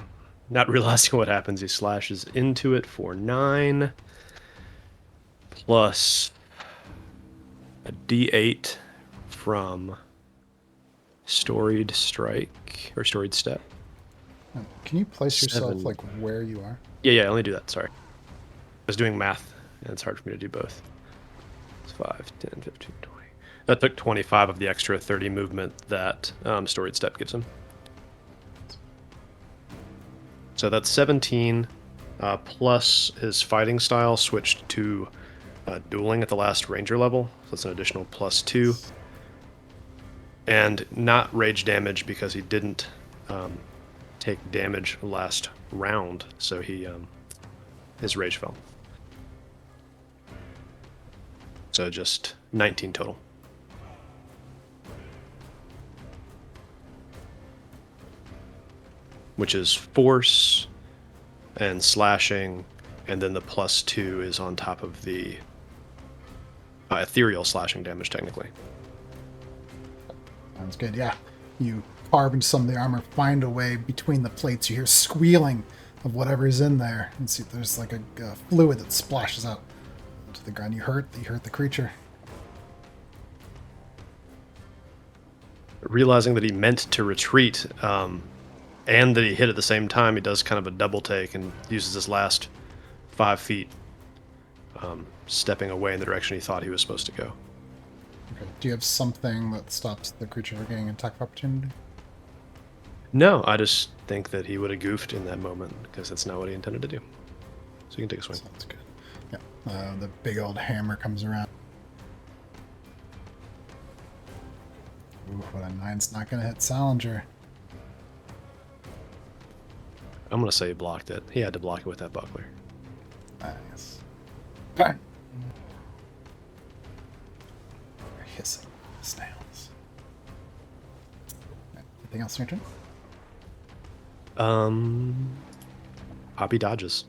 not realizing what happens, he slashes into it for 9 plus a d8 from storied strike or storied step. Can you place yourself 7. like where you are? Yeah, let me do that. Sorry. I was doing math, and it's hard for me to do both. It's 5, 10, 15, 20. That took 25 of the extra 30 movement that storied step gives him. So that's 17, plus his fighting style switched to dueling at the last ranger level. So that's an additional plus 2. And not rage damage because he didn't take damage last round. So he his rage fell. So just 19 total. Which is force and slashing, and then the plus 2 is on top of the ethereal slashing damage, technically. Sounds good, yeah. You carve into some of the armor, find a way between the plates. You hear squealing of whatever's in there. And see, there's like a fluid that splashes out to the ground. You hurt the creature. Realizing that he meant to retreat, and that he hit at the same time, he does kind of a double take and uses his last 5 feet, stepping away in the direction he thought he was supposed to go. Okay. Do you have something that stops the creature from getting an attack of opportunity? No, I just think that he would have goofed in that moment, because that's not what he intended to do. So you can take a swing. Sounds good. Yeah. The big old hammer comes around. Ooh, what a 9's not going to hit Salinger. I'm going to say he blocked it. He had to block it with that buckler. Nice. Okay. They're hissing snails. Anything else in your turn? Poppy dodges.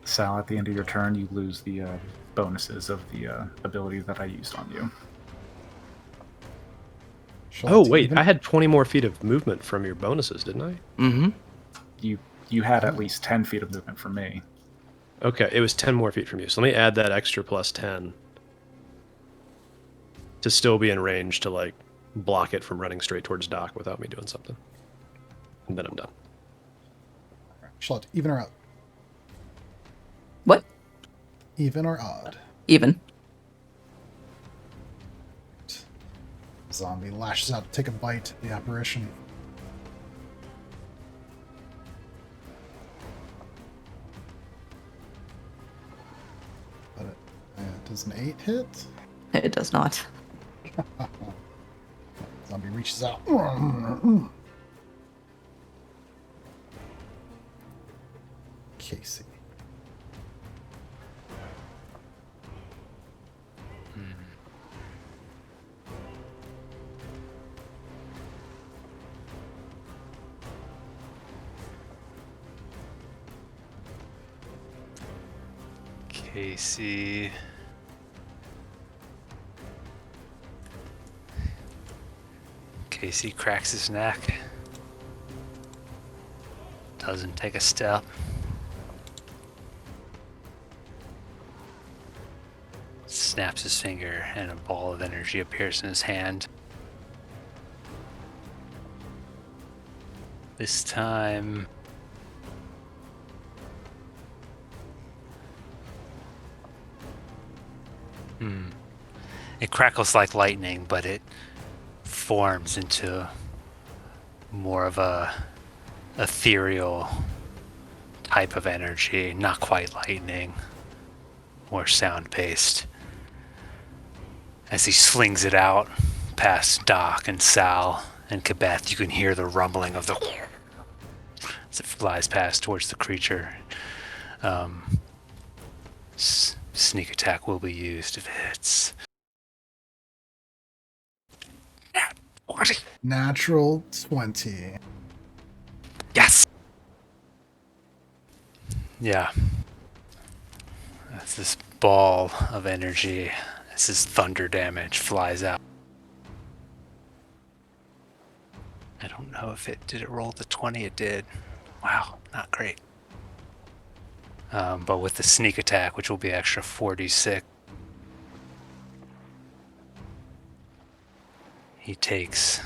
Sal, at the end of your turn, you lose the bonuses of the ability that I used on you. Oh, wait, I had 20 more feet of movement from your bonuses, didn't I? Mm-hmm. You had at least 10 feet of movement from me. Okay, it was 10 more feet from you. So let me add that extra plus 10. to still be in range to like block it from running straight towards Doc without me doing something. And then I'm done. Charlotte, even or odd? What? Even or odd? Even. Zombie lashes out to take a bite at the apparition. But does an 8 hit? It does not. Zombie reaches out. Casey. Casey. Casey cracks his neck. Doesn't take a step. Snaps his finger and a ball of energy appears in his hand. This time... It crackles like lightning, but it forms into more of a ethereal type of energy, not quite lightning, more sound-based. As he slings it out past Doc and Sal and Kabeth, you can hear the rumbling of the as it flies past towards the creature. Sneak attack will be used if it hits. Natural 20. Yes! Yeah. That's this ball of energy. This is thunder damage. Flies out. I don't know if it... Did it roll the 20? It did. Wow, not great. But with the sneak attack, which will be extra 46, he takes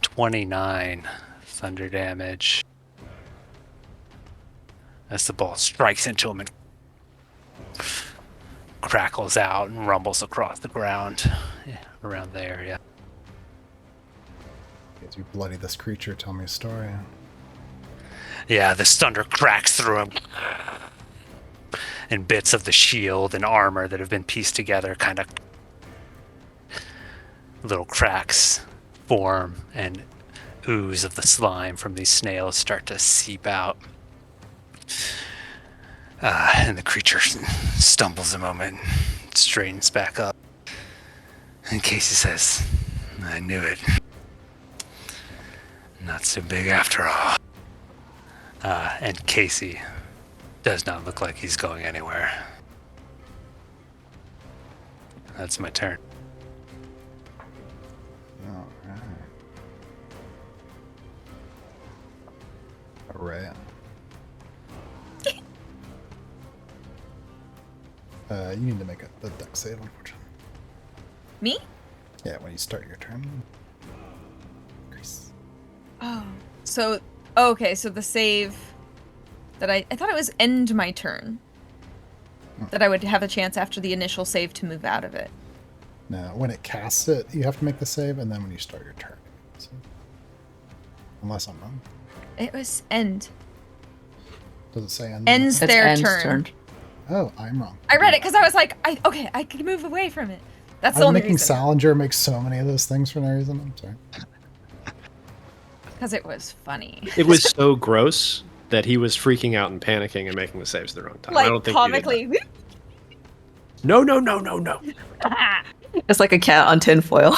29 thunder damage. As the ball strikes into him and crackles out and rumbles across the ground around the area. As you bloody this creature, tell me a story. Yeah, the thunder cracks through him. And bits of the shield and armor that have been pieced together kind of little cracks form, and ooze of the slime from these snails start to seep out. And the creature stumbles a moment, straightens back up. And Casey says, I knew it. Not so big after all. And Casey does not look like he's going anywhere. That's my turn. All right. You need to make the dex save, unfortunately. Me? Yeah, when you start your turn. Grace. Oh. So, okay, so the save that I thought it was end my turn. That I would have a chance after the initial save to move out of it. No, when it casts it, you have to make the save, and then when you start your turn. So, unless I'm wrong. It was end. Does it say end? Ends It's their End's turn. Oh, I'm wrong. I read it because I was like, I could move away from it. That's the I'm only making reason. Salinger make so many of those things for no reason. I'm sorry. Because it was funny. It was so gross that he was freaking out and panicking and making the saves at the wrong time. I Like, don't think comically. You did that. No. It's like a cat on tinfoil.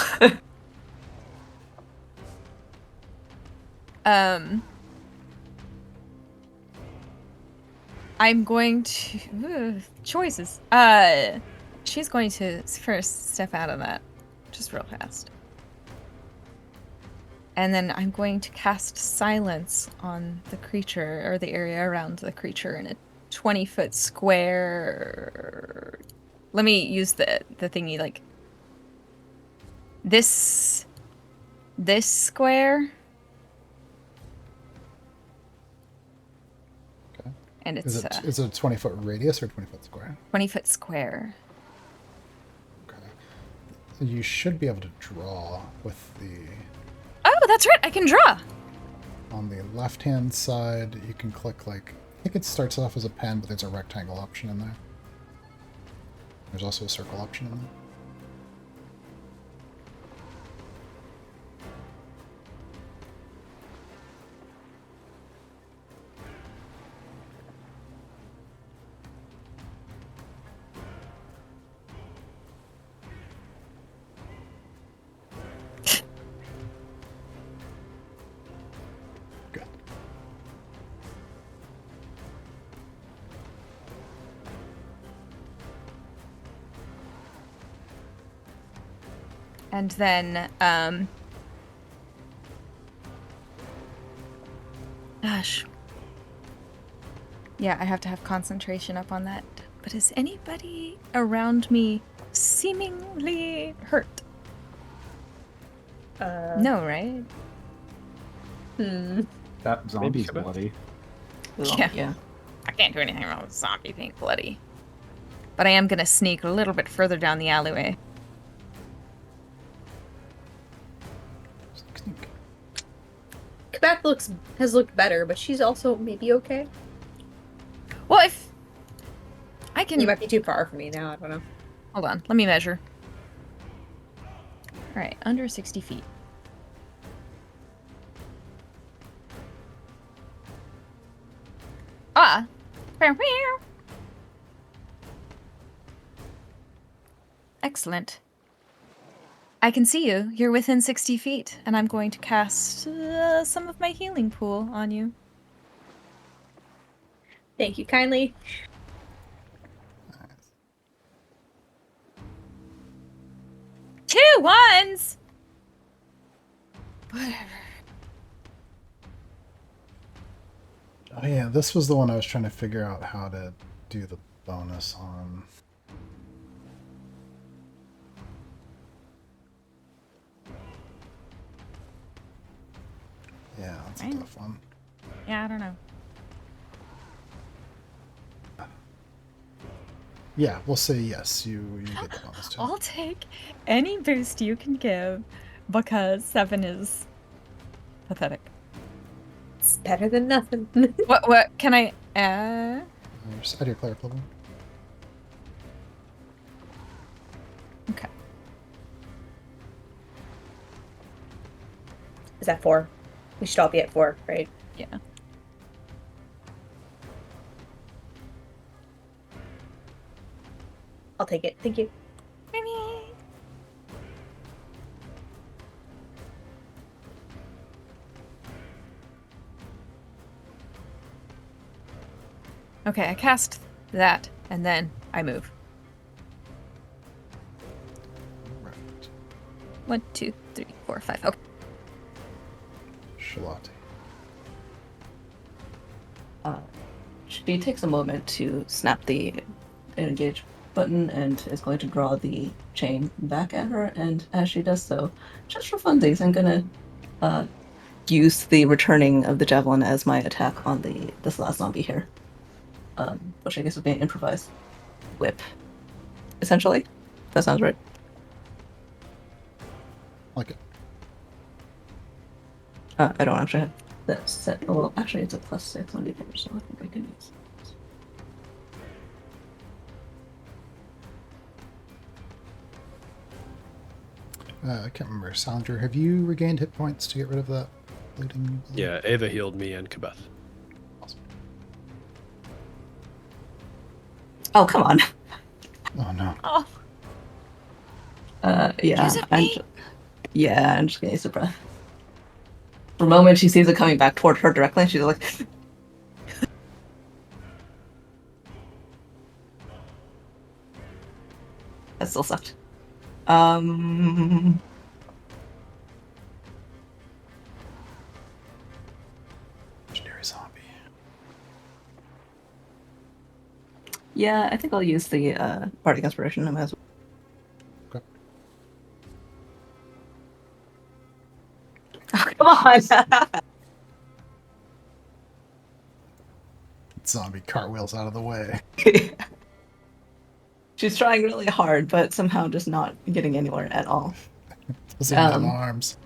I'm going to choices. She's going to first step out of that, just real fast, and then I'm going to cast silence on the creature or the area around the creature in a 20-foot square. Let me use the thingy like this square. Okay. And Is it's it a 20-foot radius or 20-foot square? 20-foot square. Okay. You should be able to draw with the... Oh, that's right. I can draw. On the left-hand side, you can click, like... I think it starts off as a pen, but there's a rectangle option in there. There's also a circle option in there. Good. And then, gosh. Yeah, I have to have concentration up on that. But is anybody around me seemingly hurt? No, right? That zombie's Quebec. bloody. Yeah. I can't do anything about a zombie being bloody. But I am gonna sneak a little bit further down the alleyway. Quebec has looked better, but she's also maybe okay. Well, if I can... You might be too far for me now. I don't know. Hold on, let me measure. Alright, under 60 feet. Ah! Excellent. I can see you. You're within 60 feet, and I'm going to cast some of my healing pool on you. Thank you kindly. Two ones! Whatever. Oh yeah, this was the one I was trying to figure out how to do the bonus on. Yeah, that's a Right. tough one. Yeah, I don't know. Yeah, we'll say yes. You get the bonus too. I'll take any boost you can give because 7 is pathetic. It's better than nothing. What can I add? Just add your cleric level. Okay. Is that 4? We should all be at 4, right? Yeah. I'll take it. Thank you. Okay, I cast that, and then I move. Right. 1, 2, 3, 4, 5. Okay. Shalati. She takes a moment to snap the engage button and is going to draw the chain back at her. And as she does so, just for funsies, I'm gonna use the returning of the javelin as my attack on this last zombie here, which I guess would be an improvised whip, essentially. That sounds right. Like it. I don't actually have that set. Well, actually, it's a +6 on damage, so I think I can use. I can't remember. Salinger, have you regained hit points to get rid of that bleeding? Yeah, Ava healed me and Kabeth. Awesome. Oh, come on. Oh no. Oh, Yeah. Use it, I'm me. yeah, I'm just gonna use a breath. For a moment, she sees it coming back toward her directly, and she's like, that still sucked. Legendary zombie. Yeah, I think I'll use the Bardic Inspiration. I might as well. Okay. on! Zombie cartwheels out of the way. She's trying really hard, but somehow just not getting anywhere at all. Doesn't even have arms.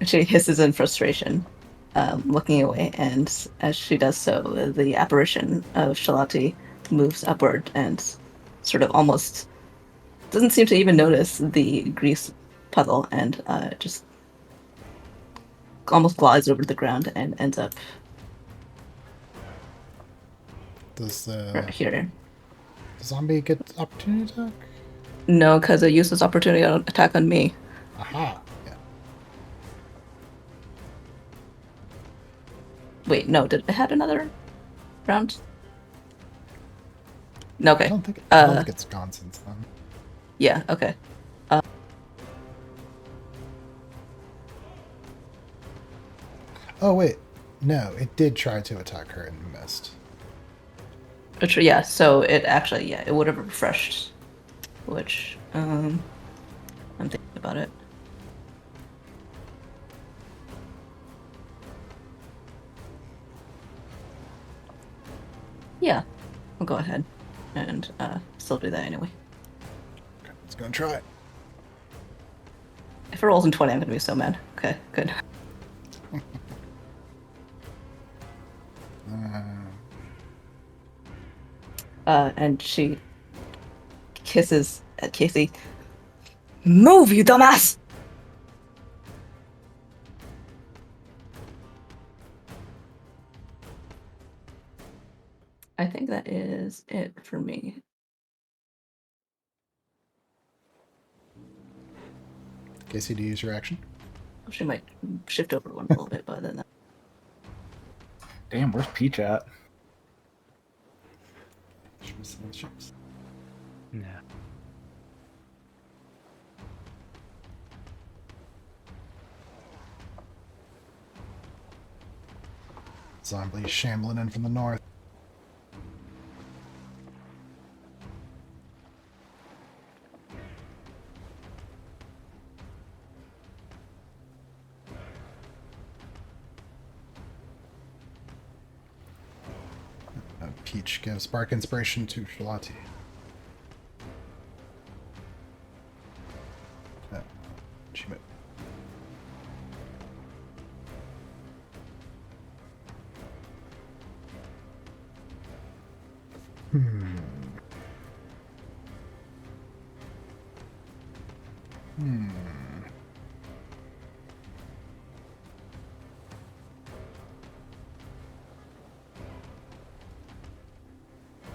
She hisses in frustration, looking away, and as she does so, the apparition of Shalati moves upward and sort of almost doesn't seem to even notice the grease puddle and just almost glides over the ground and ends up Does right here. the zombie get opportunity attack? No, because it uses opportunity attack on me. Aha. Yeah. Wait, no, did it have another round? No, okay. I don't think it's gone since then. Yeah, okay. Oh wait, no, it did try to attack her and missed. Yeah, so it actually, yeah, it would have refreshed, which, I'm thinking about it. Yeah, I'll go ahead and still do that anyway. Okay, let's go and try it. If it rolls in 20, I'm gonna be so mad. Okay, good. And she kisses at Casey. Move, you dumbass! I think that is it for me. Casey, do you use your action? She might shift over one a little bit, but then Damn, where's Peach at? Yeah. Zombie shambling in from the north. Peach gives Bark inspiration to Shalati. She moved.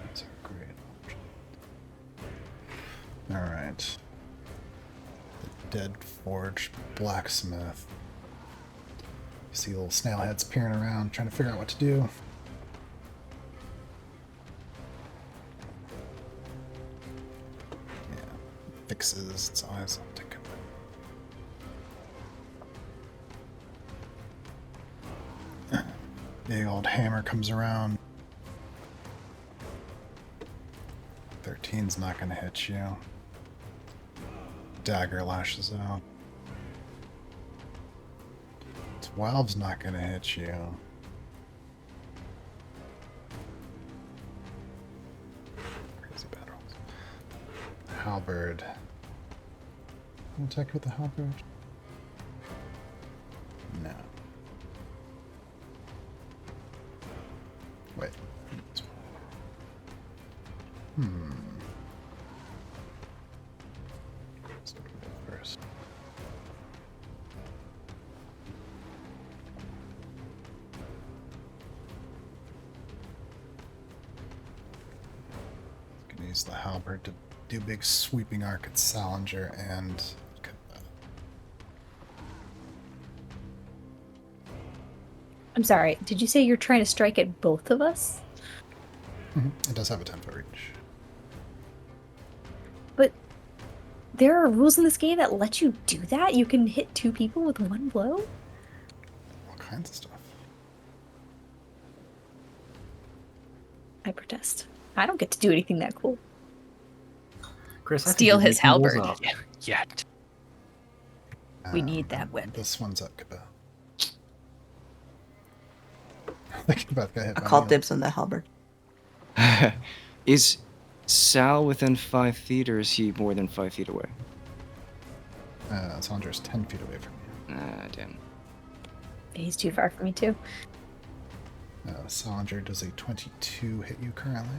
That's a great option. Alright. The Deadforged blacksmith. You see little snail heads peering around, trying to figure out what to do. Yeah. Fixes its eyes optic. Big old hammer comes around. 13's not gonna hit you. Dagger lashes out. 12's not gonna hit you. Crazy bad rolls. Halberd. Can I attack with the halberd? No. Wait. Let's do it first. Gonna use the halberd to do a big sweeping arc at Salinger and I'm sorry, did you say you're trying to strike at both of us? it does have a 10-foot reach. But there are rules in this game that let you do that? You can hit two people with one blow? All kinds of stuff. I protest. I don't get to do anything that cool. Chris, I think steal you're his making rules halberd. up. Yeah. We need that weapon. This one's up, Kabeth. Kabeth got hit I by called me. dibs on the halberd. Is Sal within 5 feet, or is he more than 5 feet away? Sandra's 10 feet away from you. Ah, damn. He's too far for me too. Sandra, does a 22 hit you currently?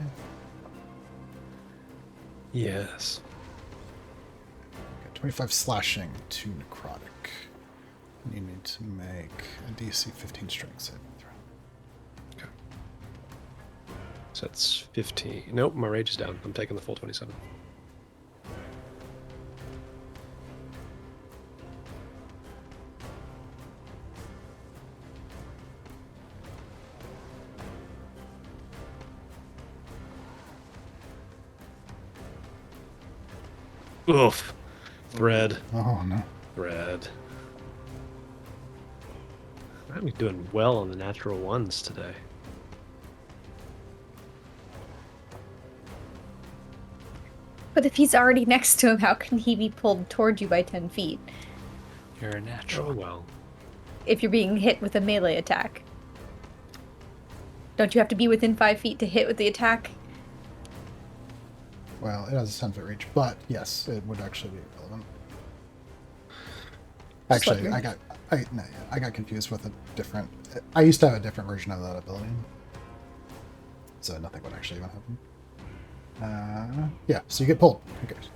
Yes. Okay, 25 slashing, 2 necrotic. You need to make a DC 15 strength saving throw. So that's 15. Nope, my rage is down. I'm taking the full 27. Oof. Thread. Oh, no. Thread. I'm doing well on the natural ones today. But if he's already next to him, how can he be pulled toward you by 10 feet? You're a natural. Oh well. If you're being hit with a melee attack. Don't you have to be within 5 feet to hit with the attack? Well, it has a 10-foot reach, but yes, it would actually be relevant. Just Actually, wondering. I got confused with a different. I used to have a different version of that ability, so nothing would actually even happen. Yeah, so you get pulled. Who cares?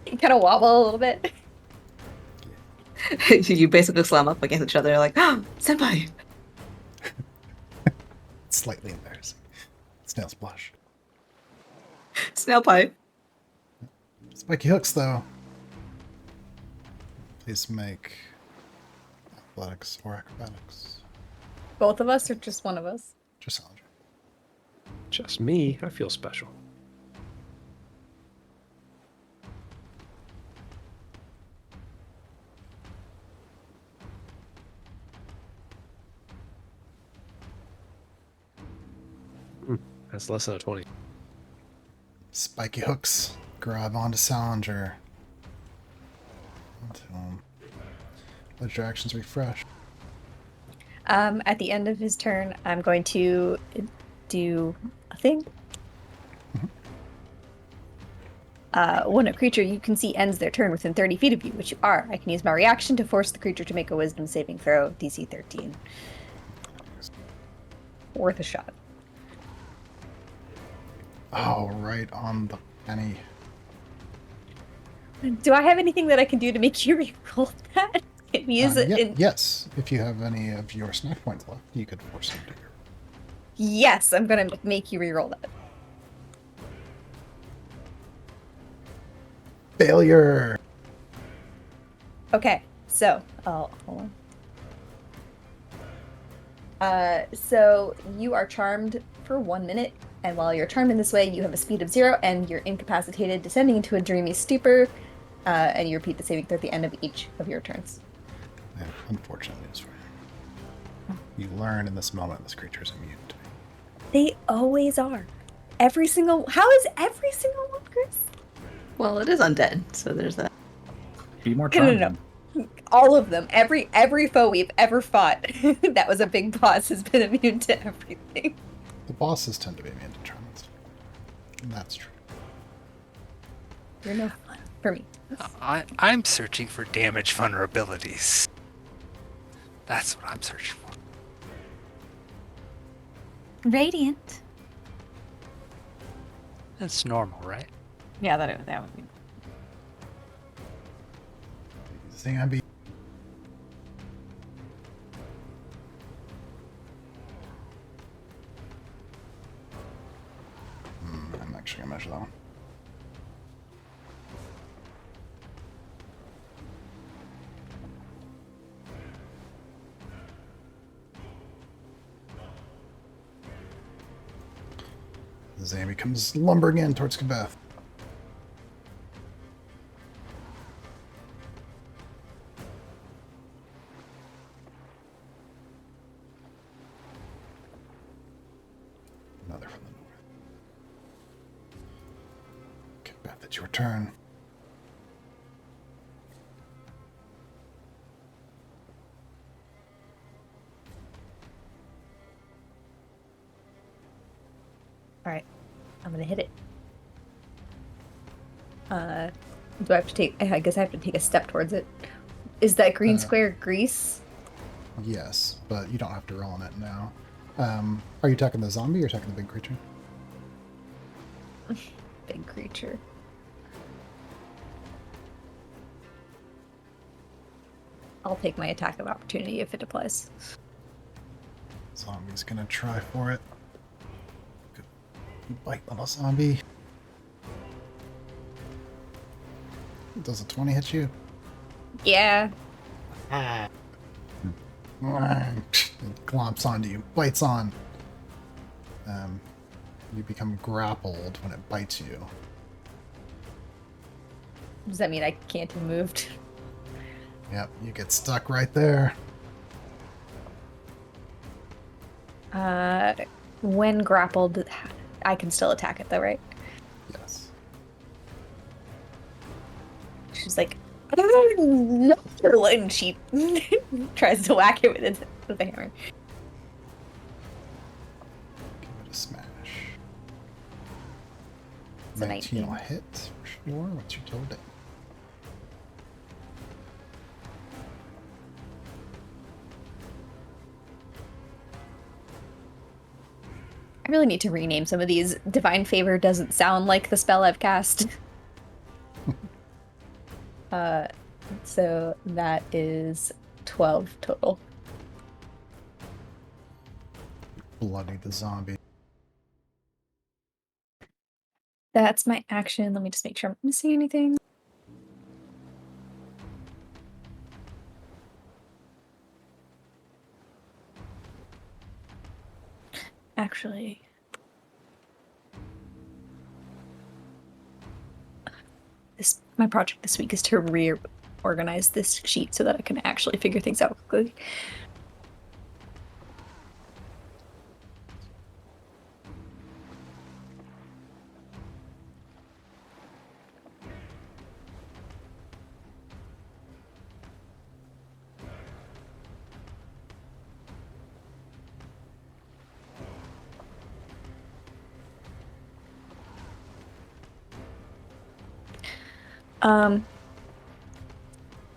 You kind of wobble a little bit. You basically slam up against each other, like, oh, senpai! It's slightly embarrassing. Snail splash. Snail pipe. Spiky hooks, though. Please make athletics or acrobatics. Both of us or just one of us? Just Sandra. Just me. I feel special. That's less than a 20. Spiky hooks. Grab onto Salinger. Onto him. Let your actions refresh. At the end of his turn, I'm going to do a thing. When a creature you can see ends their turn within 30 feet of you, which you are, I can use my reaction to force the creature to make a wisdom saving throw, DC 13. Worth a shot. Oh, right on the penny. Do I have anything that I can do to make you reroll that? Can you use it in... Yes, if you have any of your snack points left, you could force him to. Yes, I'm going to make you reroll that. Failure! Okay, so, hold on. So you are charmed for 1 minute, and while you're charmed in this way, you have a speed of 0, and you're incapacitated, descending into a dreamy stupor, and you repeat the saving throw at the end of each of your turns. I have unfortunate news for you. You learn in this moment this creature is immune to me. They always are. Every single... How is every single one, Chris? Well, it is undead, so there's that. Be more No, charming. no. All of them. Every foe we've ever fought that was a big boss has been immune to everything. The bosses tend to be immune to charms. And that's true. You're no fun for me. I'm searching for damage vulnerabilities. That's what I'm searching for. Radiant. That's normal, right? Yeah, that would be. Zambi. I'm actually gonna measure that one. Zambi comes lumbering in towards Kabeth. Another from the north. It's your turn. All right, I'm gonna hit it. Do I have to take? I guess I have to take a step towards it. Is that green square grease? Yes, but you don't have to roll on it now. Are you attacking the zombie or attacking the big creature? Big creature. I'll take my attack of opportunity if it applies. Zombie's gonna try for it. Good bite, little zombie. Does a 20 hit you? Yeah. It glomps onto you, bites on. You become grappled when it bites you. Does that mean I can't be moved? Yep, you get stuck right there. When grappled, I can still attack it though, right? Yes. She's like, no, and she tries to whack it with the hammer. Give it a smash. It's a 19 will 19. hit for sure. What's your total damage? I really need to rename some of these. Divine Favor doesn't sound like the spell I've cast. So that is 12 total. Bloody the zombie. That's my action. Let me just make sure I'm not missing anything. Actually, my project this week is to reorganize this sheet so that I can actually figure things out quickly.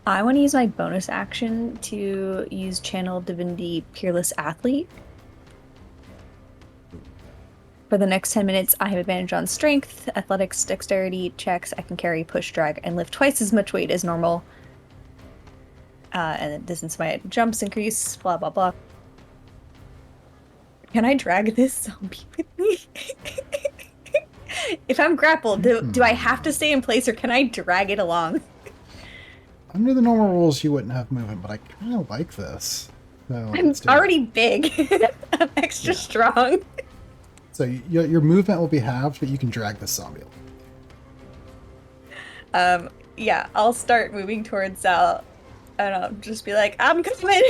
I want to use my bonus action to use Channel Divinity Peerless Athlete. For the next 10 minutes, I have advantage on strength, athletics, dexterity checks. I can carry, push, drag, and lift twice as much weight as normal. And the distance my jumps increase, blah, blah, blah. Can I drag this zombie with me? If I'm grappled, do I have to stay in place or can I drag it along? Under the normal rules, you wouldn't have movement, but I kind of like this. So I'm let's do it. already big. I'm extra strong. So your movement will be halved, but you can drag the zombie. Yeah, I'll start moving towards and I'll just be like, I'm coming.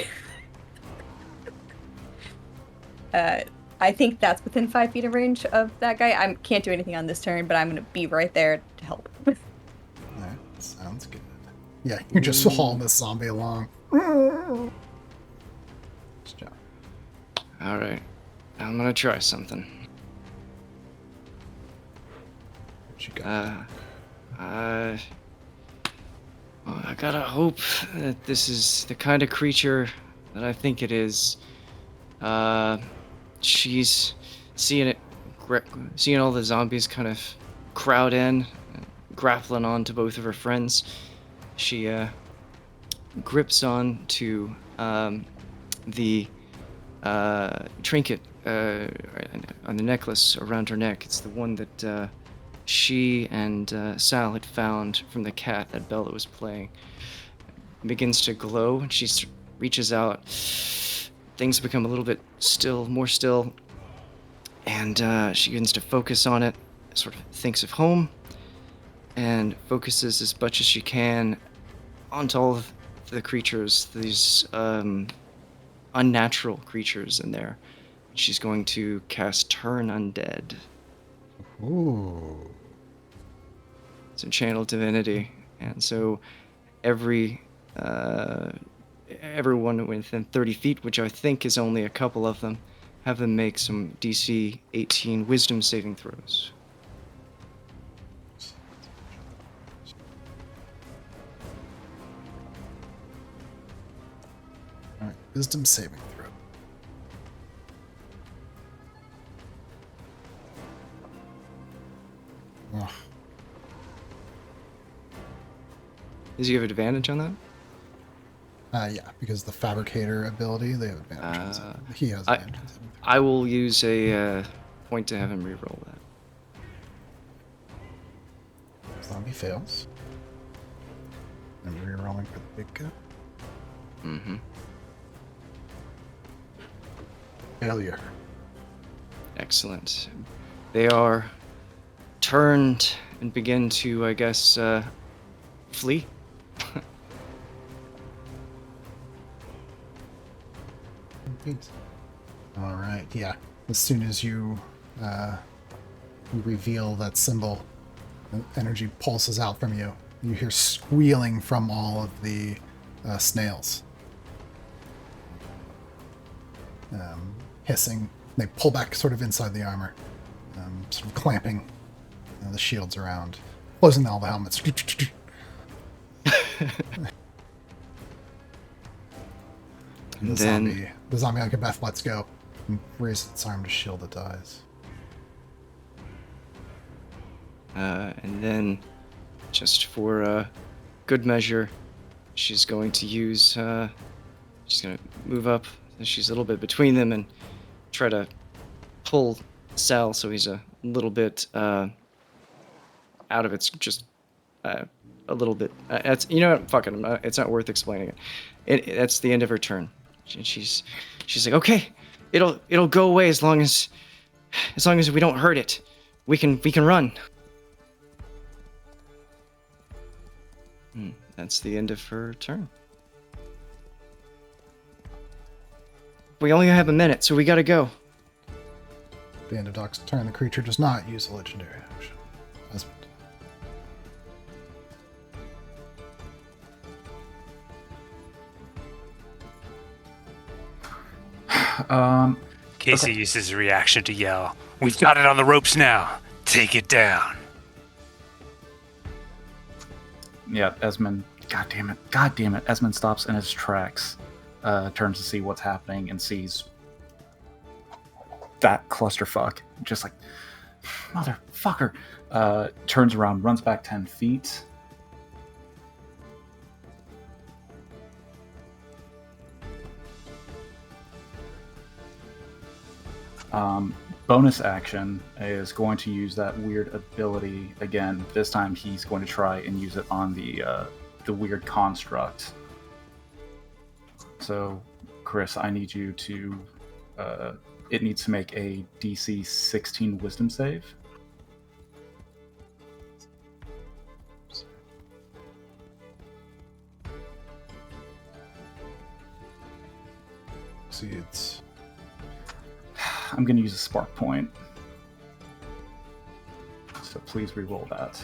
I think that's within 5 feet of range of that guy. I can't do anything on this turn, but I'm gonna be right there to help. Alright, sounds good. Yeah, you're just hauling this zombie along. Good job. All right, I'm gonna try something. What you got? Well, I gotta hope that this is the kind of creature that I think it is. She's seeing all the zombies kind of crowd in, grappling on to both of her friends. She grips on to the trinket on the necklace around her neck. It's the one that she and Sal had found from the cat that Bella was playing. It begins to glow, and she reaches out. Things become a little bit more still, and she begins to focus on it, sort of thinks of home, and focuses as much as she can onto all of the creatures, these unnatural creatures in there. She's going to cast Turn Undead. Ooh. It's a channel divinity, and so everyone within 30 feet, which I think is only a couple of them, have them make some DC 18 Wisdom saving throws. All right, wisdom saving throw. Ugh. Does he have advantage on that? Yeah, because the fabricator ability, they have advantage. On it. He has advantage. On saving throw. I will use a point to have him reroll that. Zombie fails. I'm rerolling for the big guy. Mm-hmm. Failure. Excellent. They are turned and begin to, I guess, flee. All right, yeah. As soon as you reveal that symbol, the energy pulses out from you. You hear squealing from all of the snails. Hissing. They pull back sort of inside the armor, sort of clamping the shields around, closing all the helmets. And the zombie on Kabeth lets go and raises its arm to shield its eyes. And then, just for good measure, she's going to use. She's going to move up. She's a little bit between them and try to pull Sal so he's a little bit out of its just a little bit. It's, you know what? Fuck it. It's not worth explaining it. That's the end of her turn. She's like, okay, it'll go away as long as we don't hurt it. We can run. That's the end of her turn. We only have a minute, so we gotta go. At the end of Doc's turn, the creature does not use a legendary action. Casey uses a reaction to yell, "We've got it on the ropes now. Take it down." Yeah, Esmond. God damn it! Esmond stops in his tracks, turns to see what's happening, and sees that clusterfuck. Just like, motherfucker. Turns around, runs back 10 feet. Bonus action is going to use that weird ability again. This time he's going to try and use it on the weird construct. So, Chris, I need you to... it needs to make a DC 16 Wisdom save. See, it's... I'm going to use a spark point. So please re-roll that.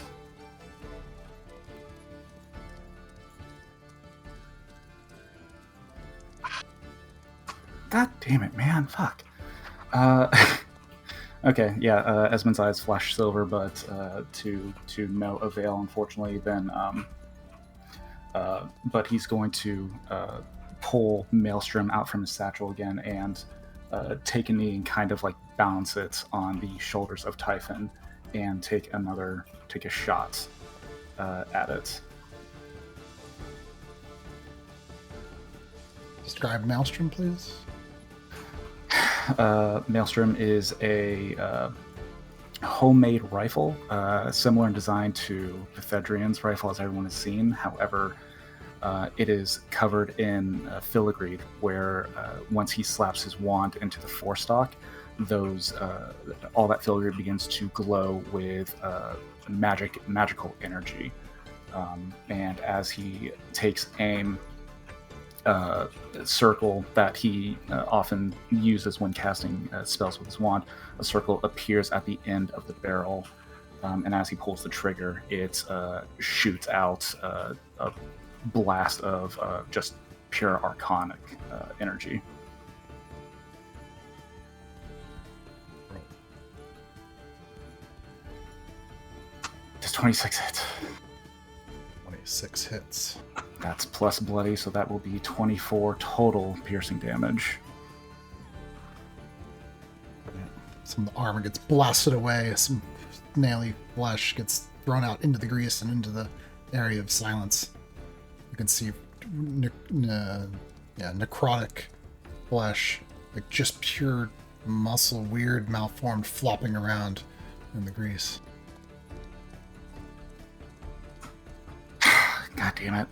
God damn it, man. Fuck. Okay, yeah, Esmond's eyes flash silver, but to no avail, unfortunately. Then, but he's going to pull Maelstrom out from his satchel again and take a knee and kind of like balance it on the shoulders of Typhon and take a shot at it. Describe Maelstrom, please. Maelstrom is a homemade rifle, similar in design to Pythedrian's rifle, as everyone has seen. However, it is covered in filigree, where once he slaps his wand into the forestock, all that filigree begins to glow with magical energy. And as he takes aim, circle that he often uses when casting spells with his wand, a circle appears at the end of the barrel, and as he pulls the trigger, it shoots out a blast of just pure arcanic energy. Does 26 hit? 26 hits. That's plus bloody, so that will be 24 total piercing damage. Some of the armor gets blasted away. Some snaily flesh gets thrown out into the grease and into the area of silence. You can see necrotic flesh, like just pure muscle, weird, malformed, flopping around in the grease. God damn it.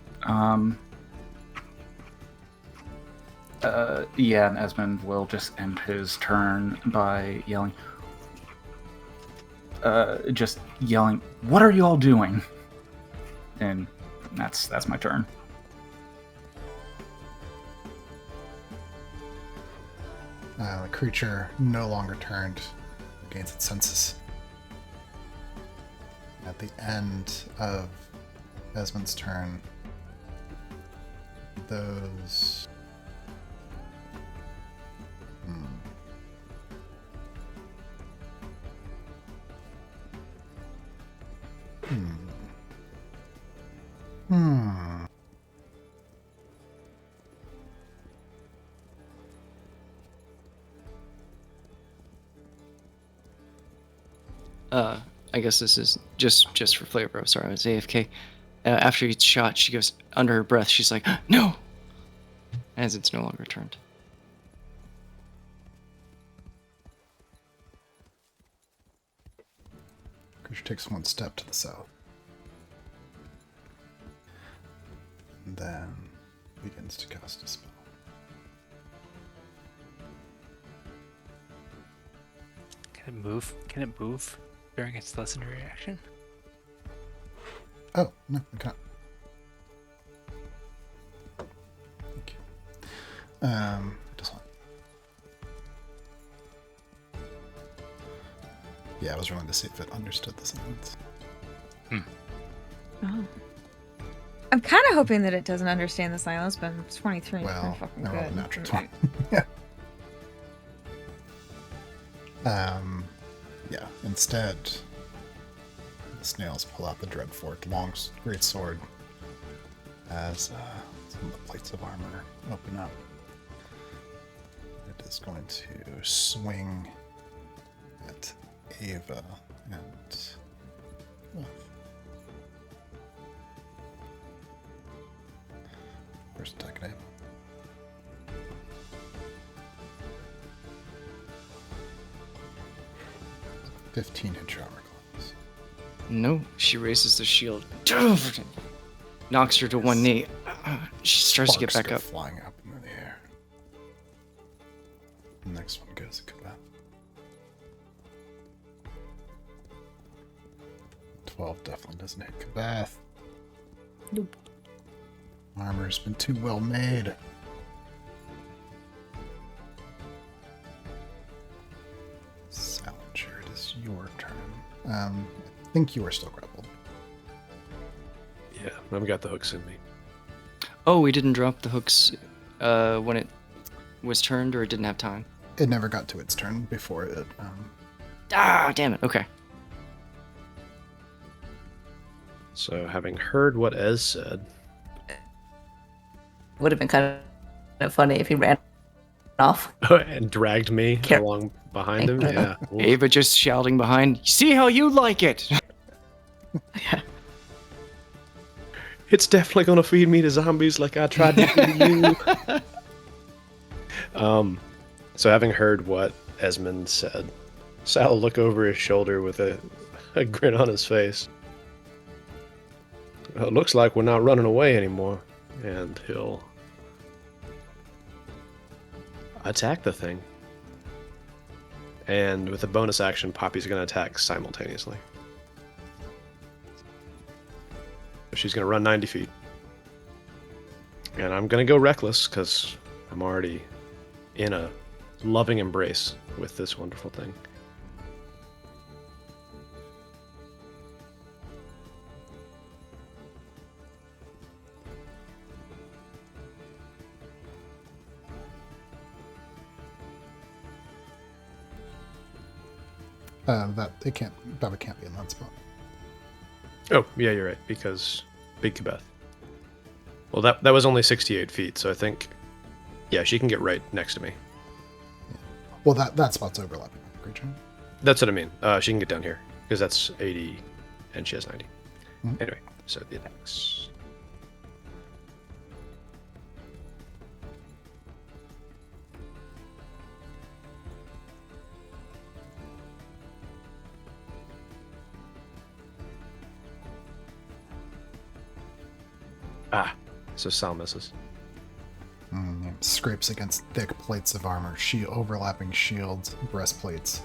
Yeah, and Esmond will just end his turn by yelling. Just yelling, "What are you all doing?" And that's my turn. The creature no longer turned, regains its senses. At the end of Esmond's turn, those... I guess this is just for flavor. I'm sorry, I was AFK. After each shot, she goes under her breath. She's like, "No!" As it's no longer turned. Creature takes one step to the south. And then begins to cast a spell. Can it move? Can it move during its legendary action? Oh, no, I can't. Thank you. It does not. Yeah, I was rolling to see if it understood the sentence. Oh. I'm kind of hoping that it doesn't understand the silence, but 23 is Well, pretty fucking I rolled a good. natural 20. Yeah. Yeah, instead, the snails pull out the Deadforged long great sword as some of the plates of armor open up. It is going to swing at Ava and Wolf. First attack at Ava. 15 hit your armor class. No, she raises the shield, knocks her to one knee. She starts to get Sparks back go up. flying up into the air. The next one goes to Kabat. 12 definitely doesn't hit Kabath. Nope. Armor's been too well made. Salinger, it is your turn. I think you are still grappled. Yeah, I've got the hooks in me. Oh, we didn't drop the hooks when it was turned, or it didn't have time? It never got to its turn before it. Ah, damn it. Okay. So, having heard what Ez said, Would have been kind of funny if he ran off. and dragged me along behind him, yeah. Oof. Ava just shouting behind, "See how you like it!" It's definitely gonna feed me to zombies like I tried to feed you. So having heard what Esmond said, Sal will look over his shoulder with a grin on his face. Well, it looks like we're not running away anymore. And he'll attack the thing. And with a bonus action, Poppy's going to attack simultaneously. She's going to run 90 feet. And I'm going to go reckless because I'm already in a loving embrace with this wonderful thing. Baba can't be in that spot. Oh, yeah, you're right, because Big Kabeth. Well, that was only 68 feet, so I think, yeah, she can get right next to me. Well, that spot's overlapping with the creature. That's what I mean. She can get down here, because that's 80, and she has 90. Mhm. Anyway, so the attacks. Ah, so Sal misses. Scrapes against thick plates of armor, overlapping shields, breastplates.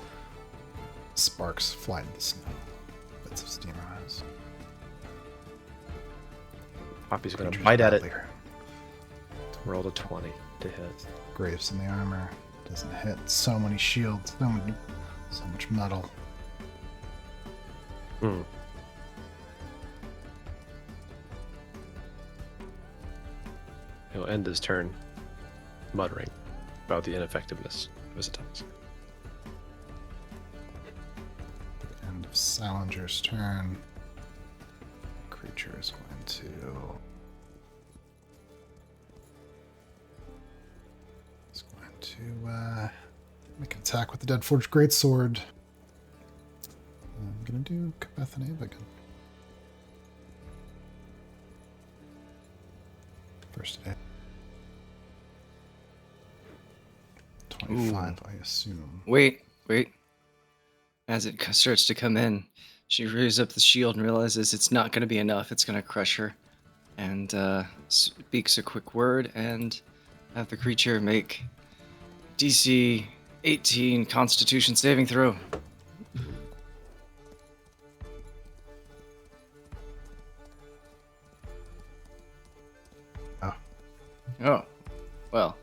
Sparks fly into the snow. Bits of steam rise. Poppy's going to Creature's bite at it. badly hurt. Roll a 20 to hit. Graves in the armor. Doesn't hit. So many shields. So much metal. Hmm. He'll end his turn muttering about the ineffectiveness of his attacks. End of Salinger's turn. Creature is going to. It's going to make an attack with the Deadforged Greatsword. I'm going to do Kabeth and Ava again. First hit. 25, I assume. Wait. As it starts to come in, she raises up the shield and realizes it's not going to be enough. It's going to crush her. And speaks a quick word and have the creature make DC 18 Constitution saving throw. Oh, well,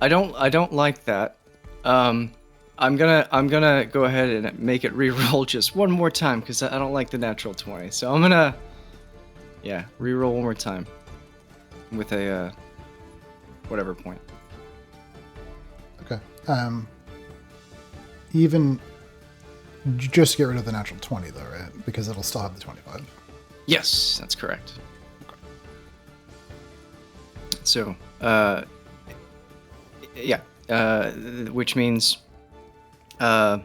I don't like that. I'm gonna go ahead and make it re-roll just one more time because I don't like the natural 20. So I'm gonna, re-roll one more time with a whatever point. Okay. Even just get rid of the natural 20 though, right? Because it'll still have the 25. Yes, that's correct. So, which means the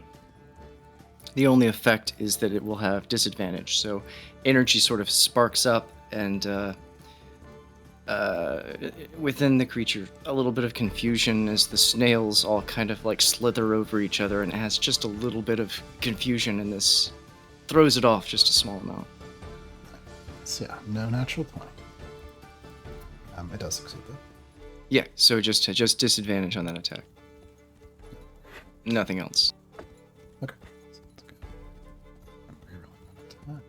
only effect is that it will have disadvantage. So energy sort of sparks up and within the creature, a little bit of confusion as the snails all kind of like slither over each other, and it has just a little bit of confusion, and this throws it off just a small amount. So yeah, no natural 20. It does succeed though. Yeah, so just disadvantage on that attack. Nothing else. Okay. Sounds good. I'm rerolling that attack.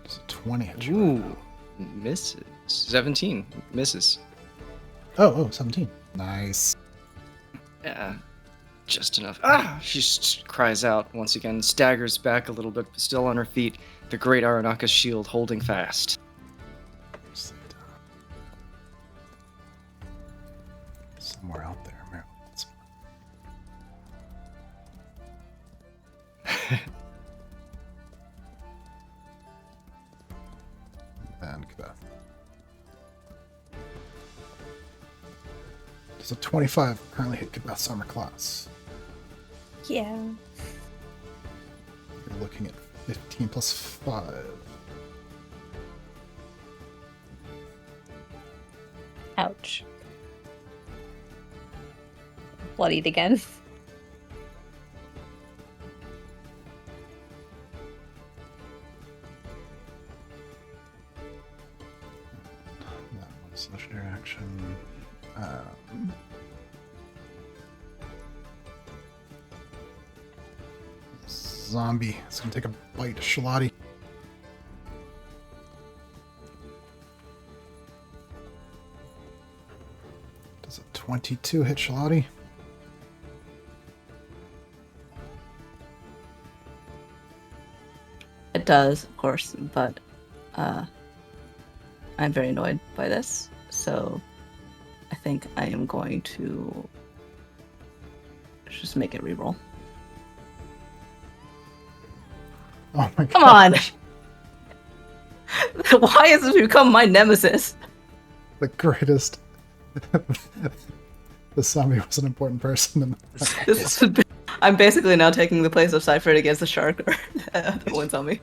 Does a 20 hit you? Ooh, misses. 17 misses. Oh, 17. Nice. Yeah, just enough. Ah! She cries out once again, staggers back a little bit, but still on her feet. The great Aranaka's shield holding fast. Somewhere out there, Maryland. And Kabeth. Does a 25 currently hit Kabeth's armor class? Yeah. You're looking at 15 plus 5. Ouch. Bloodied again. That was legendary action. Zombie. It's gonna take a bite. Shalati. Does a 22 hit Shalati? It does, of course, but I'm very annoyed by this, so I think I am going to just make it reroll. Oh my god. Come on! Why has this become my nemesis? The greatest. The zombie was an important person in This is, I'm basically now taking the place of Seifert against the shark that wins on me.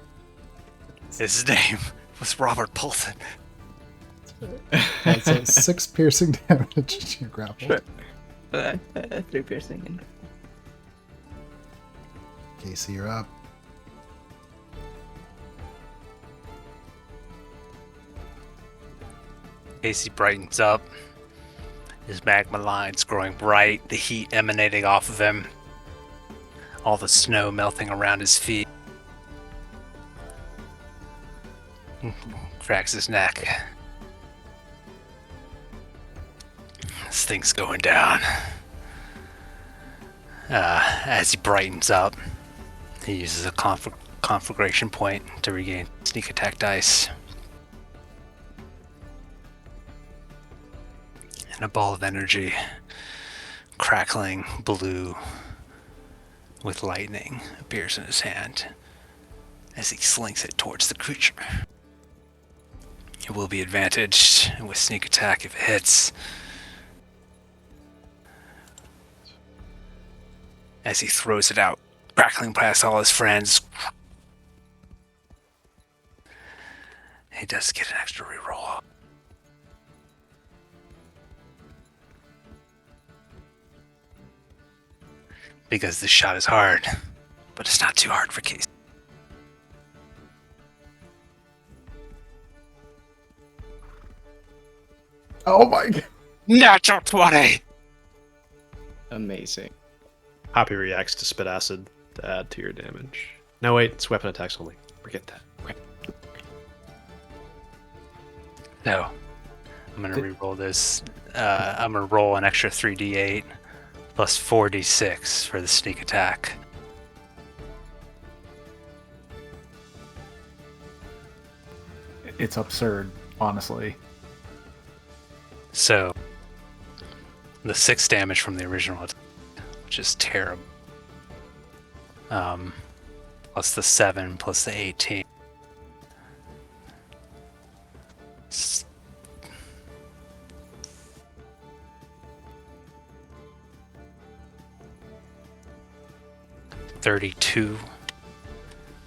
His name was Robert Bolton. so 6 piercing damage to your grapple. Sure. 3 piercing. Casey, you're up. Casey brightens up. His magma lines growing bright, the heat emanating off of him, all the snow melting around his feet. Cracks his neck. This thing's going down. As he brightens up, he uses a conflagration point to regain sneak attack dice. And a ball of energy, crackling blue with lightning, appears in his hand as he slings it towards the creature. It will be advantaged with sneak attack if it hits. As he throws it out, crackling past all his friends. He does get an extra reroll. Because this shot is hard, but it's not too hard for Casey. Oh my god. Natural 20! Amazing. Hoppy reacts to spit acid to add to your damage. No, wait, it's weapon attacks only. Forget that. Okay. No. I'm going to reroll this. I'm going to roll an extra 3d8 plus 4d6 for the sneak attack. It's absurd, honestly. So, the 6 damage from the original attack, which is terrible. Plus the 7 plus the 18. It's 32.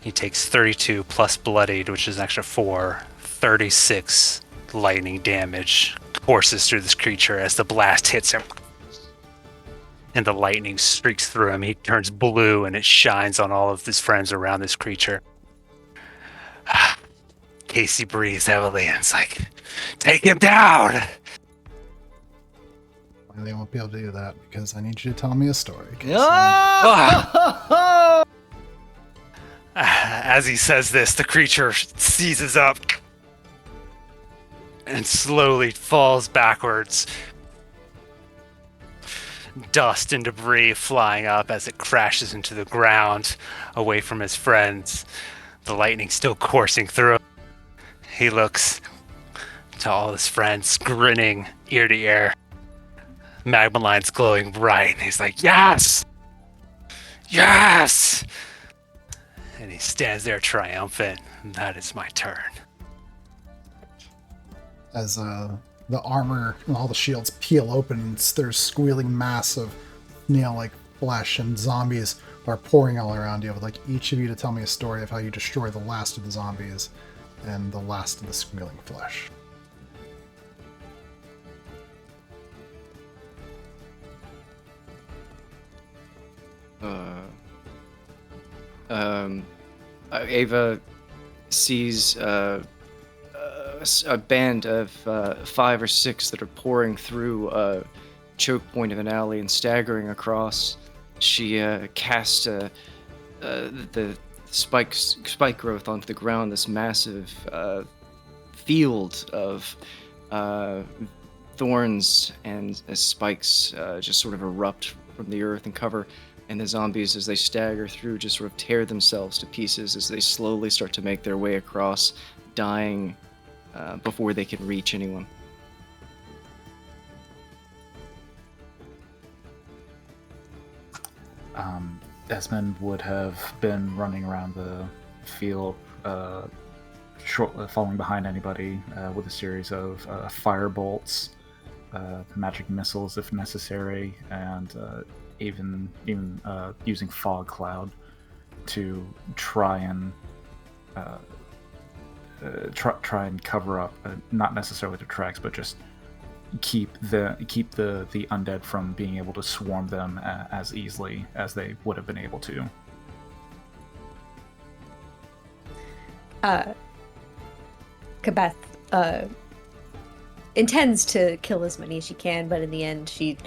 He takes 32 plus bloodied, which is an extra 4. 36 lightning damage courses through this creature as the blast hits him. And the lightning streaks through him. He turns blue and it shines on all of his friends around this creature. Casey breathes heavily and it's like, take him down! They won't be able to do that because I need you to tell me a story. As he says this, the creature seizes up and slowly falls backwards. Dust and debris flying up as it crashes into the ground away from his friends. The lightning still coursing through him. He looks to all his friends, grinning ear to ear. Magma lines glowing bright. And he's like, yes! Yes! And he stands there triumphant. And that is my turn. As the armor and all the shields peel open, and there's squealing mass of nail-like flesh, and zombies are pouring all around you. I would like each of you to tell me a story of how you destroy the last of the zombies and the last of the squealing flesh. Ava sees a band of 5 or 6 that are pouring through a choke point of an alley and staggering across. She casts the spike growth onto the ground, this massive field of thorns and spikes just sort of erupt from the earth and cover. And the zombies, as they stagger through, just sort of tear themselves to pieces as they slowly start to make their way across, dying before they could reach anyone. Esmond would have been running around the field, following behind anybody with a series of fire bolts, magic missiles if necessary, and even using fog cloud to try and cover up, not necessarily the tracks, but just keep the undead from being able to swarm them as easily as they would have been able to. Kabeth intends to kill as many as she can, but in the end she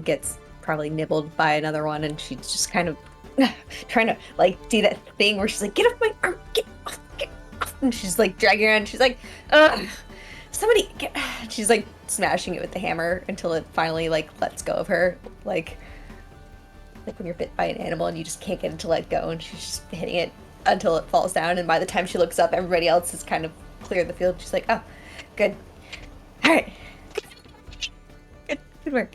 gets probably nibbled by another one, and she's just kind of trying to like do that thing where she's like, get off my arm, get off, and she's like dragging around, she's like, somebody get, she's like smashing it with the hammer until it finally like lets go of her, like when you're bit by an animal and you just can't get it to let go, and she's just hitting it until it falls down, and by the time she looks up, everybody else has kind of cleared the field. She's like, oh, good, all right, good work.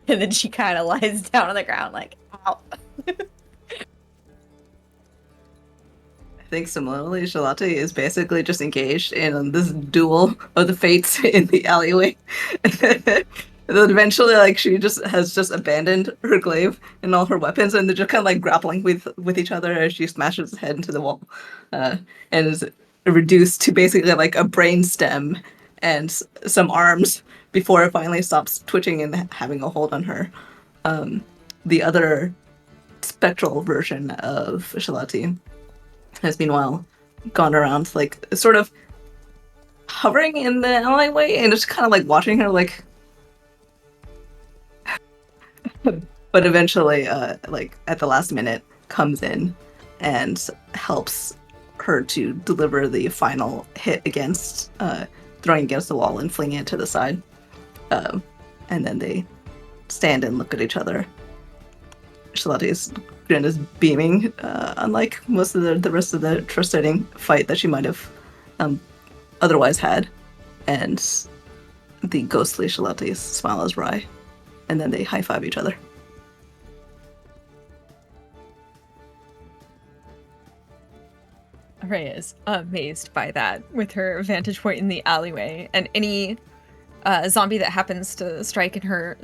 And then she kind of lies down on the ground like, ow. I think similarly, Charlotte is basically just engaged in this duel of the fates in the alleyway. And then eventually, like, she has abandoned her glaive and all her weapons, and they're just kind of like grappling with each other as she smashes his head into the wall, and is reduced to basically like a brain stem and some arms before it finally stops twitching and having a hold on her. The other spectral version of Charlotte has meanwhile gone around, like, sort of hovering in the alleyway and just kind of like watching her, like. But eventually, like at the last minute, comes in and helps her to deliver the final hit against, throwing against the wall and flinging it to the side. And then they stand and look at each other. Charlotte's grin is beaming, unlike most of the rest of the frustrating fight that she might have otherwise had. And the ghostly Charlotte's smile is wry. And then they high-five each other. Araya is amazed by that with her vantage point in the alleyway, and any zombie that happens to strike in her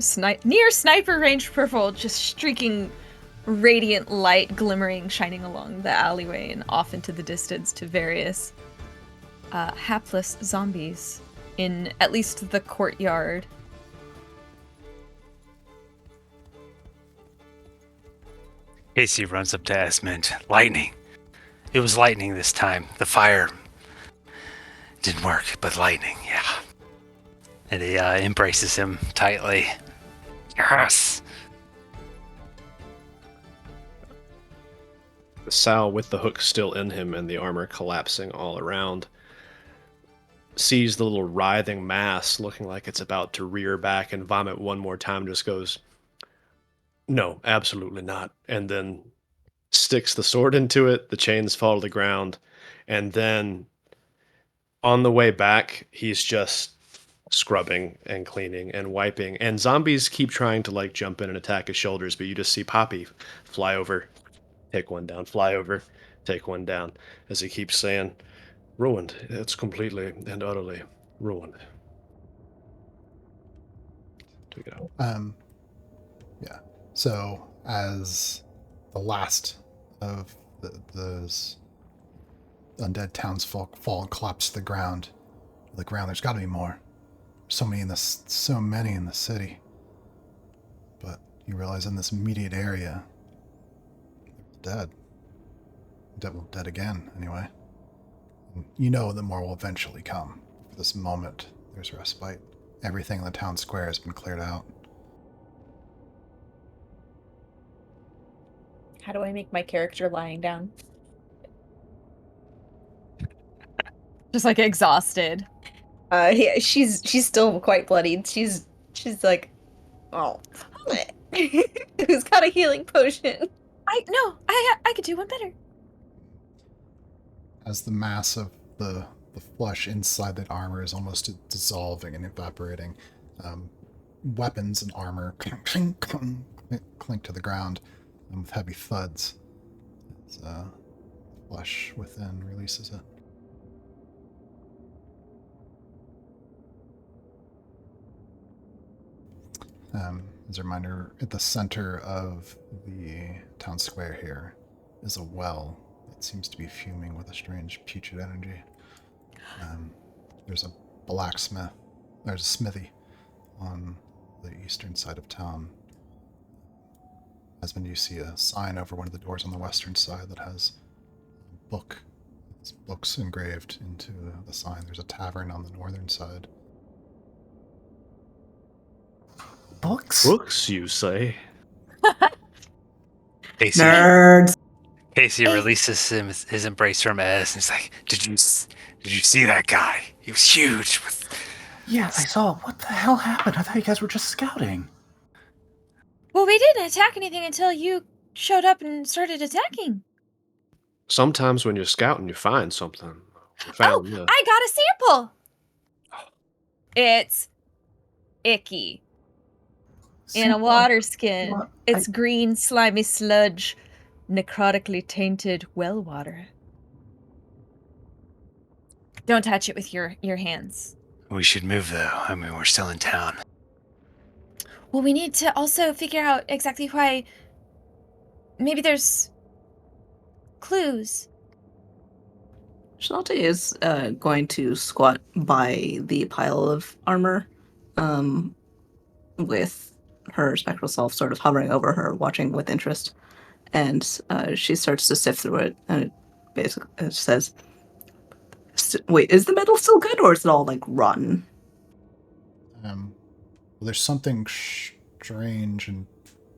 near sniper range peripheral, just streaking radiant light glimmering, shining along the alleyway and off into the distance to various hapless zombies in at least the courtyard. Casey runs up to Esmond. Lightning. It was lightning this time. The fire didn't work, but lightning, yeah. And he embraces him tightly. Yes. Sal, with the hook still in him and the armor collapsing all around, sees the little writhing mass looking like it's about to rear back and vomit one more time, just goes, no, absolutely not. And then sticks the sword into it, the chains fall to the ground, and then on the way back, he's just scrubbing and cleaning and wiping. And zombies keep trying to like jump in and attack his shoulders, but you just see Poppy fly over, take one down, fly over, take one down, as he keeps saying, ruined. It's completely and utterly ruined. Do we go? Yeah. So as the last of those undead townsfolk fall and collapse to the ground, there's got to be more. So many in the city. But you realize in this immediate area, they're dead. Dead again, anyway. And you know that more will eventually come. For this moment, there's respite. Everything in the town square has been cleared out. How do I make my character lying down? Just like exhausted. Yeah, she's still quite bloodied. She's like, oh, who's got a healing potion? I could do one better. as the mass of the flesh inside that armor is almost dissolving and evaporating, weapons and armor clink, clink, clink, clink to the ground with heavy thuds as flesh within releases it. As a reminder, at the center of the town square here is a well that seems to be fuming with a strange putrid energy. There's a blacksmith, there's a smithy on the eastern side of town. Husband, you see a sign over one of the doors on the western side that has a book. It's books engraved into the sign. There's a tavern on the northern side. Books? Books, you say? Casey, Nerds. Casey releases his embrace from Ez, and he's like, Did you see that guy? He was huge. Yeah, I saw. What the hell happened? I thought you guys were just scouting. Well, we didn't attack anything until you showed up and started attacking. Sometimes when you're scouting, you find something. We Oh, found this. I got a sample. It's icky. In a Sample- water skin. What? It's green, slimy sludge, necrotically tainted well water. Don't touch it with your hands. We should move, though. I mean, we're still in town. Well, we need to also figure out exactly why. Maybe there's clues. Charlotte is going to squat by the pile of armor, with her spectral self sort of hovering over her, watching with interest. And she starts to sift through it, and it basically says, "Wait, is the metal still good, or is it all like rotten?" Well, there's something strange and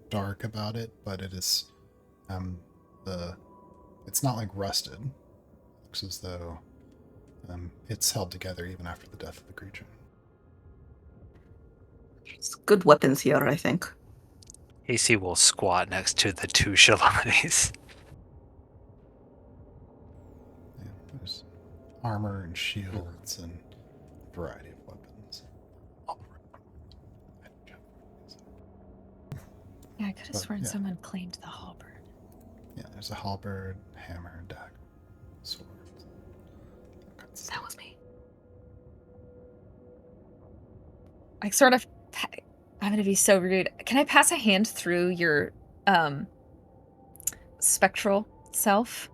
dark about it, but it is it's not like rusted. It looks as though it's held together even after the death of the creature. It's good weapons here, I think. Casey will squat next to the two Shalanis. Yeah, there's armor and shields and a variety of weapons. Yeah, I could have But, sworn yeah. someone claimed the halberd. Yeah, there's a halberd, hammer, dagger, sword. That was me. I sort of. I'm gonna be so rude. Can I pass a hand through your spectral self?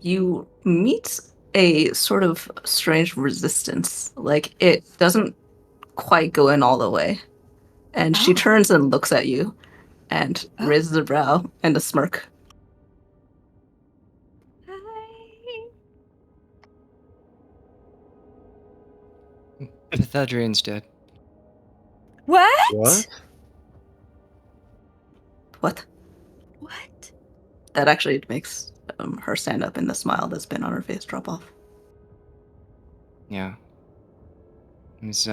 You meet a sort of strange resistance. Like, it doesn't quite go in all the way. And she Oh. turns and looks at you and Oh. raises a brow and a smirk. Hi. Pythadrian's dead. What? What? What? What? That actually makes her stand up, and the smile that's been on her face drop off. Yeah. It was,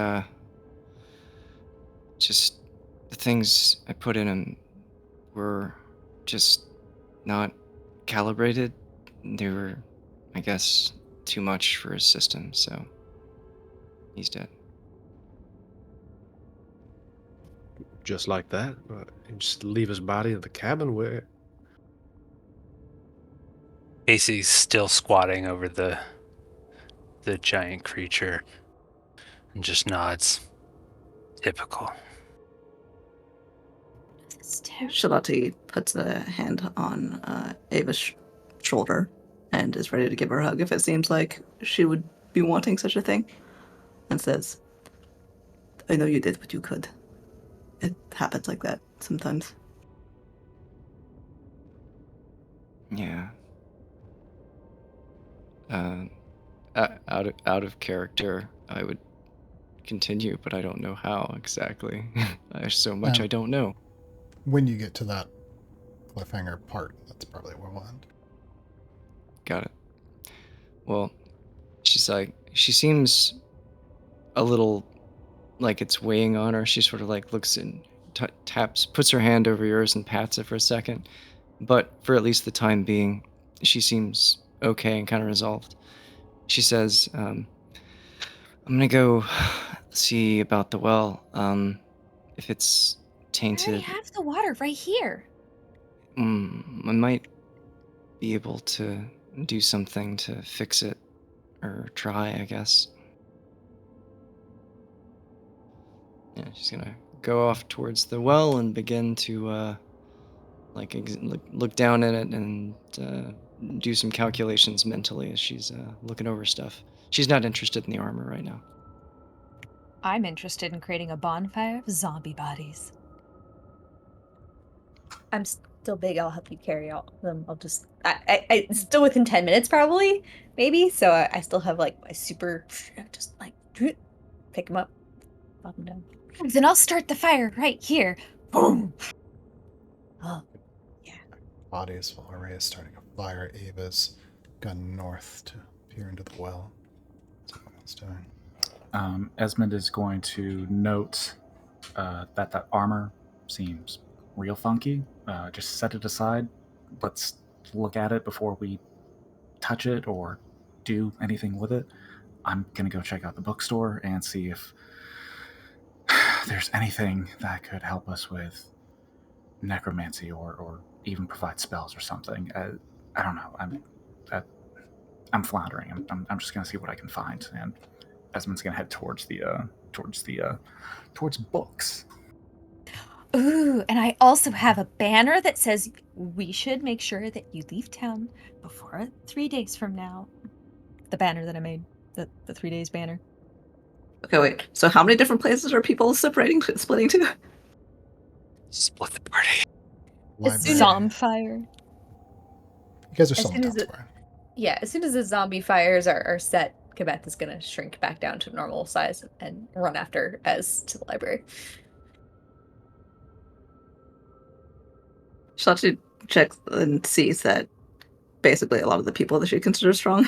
just the things I put in him were just not calibrated. They were, I guess, too much for his system, so he's dead. Just like that? And just leave his body at the cabin where... Casey's still squatting over the giant creature and just nods. Typical. That's terrible. Charlotte puts a hand on Ava's shoulder and is ready to give her a hug if it seems like she would be wanting such a thing, and says, "I know you did what you could. It happens like that sometimes." Yeah. Out of character, I would continue, but I don't know how exactly. There's so much I don't know. When you get to that cliffhanger part, that's probably where we'll end. Got it. Well, she seems a little like it's weighing on her. She sort of like looks and taps, puts her hand over yours and pats it for a second. But for at least the time being, she seems okay and kind of resolved. She says, I'm gonna go see about the well. If it's I already tainted, have the water right here. I might be able to do something to fix it, or try, I guess. Yeah, she's gonna go off towards the well and begin to look down at it and do some calculations mentally as she's looking over stuff. She's not interested in the armor right now. I'm interested in creating a bonfire of zombie bodies. I'm still big. I'll help you carry out them. I'll just. It's still within 10 minutes, probably, maybe. So I still have like my super. Just like pick them up, pop them down. Then I'll start the fire right here. Boom. Oh, Bodies while Array is starting a fire. Ava's gone north to peer into the well. That's what it's doing. Esmond is going to note that armor seems real funky. Just set it aside. Let's look at it before we touch it or do anything with it. I'm going to go check out the bookstore and see if there's anything that could help us with necromancy or even provide spells or something. I don't know. I'm floundering. I'm just going to see what I can find. And Esmond's going to head towards books. Ooh, and I also have a banner that says we should make sure that you leave town before 3 days from now. The banner that I made, the 3 days banner. Okay, wait. So how many different places are people splitting to? Split the party. Library. Zombfire. You guys are As still in soon as town it- square. Yeah, as soon as the zombie fires are set, Quebec is going to shrink back down to normal size and run after Ez to the library. Shachi checks and sees that basically a lot of the people that she considers strong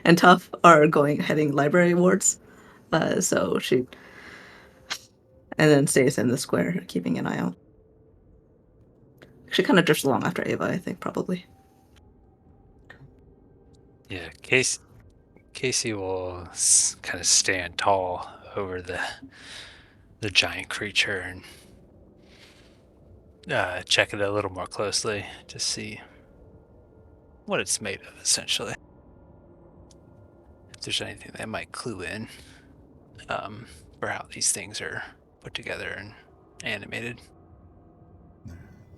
and tough are heading library wards. So she and then stays in the square, keeping an eye out. She kind of drifts along after Ava, I think, probably. Yeah, Casey will kind of stand tall over the giant creature and check it a little more closely to see what it's made of, essentially. If there's anything that might clue in for how these things are put together and animated.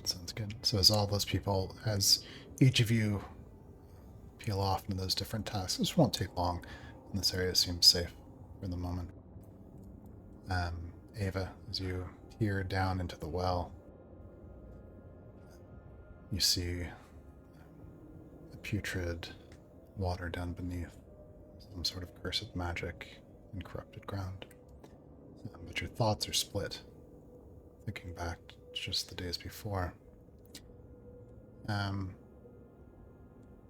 Sounds good. So as each of you peel off into those different tasks, this won't take long, and this area seems safe for the moment. Ava, as you peer down into the well, you see the putrid water down beneath, some sort of cursed magic and corrupted ground. But your thoughts are split, thinking back to just the days before.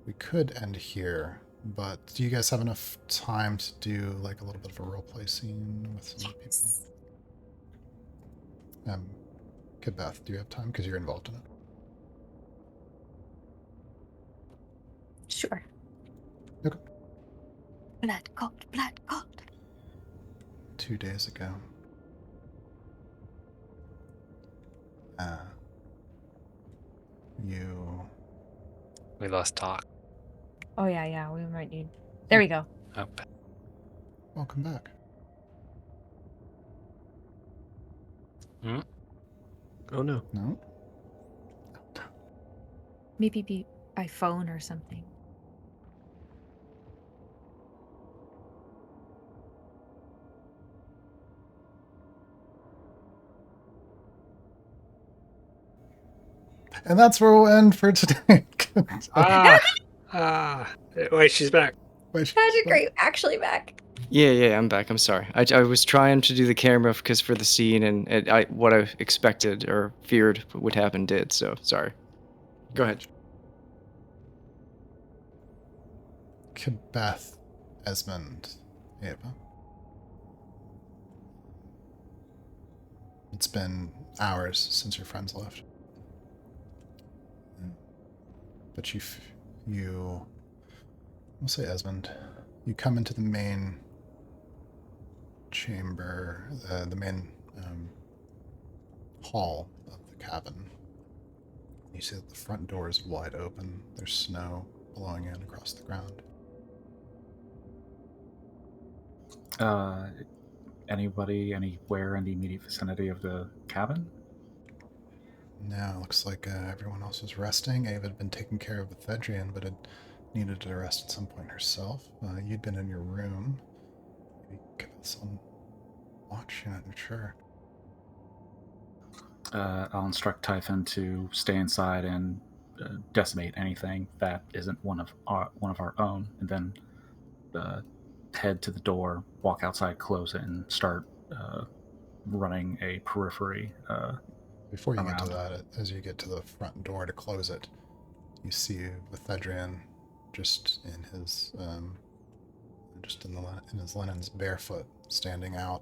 We could end here, but do you guys have enough time to do like a little bit of a roleplay scene with some people? Beth, do you have time? Because you're involved in it. Sure. Okay. Blood cold, blood cold. 2 days ago. We lost talk. Oh yeah, we might need. There we go. Oh, Welcome back. Oh no. No? Maybe be by phone or something. And that's where we'll end for today. Wait, she's back. Wait, Magic, are you actually back? Yeah, I'm back. I'm sorry. I was trying to do the camera because for the scene, and what I expected or feared would happen did. So sorry. Go ahead. Beth, Esmond, Ava. It's been hours since your friends left. But you We'll say Esmond. You come into the main chamber, the main hall of the cabin. You see that the front door is wide open. There's snow blowing in across the ground. Anybody anywhere in the immediate vicinity of the cabin? No, it looks like everyone else was resting. Ava had been taking care of Bethedrian, but had needed to rest at some point herself. You'd been in your room. Maybe Kevith's on watch, you're not sure. I'll instruct Typhon to stay inside and decimate anything that isn't one of our own, and then head to the door, walk outside, close it, and start running a periphery. Before you get to around. that, as you get to the front door to close it, you see Bethedrian just in his in his linens, barefoot, standing out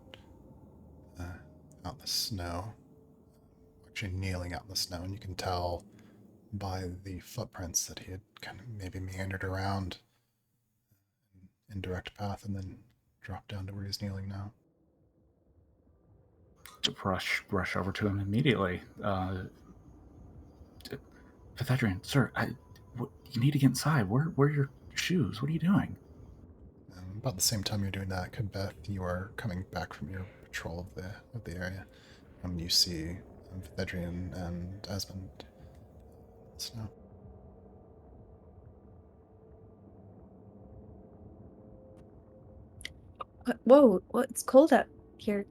in the snow. Actually kneeling out in the snow, and you can tell by the footprints that he had kind of maybe meandered around in direct path and then dropped down to where he's kneeling now. Rush over to him immediately. Bethedrian, sir, you need to get inside. Where are your shoes? What are you doing? About the same time you're doing that, Beth, you are coming back from your patrol of the area. You see Bethedrian and Esmond in the snow. Whoa, it's cold out here.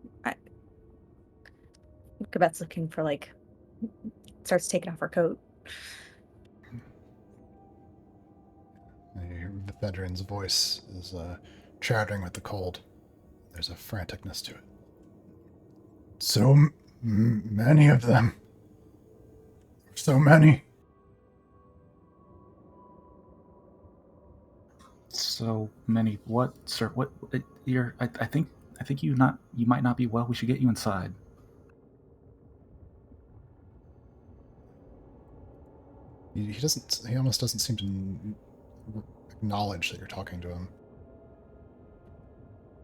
Quebec's looking for, starts taking off her coat. You hear Bethedrian's voice is chattering with the cold. There's a franticness to it. So many of them. So many. So many. What, sir? What? You're. I think you might not be well. We should get you inside. He almost doesn't seem to acknowledge that you're talking to him.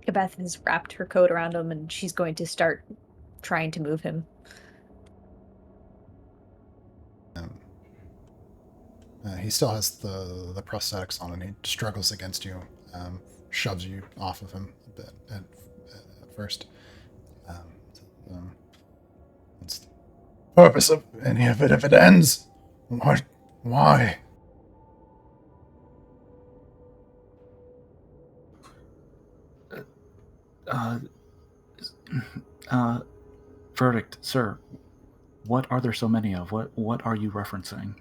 Quebec has wrapped her coat around him, and she's going to start trying to move him. He still has the prosthetics on, and he struggles against you, shoves you off of him a bit at first. What's the purpose of any of it if it ends? What? Why? Verdict, sir. What are there so many of? What are you referencing?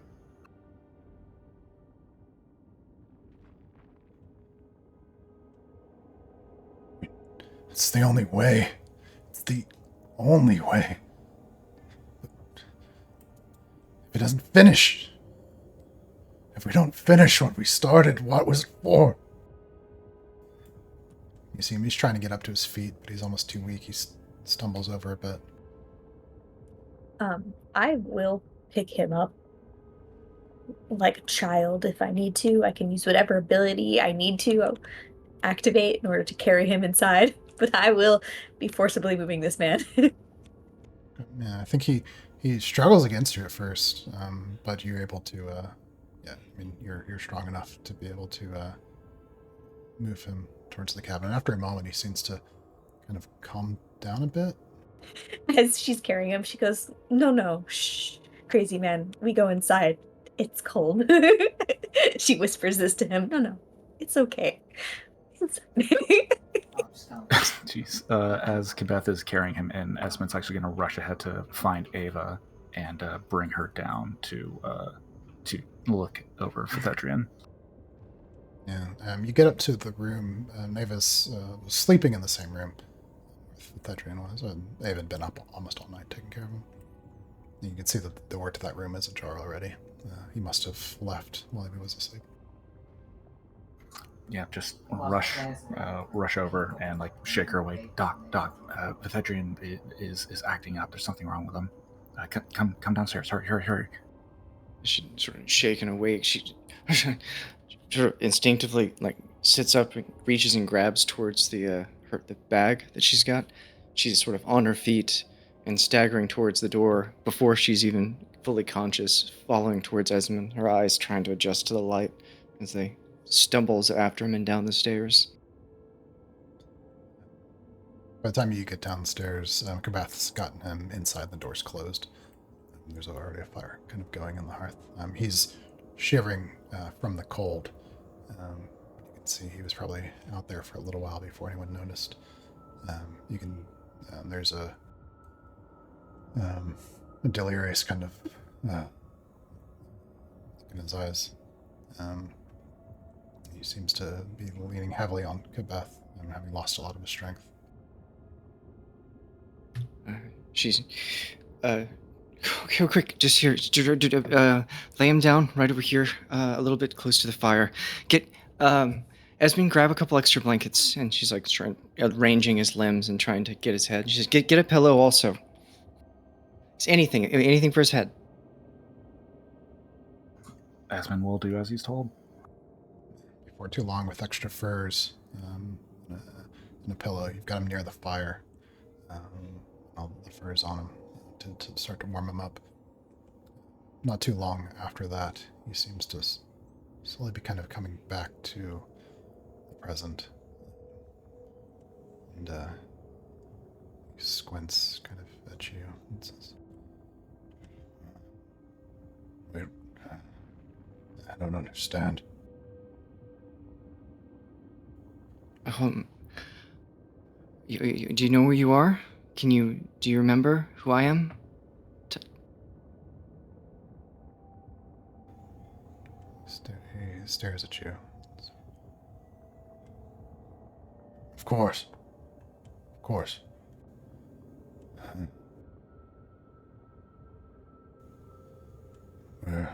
It's the only way. It's the only way. If it doesn't finish, if we don't finish what we started, what was it for? You see him, he's trying to get up to his feet, but he's almost too weak. He stumbles over a bit. I will pick him up like a child if I need to. I can use whatever ability I need to activate in order to carry him inside, but I will be forcibly moving this man. Yeah, I think he struggles against you at first, but you're able to, you're strong enough to be able to move him towards the cabin. After a moment, he seems to kind of calm down a bit. As she's carrying him, she goes, No, shh, crazy man, we go inside. It's cold. She whispers this to him. No, it's okay. Jeez. As Quebec is carrying him in, Esmond's actually going to rush ahead to find Ava and bring her down to look over Bethedrian. Yeah, you get up to the room. Ava's sleeping in the same room with Bethedrian was. Ava had been up almost all night taking care of him. You can see that the door to that room is ajar already. He must have left while he was asleep. Yeah, just rush over and shake her awake. Doc, Bethedrian is acting up. There's something wrong with him. Come downstairs. Hurry. She's sort of shaken awake. She sort of instinctively like sits up and reaches and grabs towards the bag that she's got. She's sort of on her feet and staggering towards the door before she's even fully conscious, following towards Esmond, her eyes trying to adjust to the light as they stumbles after him and down the stairs. By the time you get downstairs, Kabath's gotten him inside, the door's closed. There's already a fire kind of going in the hearth. He's shivering from the cold. You can see he was probably out there for a little while before anyone noticed. There's a delirious kind of look in his eyes. He seems to be leaning heavily on Kabath, having lost a lot of his strength. She's, okay, quick, just here, lay him down right over here, a little bit close to the fire. Get, Esmond, grab a couple extra blankets, and she's like arranging his limbs and trying to get his head. She says, get a pillow also. It's anything for his head. Asmund will do as he's told. Before too long, with extra furs and a pillow, you've got him near the fire. All the furs on him to start to warm him up. Not too long after that, he seems to slowly be kind of coming back to the present. And he squints kind of at you and says, "Wait, I don't understand." Do you know where you are? Do you remember who I am? He stares at you. Of course. Of course. Where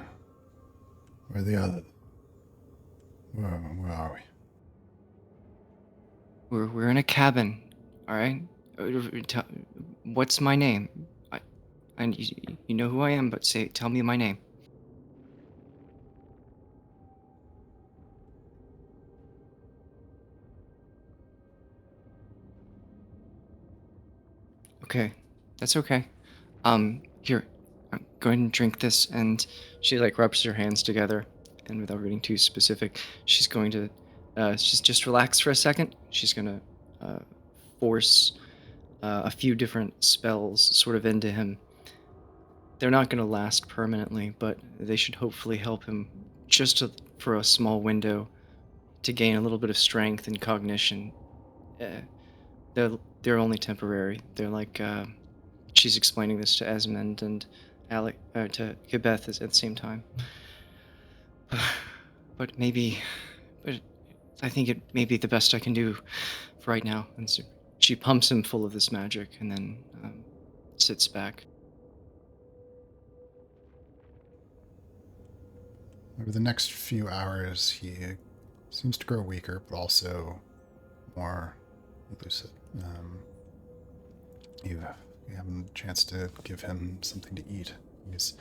the other? Where are we? We're in a cabin, all right? What's my name? You know who I am, but tell me my name. Okay, that's okay. Here, go ahead and drink this. And she like rubs her hands together, and without getting too specific, she's going to, just relax for a second. She's gonna force a few different spells sort of into him. They're not going to last permanently, but they should hopefully help him for a small window to gain a little bit of strength and cognition. They're only temporary. They're like, she's explaining this to Esmond and to Gabeth at the same time. But I think it may be the best I can do for right now. And so she pumps him full of this magic and then sits back. Over the next few hours, he seems to grow weaker, but also more lucid. You have a chance to give him something to eat. He's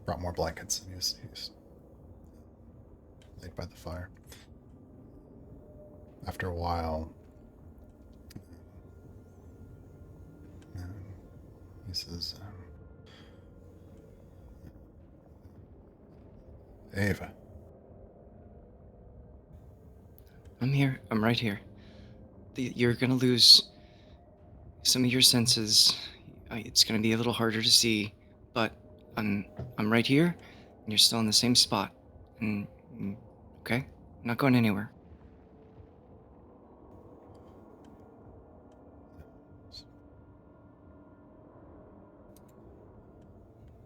brought more blankets, and he's laid by the fire. After a while, he says, "Ava." I'm here. I'm right here. You're gonna lose some of your senses. It's gonna be a little harder to see, but I'm right here, and you're still in the same spot. Okay? I'm not going anywhere.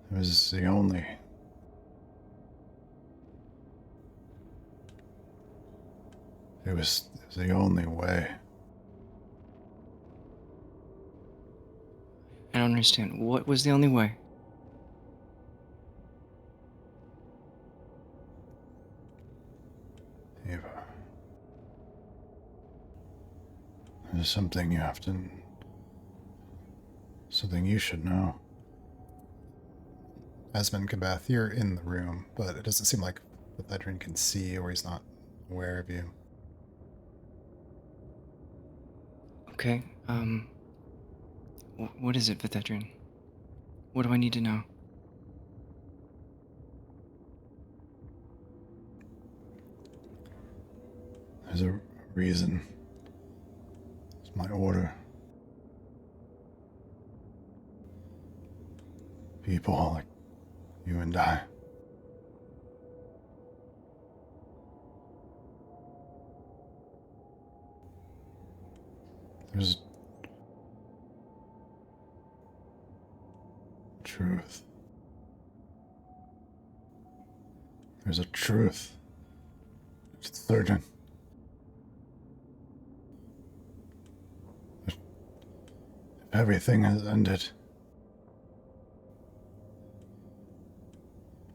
It was the only... It was the only way. I don't understand. What was the only way? Ava. There's something you have to... Something you should know. Esmond Kabath, you're in the room, but it doesn't seem like But Edrin can see, or he's not aware of you. Okay, what is it, Vithedrin? What do I need to know? There's a reason. It's my order. People like you and I. There's truth. There's a truth. It's certain. If everything has ended,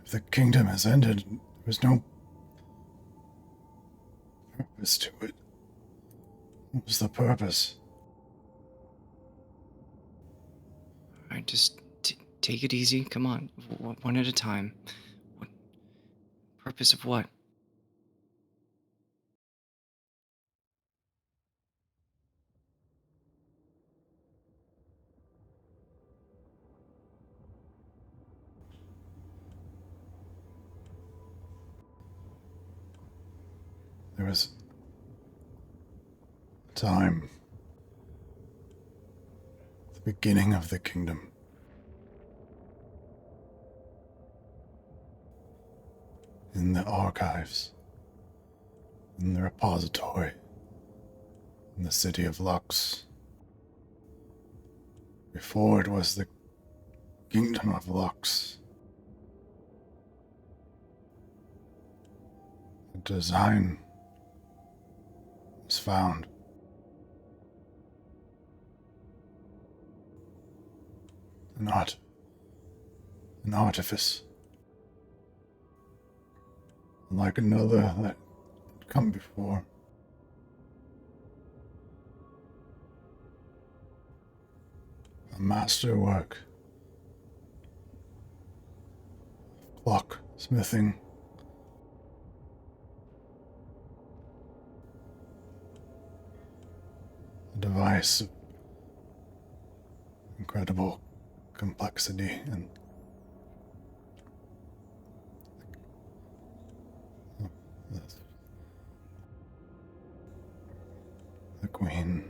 if the kingdom has ended, there's no purpose to it. What was the purpose? All right, just take it easy. Come on, one at a time. What purpose of what? There was a time, the beginning of the kingdom. In the archives, in the repository, in the city of Lux. Before it was the kingdom of Lux. A design was found. An artifice. Like another that had come before. A masterwork. Clock smithing. A device of incredible complexity and the queen.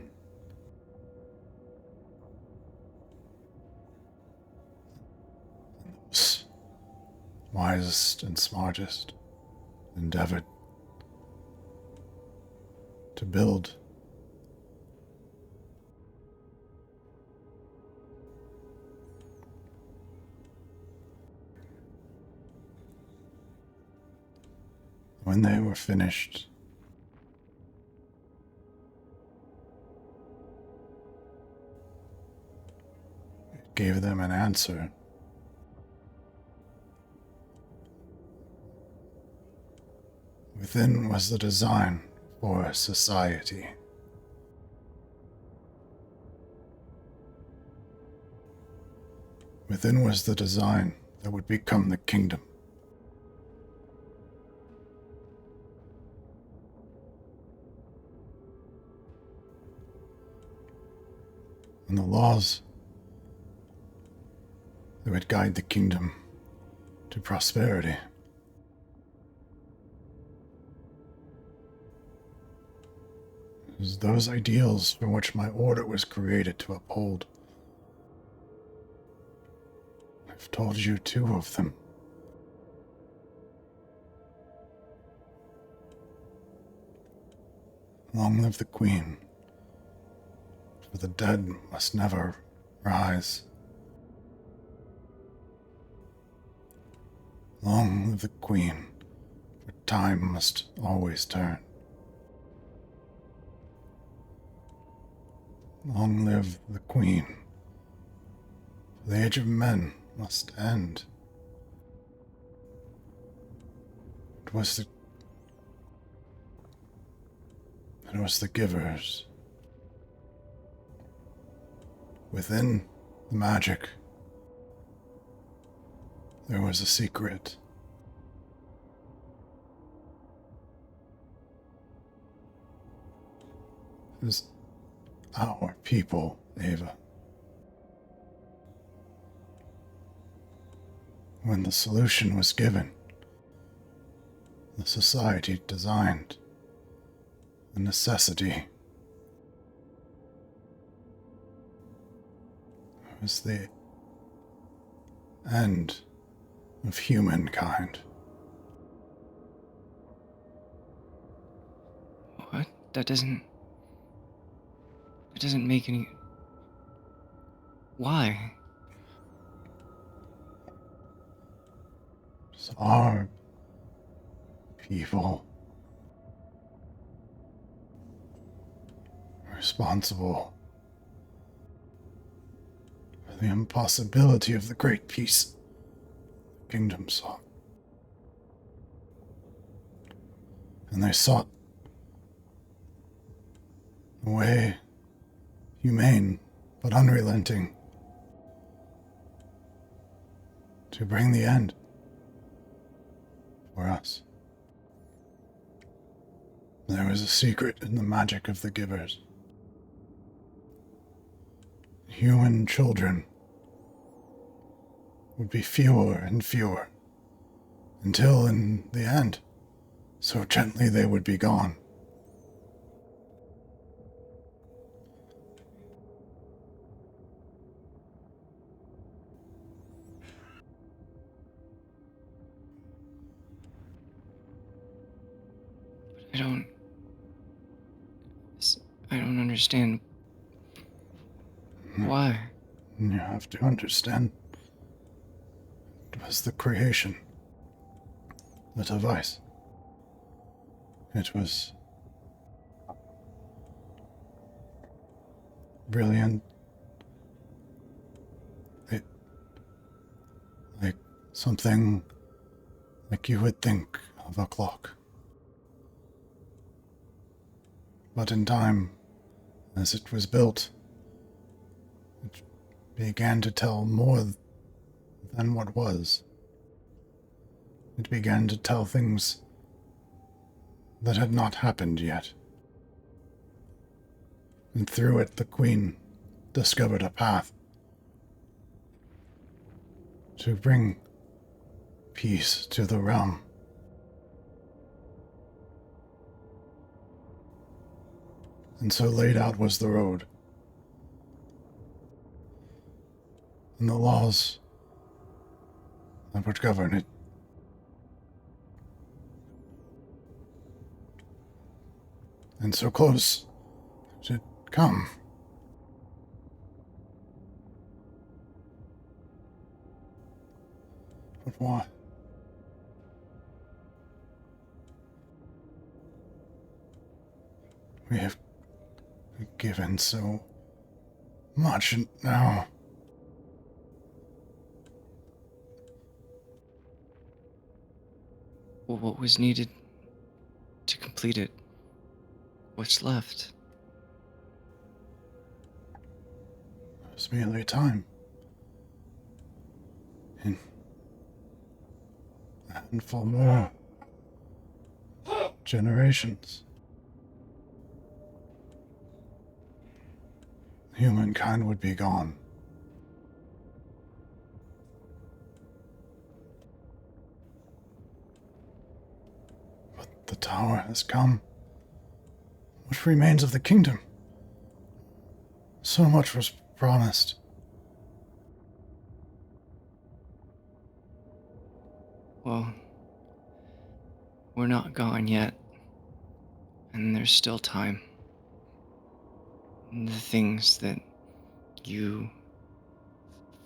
Those wisest and smartest endeavored to build when they were finished. It gave them an answer. Within was the design for a society. Within was the design that would become the kingdom. And the laws that would guide the kingdom to prosperity. It was those ideals from which my order was created to uphold. I've told you 2 of them. Long live the Queen, for the dead must never rise. Long live the Queen, for time must always turn. Long live the Queen, for the age of men must end. It was the givers. Within the magic, there was a secret. was our people, Ava. When the solution was given, the society designed, the necessity was the end of humankind. What? That doesn't make any... Why? It's our people responsible for the impossibility of the great peace the kingdom sought. And they sought a way humane but unrelenting to bring the end for us. There was a secret in the magic of the givers. Human children would be fewer and fewer, until in the end, so gently they would be gone. I don't understand. Why? You have to understand. It was the creation. The device. It was brilliant. It, like something like you would think of a clock. But in time, as it was built, it began to tell more than what was. It began to tell things that had not happened yet. And through it, the Queen discovered a path to bring peace to the realm. And so laid out was the road. And the laws that would govern it. And so close to come. But why? We have given so much, and now Well, what was needed to complete it? What's left? it was merely time. And for more generations, humankind would be gone. But the tower has come. What remains of the kingdom? So much was promised. Well, we're not gone yet. And there's still time. And the things that you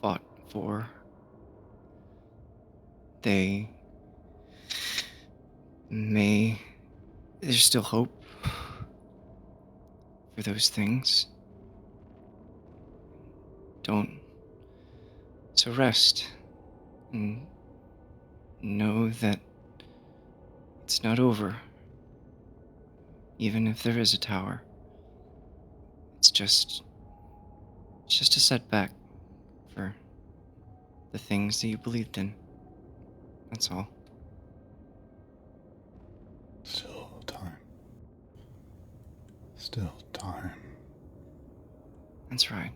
fought for, they may... There's still hope for those things. So rest and know that it's not over. Even if there is a tower, it's just a setback for the things that you believed in. That's all. Still time. Still time. That's right.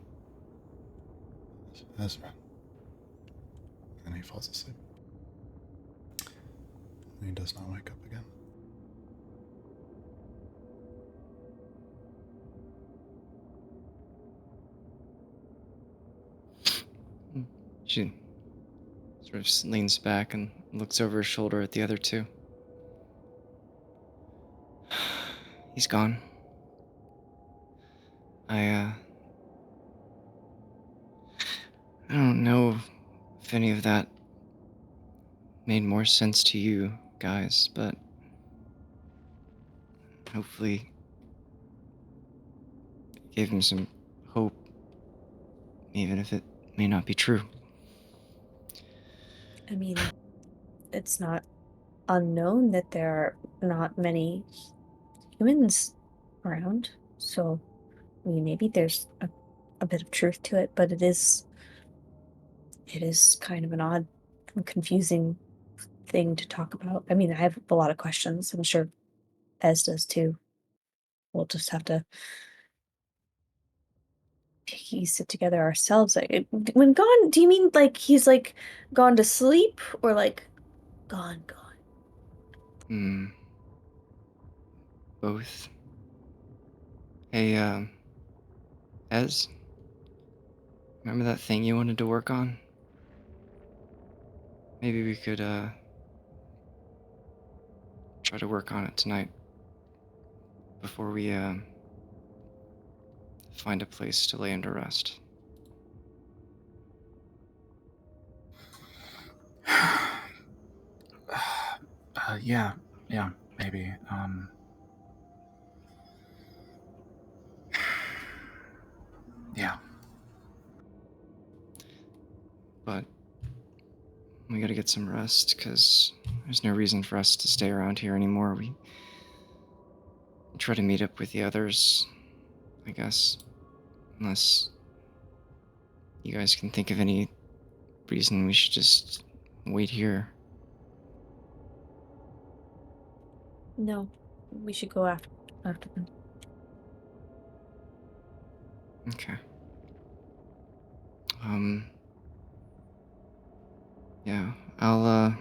Ezra. And he falls asleep. And he does not wake up again. She sort of leans back and looks over her shoulder at the other two. He's gone. I don't know if any of that made more sense to you guys, but hopefully it gave him some hope, even if it may not be true. I mean, it's not unknown that there are not many humans around, so I mean, maybe there's a bit of truth to it, but it is kind of an odd and confusing thing to talk about. I mean, I have a lot of questions. I'm sure Ez does too. We'll just have to piece it together ourselves. When gone, do you mean like he's like gone to sleep or like gone? Both. Hey, Ez, remember that thing you wanted to work on? Maybe we could, try to work on it tonight. Before we, find a place to lay under rest. Yeah, maybe. Yeah. But we gotta get some rest, because there's no reason for us to stay around here anymore. We try to meet up with the others, I guess. Unless you guys can think of any reason we should just wait here. No, we should go after them. Okay. Yeah, I'll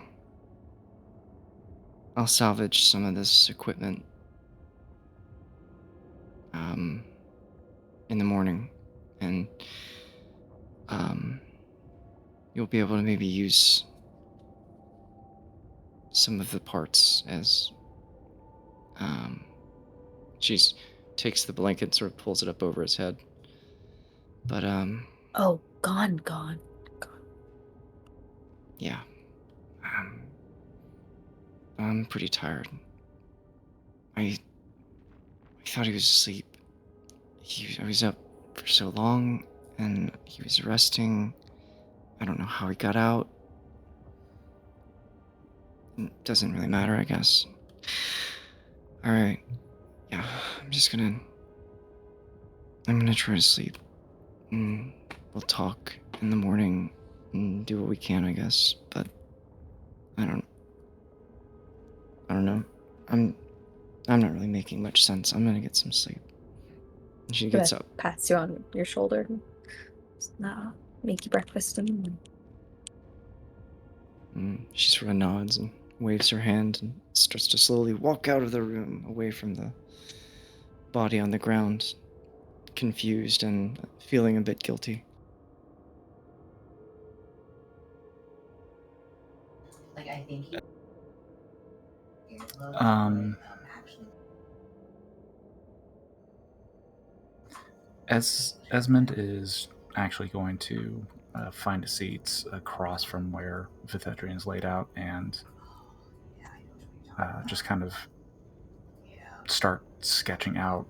salvage some of this equipment, in the morning, and, you'll be able to maybe use some of the parts as, she's takes the blanket and sort of pulls it up over his head. But, Oh, gone. yeah. I'm pretty tired. I thought he was asleep. I was up for so long, and he was resting. I don't know how he got out. It doesn't really matter, I guess. Alright. Yeah, I'm gonna try to sleep. We'll talk in the morning and do what we can, I guess. But I don't know. I'm not really making much sense. I'm gonna get some sleep. And she gets up. Pats you on your shoulder. No, make you breakfast and She sort of nods and waves her hand and starts to slowly walk out of the room, away from the body on the ground, confused and feeling a bit guilty. Esmond is actually going to find a seat across from where Vithedrian is laid out and just kind of start sketching out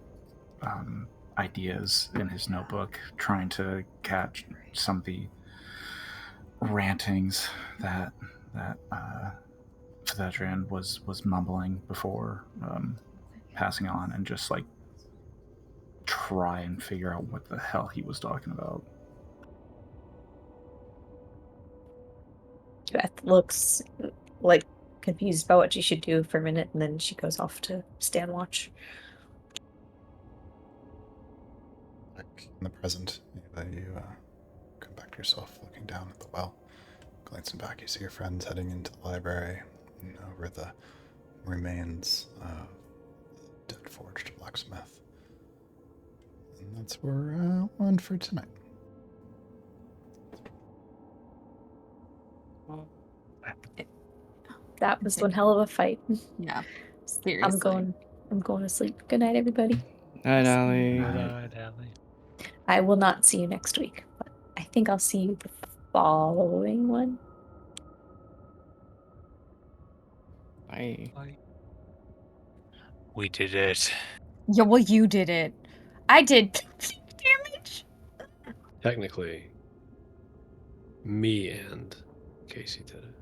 ideas in his notebook, trying to catch some of the rantings that Vithedrian was mumbling before passing on, and just like try and figure out what the hell he was talking about. Beth looks like confused about what she should do for a minute, and then she goes off to stand watch. In the present, you come back to yourself, looking down at the well. Glancing back, you see your friends heading into the library and over the remains of Deadforged blacksmith. And that's where we'll end for tonight. That was one hell of a fight. Yeah. Seriously. I'm going to sleep. Good night, everybody. Night, Allie. Good, Allie. I will not see you next week, but I think I'll see you the following one. Bye. We did it. Yeah, well, you did it. I did damage. Technically, me and Casey did it.